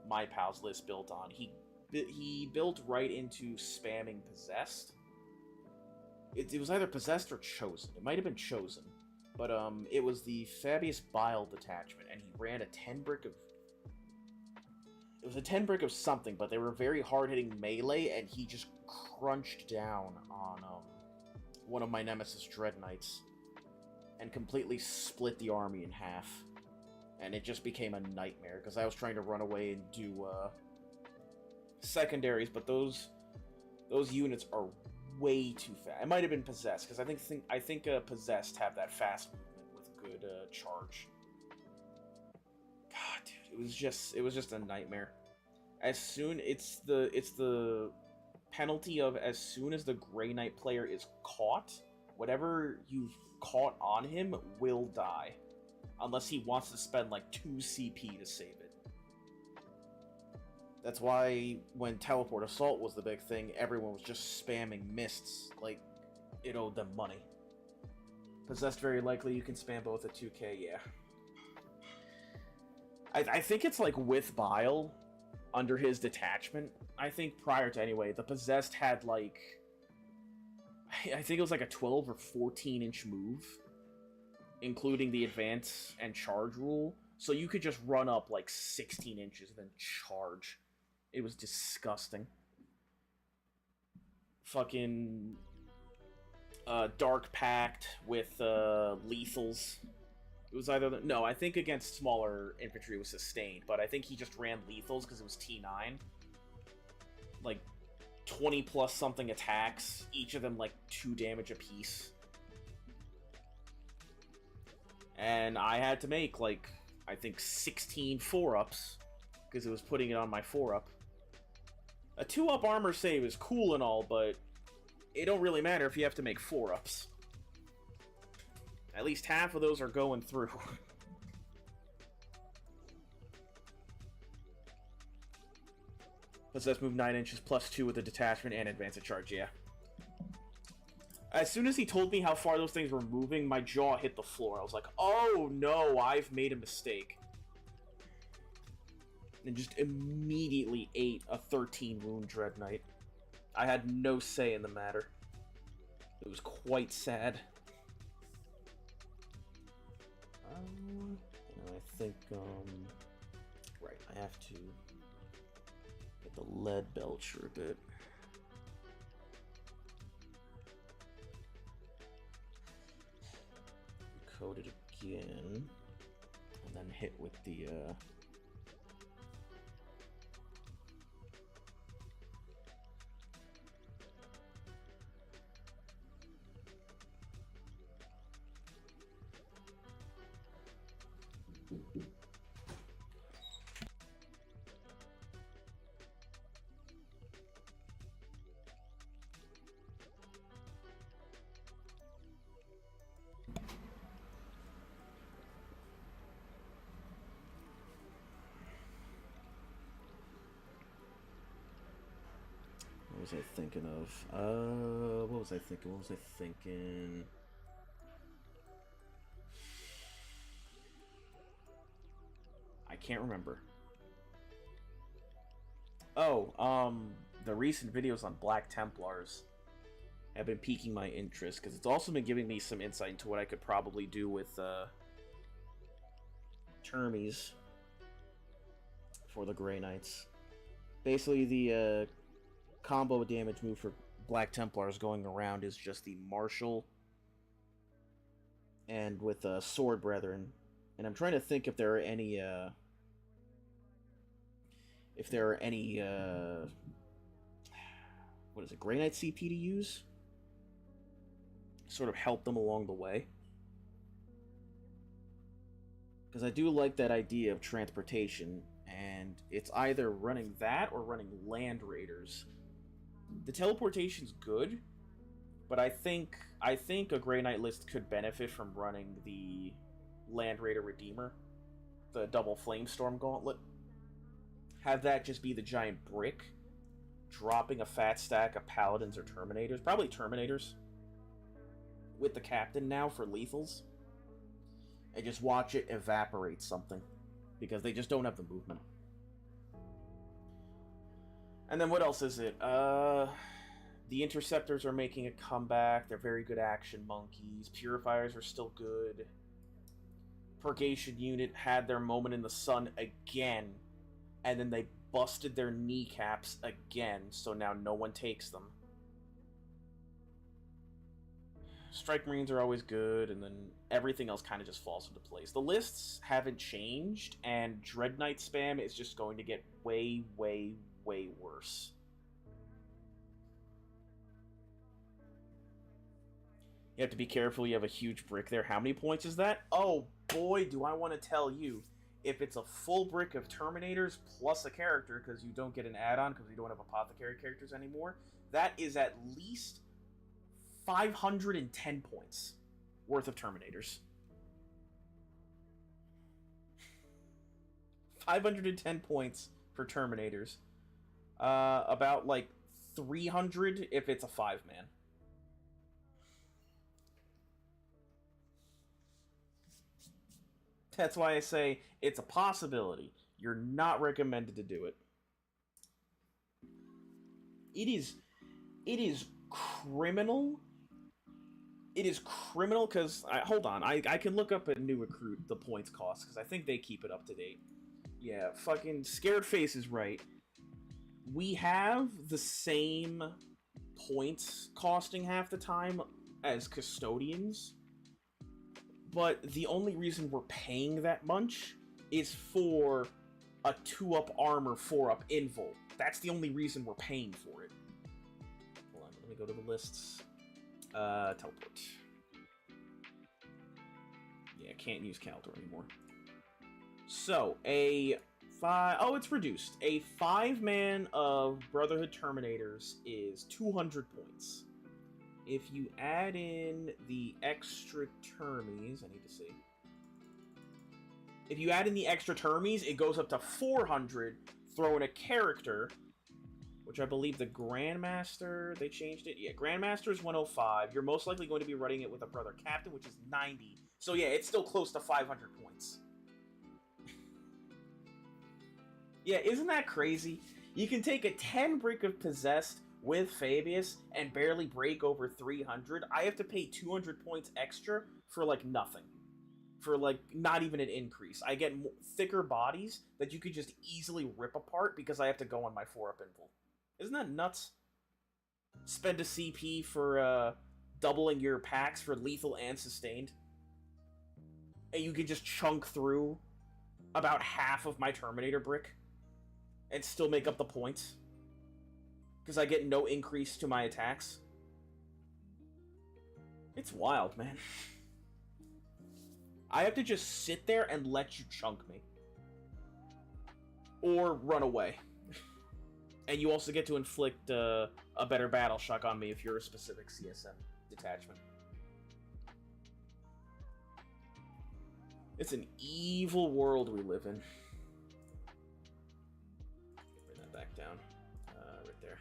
my pal's list built on. He built right into spamming Possessed. It was either Possessed or Chosen. It might have been Chosen. But it was the Fabius Bile detachment, and he ran a 10 brick of... It was a 10 brick of something, but they were very hard-hitting melee, and he just crunched down on one of my Nemesis Dread Knights and completely split the army in half. And it just became a nightmare, because I was trying to run away and do secondaries, but those units are way too fast. It might have been Possessed, because I think Possessed have that fast movement with good charge. God, dude, it was just a nightmare. It's the penalty of, as soon as the Grey Knight player is caught, whatever you've caught on him will die, unless he wants to spend like 2 CP to save it. That's why when Teleport Assault was the big thing, everyone was just spamming mists like it owed them money. Possessed, very likely you can spam both at 2k, yeah. I think it's like with Bile, under his detachment, I think prior to anyway, the Possessed had like... I think it was like a 12 or 14-inch move, including the advance and charge rule. So you could just run up like 16 inches and then charge. It was disgusting. Fucking... Dark Pact with lethals. It was either... No, I think against smaller infantry it was sustained, but I think he just ran lethals because it was T9. Like, 20 plus something attacks, each of them like 2 damage apiece. And I had to make, like, I think 16 4-ups, because it was putting it on my 4-up. A 2-up armor save is cool and all, but it don't really matter if you have to make 4-ups. At least half of those are going through. Possessed move 9 inches plus 2 with the detachment and advance at charge, yeah. As soon as he told me how far those things were moving, my jaw hit the floor. I was like, oh no, I've made a mistake. And just immediately ate a 13 wound Dread Knight. I had no say in the matter. It was quite sad. I think, right, I have to get the lead belcher a bit. Code it again, and then hit with the, what was I thinking of? What was I thinking? I can't remember. Oh, the recent videos on Black Templars have been piquing my interest, because it's also been giving me some insight into what I could probably do with, Termies for the Grey Knights. Basically, the, combo damage move for Black Templars going around is just the Marshal and with Sword Brethren. And I'm trying to think if there are any what is it, Grey Knight CP to use? Sort of help them along the way. Because I do like that idea of transportation, and it's either running that or running Land Raiders. The teleportation's good, but I think a Grey Knight list could benefit from running the Land Raider Redeemer, the double Flamestorm Gauntlet. Have that just be the giant brick, dropping a fat stack of paladins or terminators, probably terminators, with the captain now for lethals, and just watch it evaporate something, because they just don't have the movement. And then what else is it? The Interceptors are making a comeback. They're very good action monkeys. Purifiers are still good. Purgation Unit had their moment in the sun again, and then they busted their kneecaps again, so now no one takes them. Strike Marines are always good, and then everything else kind of just falls into place. The lists haven't changed, and Dread Knight spam is just going to get way, way, way worse. You have to be careful, you have a huge brick there. How many points is that? Oh boy, do I want to tell you. If it's a full brick of Terminators plus a character, because you don't get an add-on because we don't have Apothecary characters anymore, that is at least 510 points worth of Terminators. 510 points for Terminators. About like 300 if it's a 5-man. That's why I say it's a possibility. You're not recommended to do it. It is criminal. It is criminal because hold on, I can look up at New Recruit the points cost because I think they keep it up to date. Yeah, fucking Scared Face is right. We have the same points costing half the time as Custodians. But the only reason we're paying that much is for a 2-up armor, 4-up invul. That's the only reason we're paying for it. Hold on, let me go to the lists. Teleport. Yeah, can't use Caldor anymore. So, it's reduced. A 5-man of Brotherhood Terminators is 200 points. If you add in the extra termies, I need to see. If you add in the extra termies, it goes up to 400. Throw in a character, which I believe the Grandmaster, they changed it. Yeah, Grandmaster is 105. You're most likely going to be running it with a Brother Captain, which is 90. So yeah, it's still close to 500 points. Yeah, isn't that crazy? You can take a 10 brick of Possessed with Fabius and barely break over 300. I have to pay 200 points extra for like nothing. For like not even an increase. I get thicker bodies that you could just easily rip apart because I have to go on my 4-up invul. Isn't that nuts? Spend a CP for doubling your packs for lethal and sustained. And you can just chunk through about half of my Terminator brick and still make up the points. Because I get no increase to my attacks. It's wild, man. I have to just sit there and let you chunk me. Or run away. And you also get to inflict a better battle shock on me if you're a specific CSM detachment. It's an evil world we live in. Bring that back down. Right there.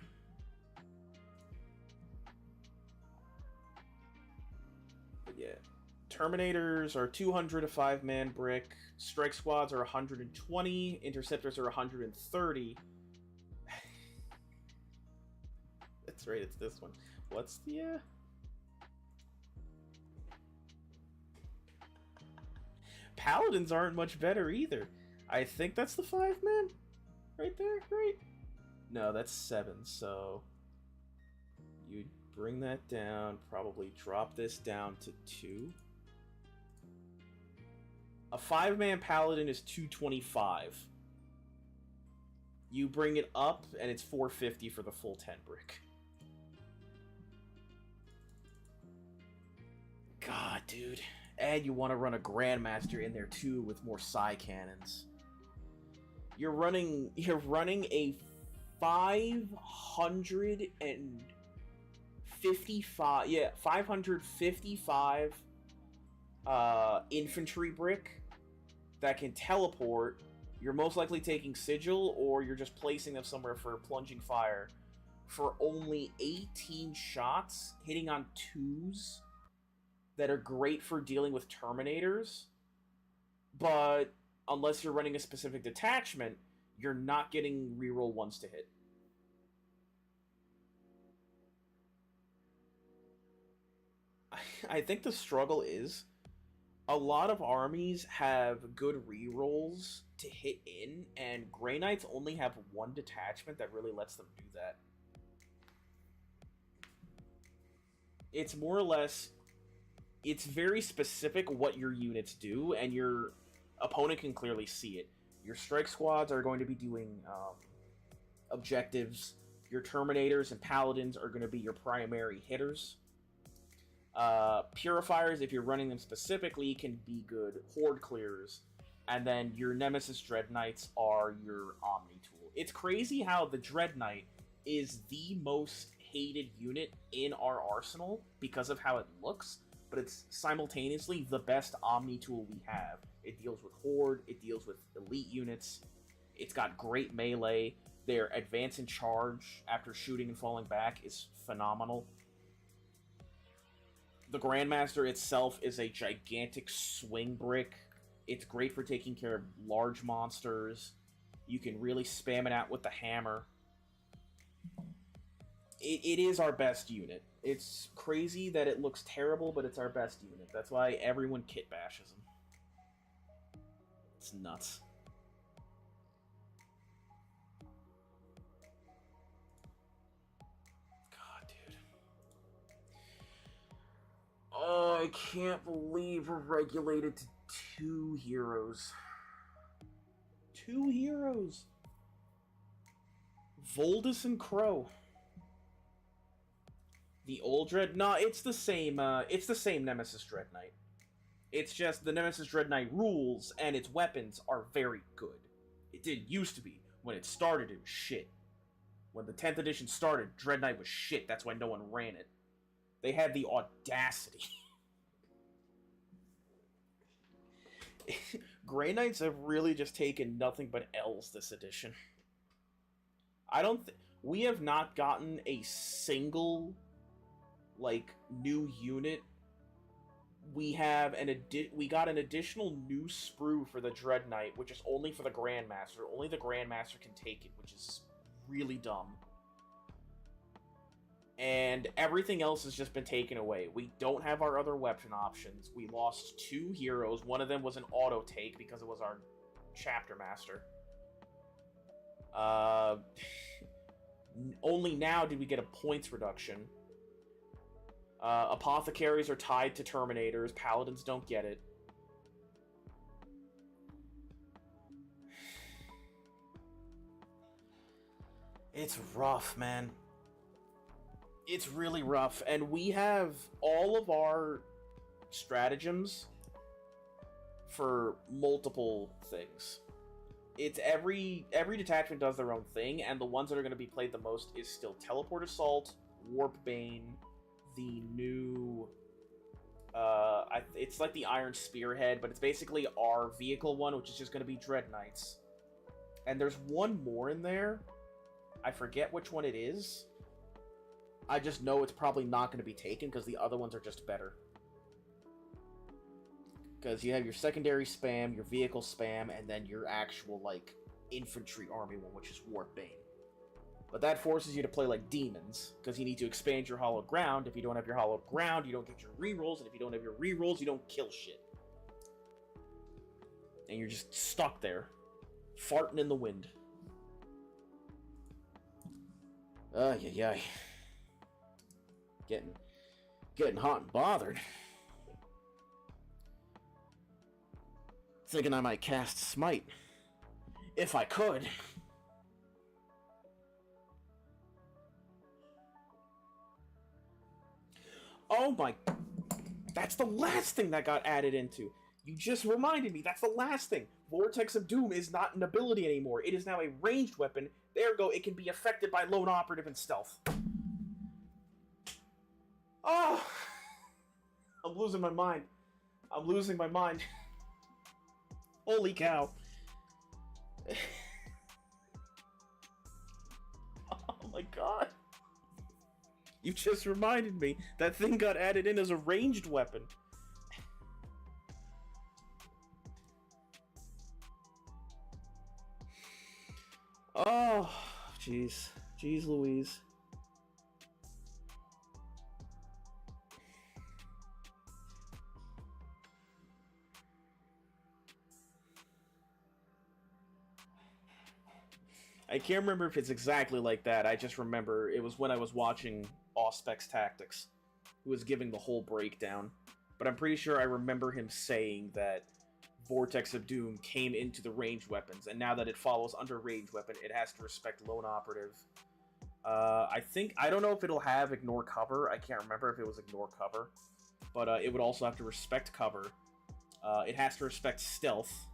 But yeah. Terminators are 200 a 5-man brick. Strike squads are 120. Interceptors are 130. That's right, it's this one. What's the, Paladins aren't much better either. I think that's the 5-man. Right there, right? No, that's 7, so... You bring that down, probably drop this down to 2. A 5-man Paladin is 225. You bring it up, and it's 450 for the full 10 brick. God, dude. And you want to run a Grandmaster in there, too, with more Psi cannons. You're running a 555 infantry brick that can teleport You're most likely taking Sigil, or you're just placing them somewhere for plunging fire. For only 18 shots, hitting on 2s that are great for dealing with Terminators, but unless you're running a specific detachment, you're not getting reroll 1s to hit. I think the struggle is a lot of armies have good rerolls to hit in, and Grey Knights only have 1 detachment that really lets them do that. It's more or less, it's very specific what your units do, and your opponent can clearly see it. Your strike squads are going to be doing objectives. Your Terminators and Paladins are going to be your primary hitters. Purifiers, if you're running them specifically, can be good horde clears. And then your Nemesis Dread Knights are your Omni tool. It's crazy how the Dread Knight is the most hated unit in our arsenal because of how it looks, but it's simultaneously the best Omni tool we have. It deals with horde, it deals with elite units, it's got great melee, their advance and charge after shooting and falling back is phenomenal. The Grandmaster itself is a gigantic swing brick. It's great for taking care of large monsters. You can really spam it out with the hammer. It is our best unit. It's crazy that it looks terrible, but it's our best unit. That's why everyone kit bashes him. It's nuts. God, dude. Oh, I can't believe we're regulated to 2 heroes. 2 heroes. Voldus and Crow. The old Dread? No, it's the same. It's the same Nemesis Dread Knight. It's just the Nemesis Dread Knight rules and its weapons are very good. It didn't used to be. When it started, it was shit. When the 10th edition started, Dread Knight was shit. That's why no one ran it. They had the audacity. Grey Knights have really just taken nothing but L's this edition. We have not gotten a single new unit. We got an additional new sprue for the Dread Knight, which is only for the Grandmaster. Only the Grandmaster can take it, which is really dumb. And everything else has just been taken away. We don't have our other weapon options. We lost 2 heroes. One of them was an auto take because it was our Chapter Master. Only now did we get a points reduction. Apothecaries are tied to Terminators. Paladins don't get it. It's rough, man. It's really rough. And we have all of our stratagems for multiple things. It's every detachment does their own thing, and the ones that are going to be played the most is still Teleport Assault, Warp Bane, the new it's like the Iron Spearhead, but it's basically our vehicle one, which is just going to be Dread Knights. And there's one more in there. I forget which one it is. I just know it's probably not going to be taken because the other ones are just better. Because you have your secondary spam, your vehicle spam, and then your actual, infantry army one, which is Warp Bane. But that forces you to play like demons, because you need to expand your hallowed ground. If you don't have your hallowed ground, you don't get your rerolls, and if you don't have your rerolls, you don't kill shit. And you're just stuck there, farting in the wind. Yeah. Getting hot and bothered. Thinking I might cast Smite. If I could. Oh my... That's the last thing that got added into. You just reminded me. That's the last thing. Vortex of Doom is not an ability anymore. It is now a ranged weapon. Ergo, it can be affected by Lone Operative and Stealth. Oh! I'm losing my mind. I'm losing my mind. Holy cow. Oh my god. You just reminded me. That thing got added in as a ranged weapon. Oh, jeez. Jeez Louise. I can't remember if it's exactly like that. I just remember it was when I was watching Auspex Tactics, who was giving the whole breakdown. But I'm pretty sure I remember him saying that Vortex of Doom came into the ranged weapons, and now that it follows under ranged weapon, it has to respect Lone Operative. I don't know if it'll have Ignore Cover. I can't remember if it was Ignore Cover. But it would also have to respect Cover. It has to respect Stealth.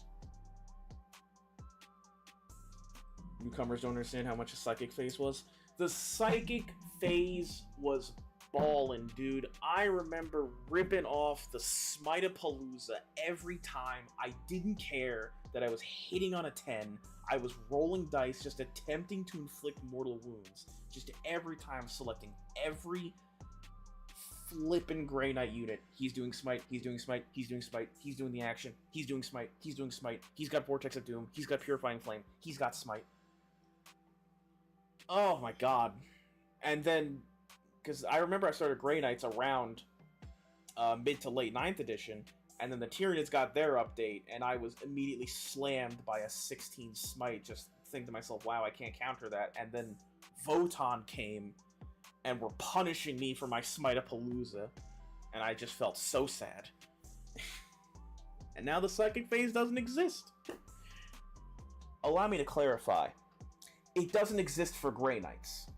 Newcomers don't understand how much a Psychic Phase was. The Psychic Phase was ballin', dude. I remember ripping off the Smite-a-Palooza every time. I didn't care that I was hitting on a 10. I was rolling dice, just attempting to inflict mortal wounds. Just every time selecting every flippin' Grey Knight unit. He's doing Smite, he's doing Smite, he's doing Smite, he's doing the action, he's doing Smite, he's doing Smite, he's got Vortex of Doom, he's got Purifying Flame, he's got Smite. Oh my god. And then, because I remember I started Grey Knights around mid to late 9th edition, and then the Tyranids got their update, and I was immediately slammed by a 16 Smite, just thinking to myself, wow, I can't counter that. And then Votann came, and were punishing me for my Smite-a-Palooza, and I just felt so sad. And now the Psychic Phase doesn't exist. Allow me to clarify. It doesn't exist for Grey Knights.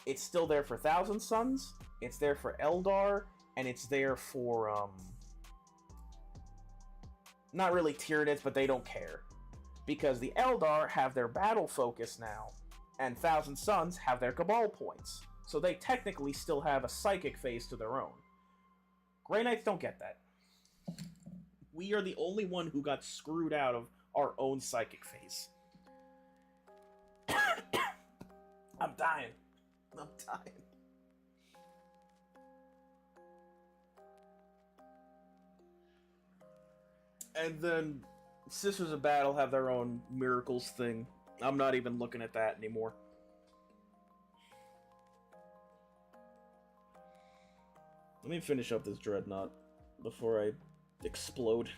It's still there for Thousand Suns, it's there for Eldar, and it's there for, not really Tyranids, but they don't care. Because the Eldar have their battle focus now, and Thousand Suns have their Cabal points. So they technically still have a Psychic Phase to their own. Grey Knights don't get that. We are the only one who got screwed out of our own Psychic Phase. I'm dying. I'm dying. And then Sisters of Battle have their own Miracles thing. I'm not even looking at that anymore. Let me finish up this Dreadnought before I explode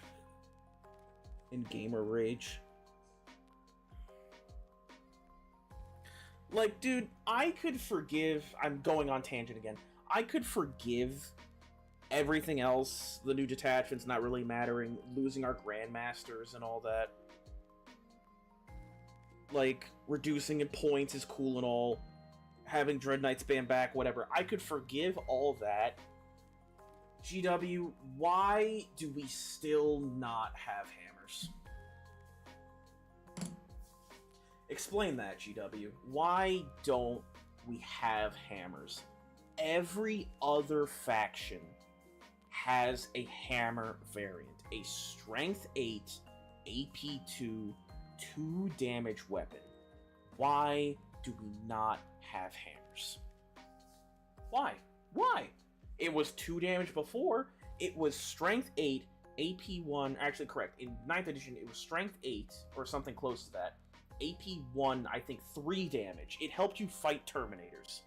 in gamer rage. Like, dude, I could forgive... I'm going on tangent again. I could forgive everything else, the new detachments not really mattering, losing our Grandmasters and all that. Like, reducing in points is cool and all. Having Dread Knight spam back, whatever. I could forgive all that. GW, why do we still not have hammers? Explain that, GW. Why don't we have hammers? Every other faction has a hammer variant. A Strength 8, AP 2, 2 damage weapon. Why do we not have hammers? Why? Why? It was 2 damage before. It was Strength 8, AP 1. Actually, correct. In 9th edition, it was Strength 8, or something close to that. AP 1, I think 3 damage. It helped you fight Terminators.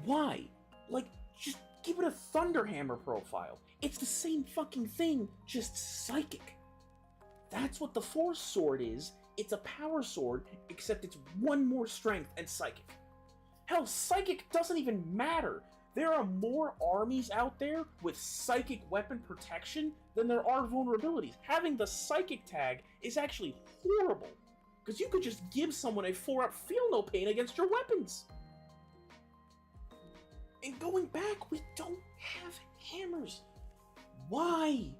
Why? Like, just give it a Thunderhammer profile. It's the same fucking thing, just psychic. That's what the Force Sword is. It's a power sword, except it's 1 more strength and psychic. Hell, psychic doesn't even matter. There are more armies out there with psychic weapon protection than there are vulnerabilities. Having the psychic tag is actually horrible, because you could just give someone a 4-up feel no pain against your weapons. And going back, we don't have hammers. Why?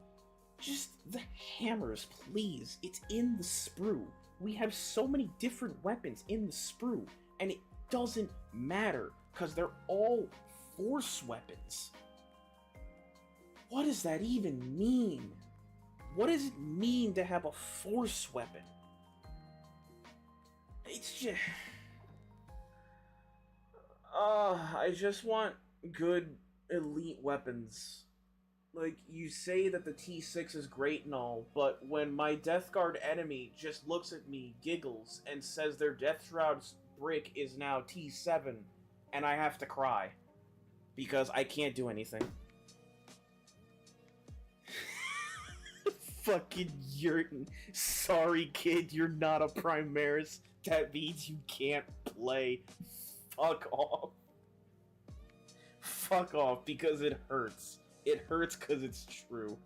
Just the hammers, please. It's in the sprue. We have so many different weapons in the sprue, and it doesn't matter, because they're all Force weapons. What does that even mean? What does it mean to have a force weapon? It's just... I just want good elite weapons. Like, you say that the T6 is great and all, but when my Death Guard enemy just looks at me, giggles, and says their Death Shroud's brick is now T7, and I have to cry. Because I can't do anything. Fucking Yurton. Sorry, kid, you're not a Primaris. That means you can't play. Fuck off. Fuck off, because it hurts. It hurts because it's true.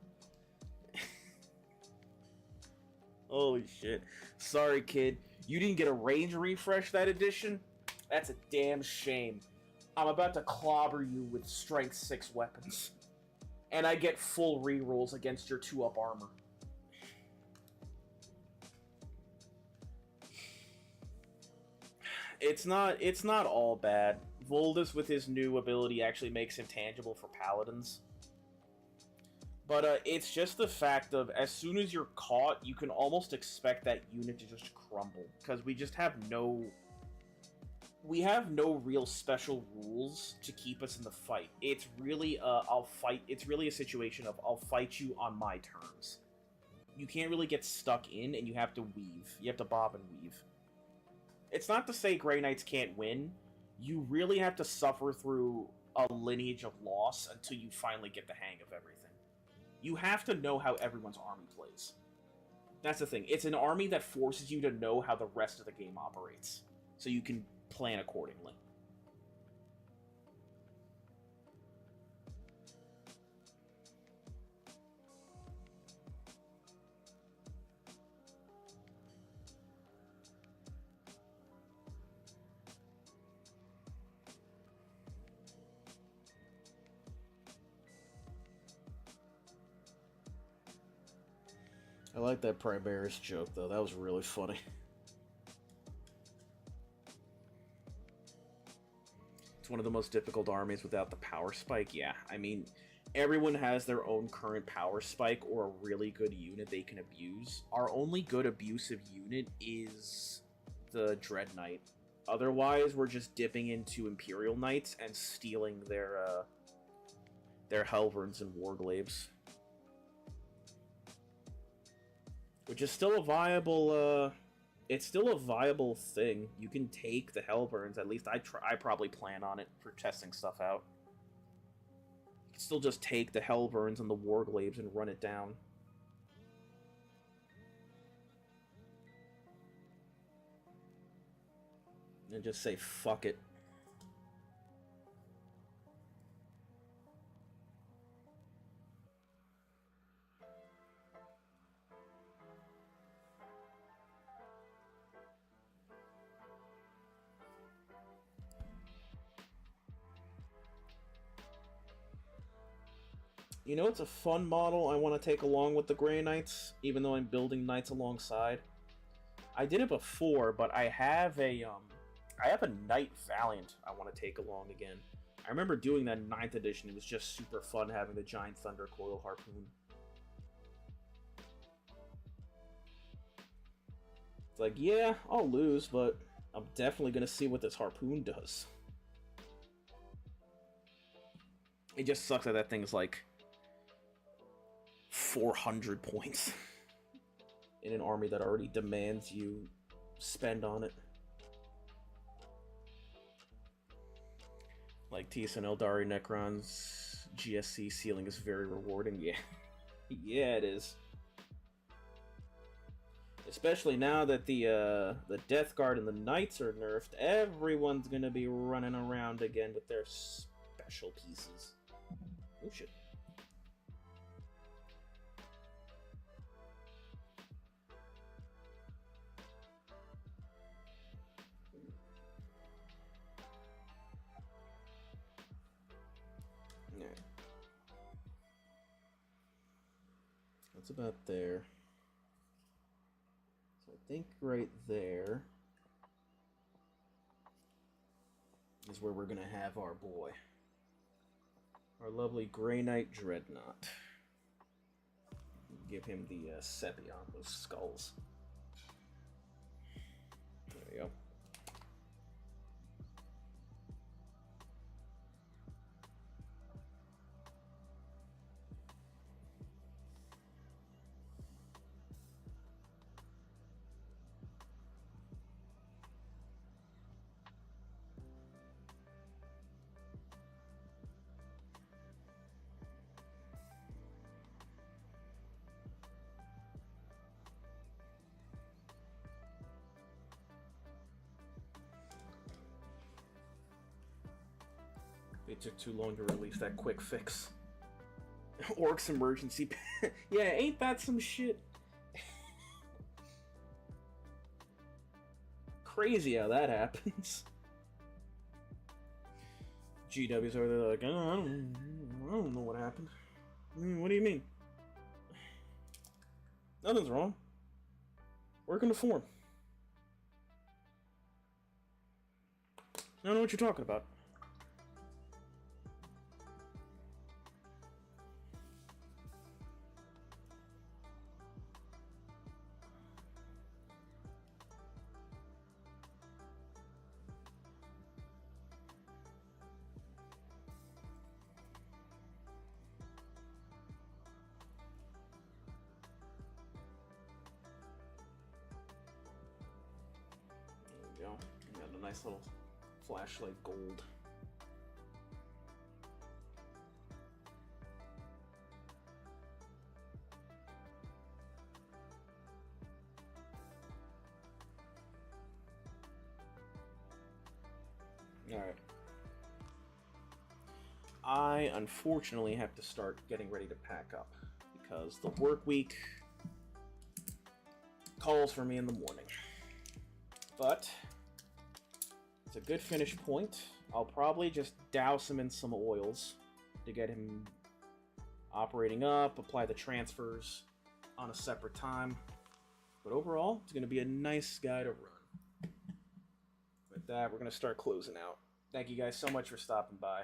Holy shit. Sorry, kid. You didn't get a range refresh that edition? That's a damn shame. I'm about to clobber you with Strength 6 weapons. And I get full rerolls against your 2-up armor. It's not all bad. Voldus with his new ability actually makes him tangible for paladins. But it's just the fact of, as soon as you're caught, you can almost expect that unit to just crumble. Because we just have no... We have no real special rules to keep us in the fight. It's really, it's really a situation of, I'll fight you on my terms. You can't really get stuck in, and you have to weave. You have to bob and weave. It's not to say Grey Knights can't win. You really have to suffer through a lineage of loss until you finally get the hang of everything. You have to know how everyone's army plays. That's the thing. It's an army that forces you to know how the rest of the game operates. So you can plan accordingly. I like that Primaris joke, though. That was really funny. It's one of the most difficult armies without the power spike. Yeah, I mean, everyone has their own current power spike or a really good unit they can abuse. Our only good abusive unit is the Dread Knight. Otherwise, we're just dipping into Imperial Knights and stealing their Helverns and Warglaves. Which is still a viable, it's still a viable thing. You can take the Hellburns. At least I probably plan on it for testing stuff out. You can still just take the Hellburns and the Warglaves and run it down. And just say, fuck it. You know, it's a fun model I want to take along with the Grey Knights, even though I'm building Knights alongside. I did it before, but I have a Knight Valiant I want to take along again. I remember doing that in 9th edition. It was just super fun having the Giant Thunder Coil Harpoon. It's like, yeah, I'll lose, but I'm definitely going to see what this Harpoon does. It just sucks that that thing's like 400 points in an army that already demands you spend on it. Like Tis and Eldari Necron's GSC ceiling is very rewarding. Yeah. Yeah, it is. Especially now that the Death Guard and the Knights are nerfed, everyone's gonna be running around again with their special pieces. Oh shit. Yeah. That's about there. So I think right there is where we're gonna have our boy. Our lovely Grey Knight Dreadnought. give him the sepia on those skulls. There we go. It took too long to release that quick fix. Orcs emergency. Yeah, ain't that some shit? Crazy how that happens. GW's over there like, I don't know what happened. What do you mean? Nothing's wrong. Working the form. I don't know what you're talking about. There we go. Got a nice little flashlight gold. Alright. I unfortunately have to start getting ready to pack up because the work week calls for me in the morning. But it's a good finish point. I'll probably just douse him in some oils to get him operating up, apply the transfers on a separate time. But overall, it's going to be a nice guy to run. With that, we're going to start closing out. Thank you guys so much for stopping by.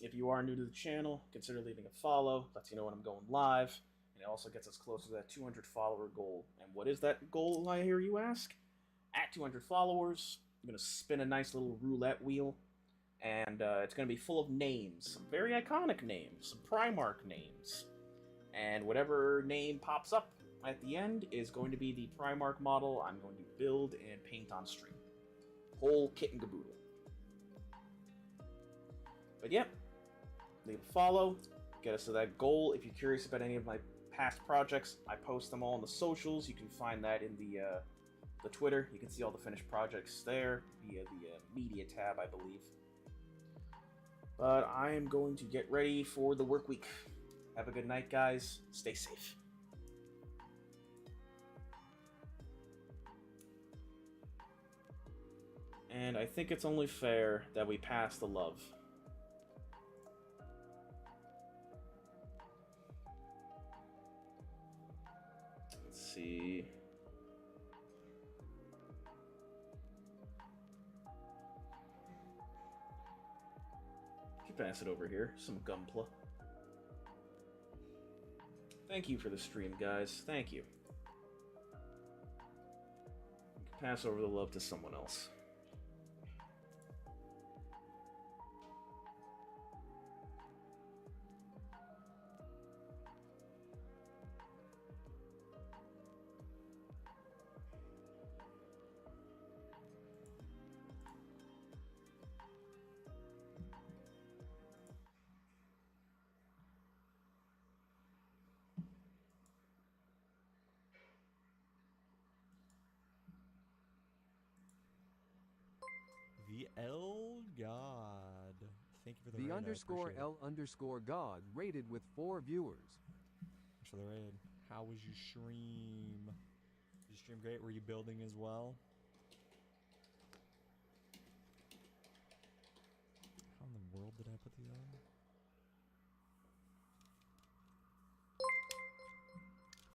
If you are new to the channel, consider leaving a follow. Lets you know when I'm going live. And it also gets us closer to that 200 follower goal. And what is that goal, I hear you ask? At 200 followers, I'm going to spin a nice little roulette wheel. And it's going to be full of names. Some very iconic names. Some Primarch names. And whatever name pops up at the end is going to be the Primarch model I'm going to build and paint on stream. Whole kit and caboodle. But yeah, leave a follow, get us to that goal. If you're curious about any of my past projects, I post them all on the socials. You can find that in the Twitter. You can see all the finished projects there via the media tab, I believe. But I am going to get ready for the work week. Have a good night, guys. Stay safe. And I think it's only fair that we pass the love. Let's see. You can pass it over here. Some Gunpla. Thank you for the stream, guys. Thank you. You can pass over the love to someone else. TheLGod. Thank you for the raid. _L_God rated with 4 viewers. Thanks for the raid. How was your stream? Did you stream great? Were you building as well? How in the world did I put the other?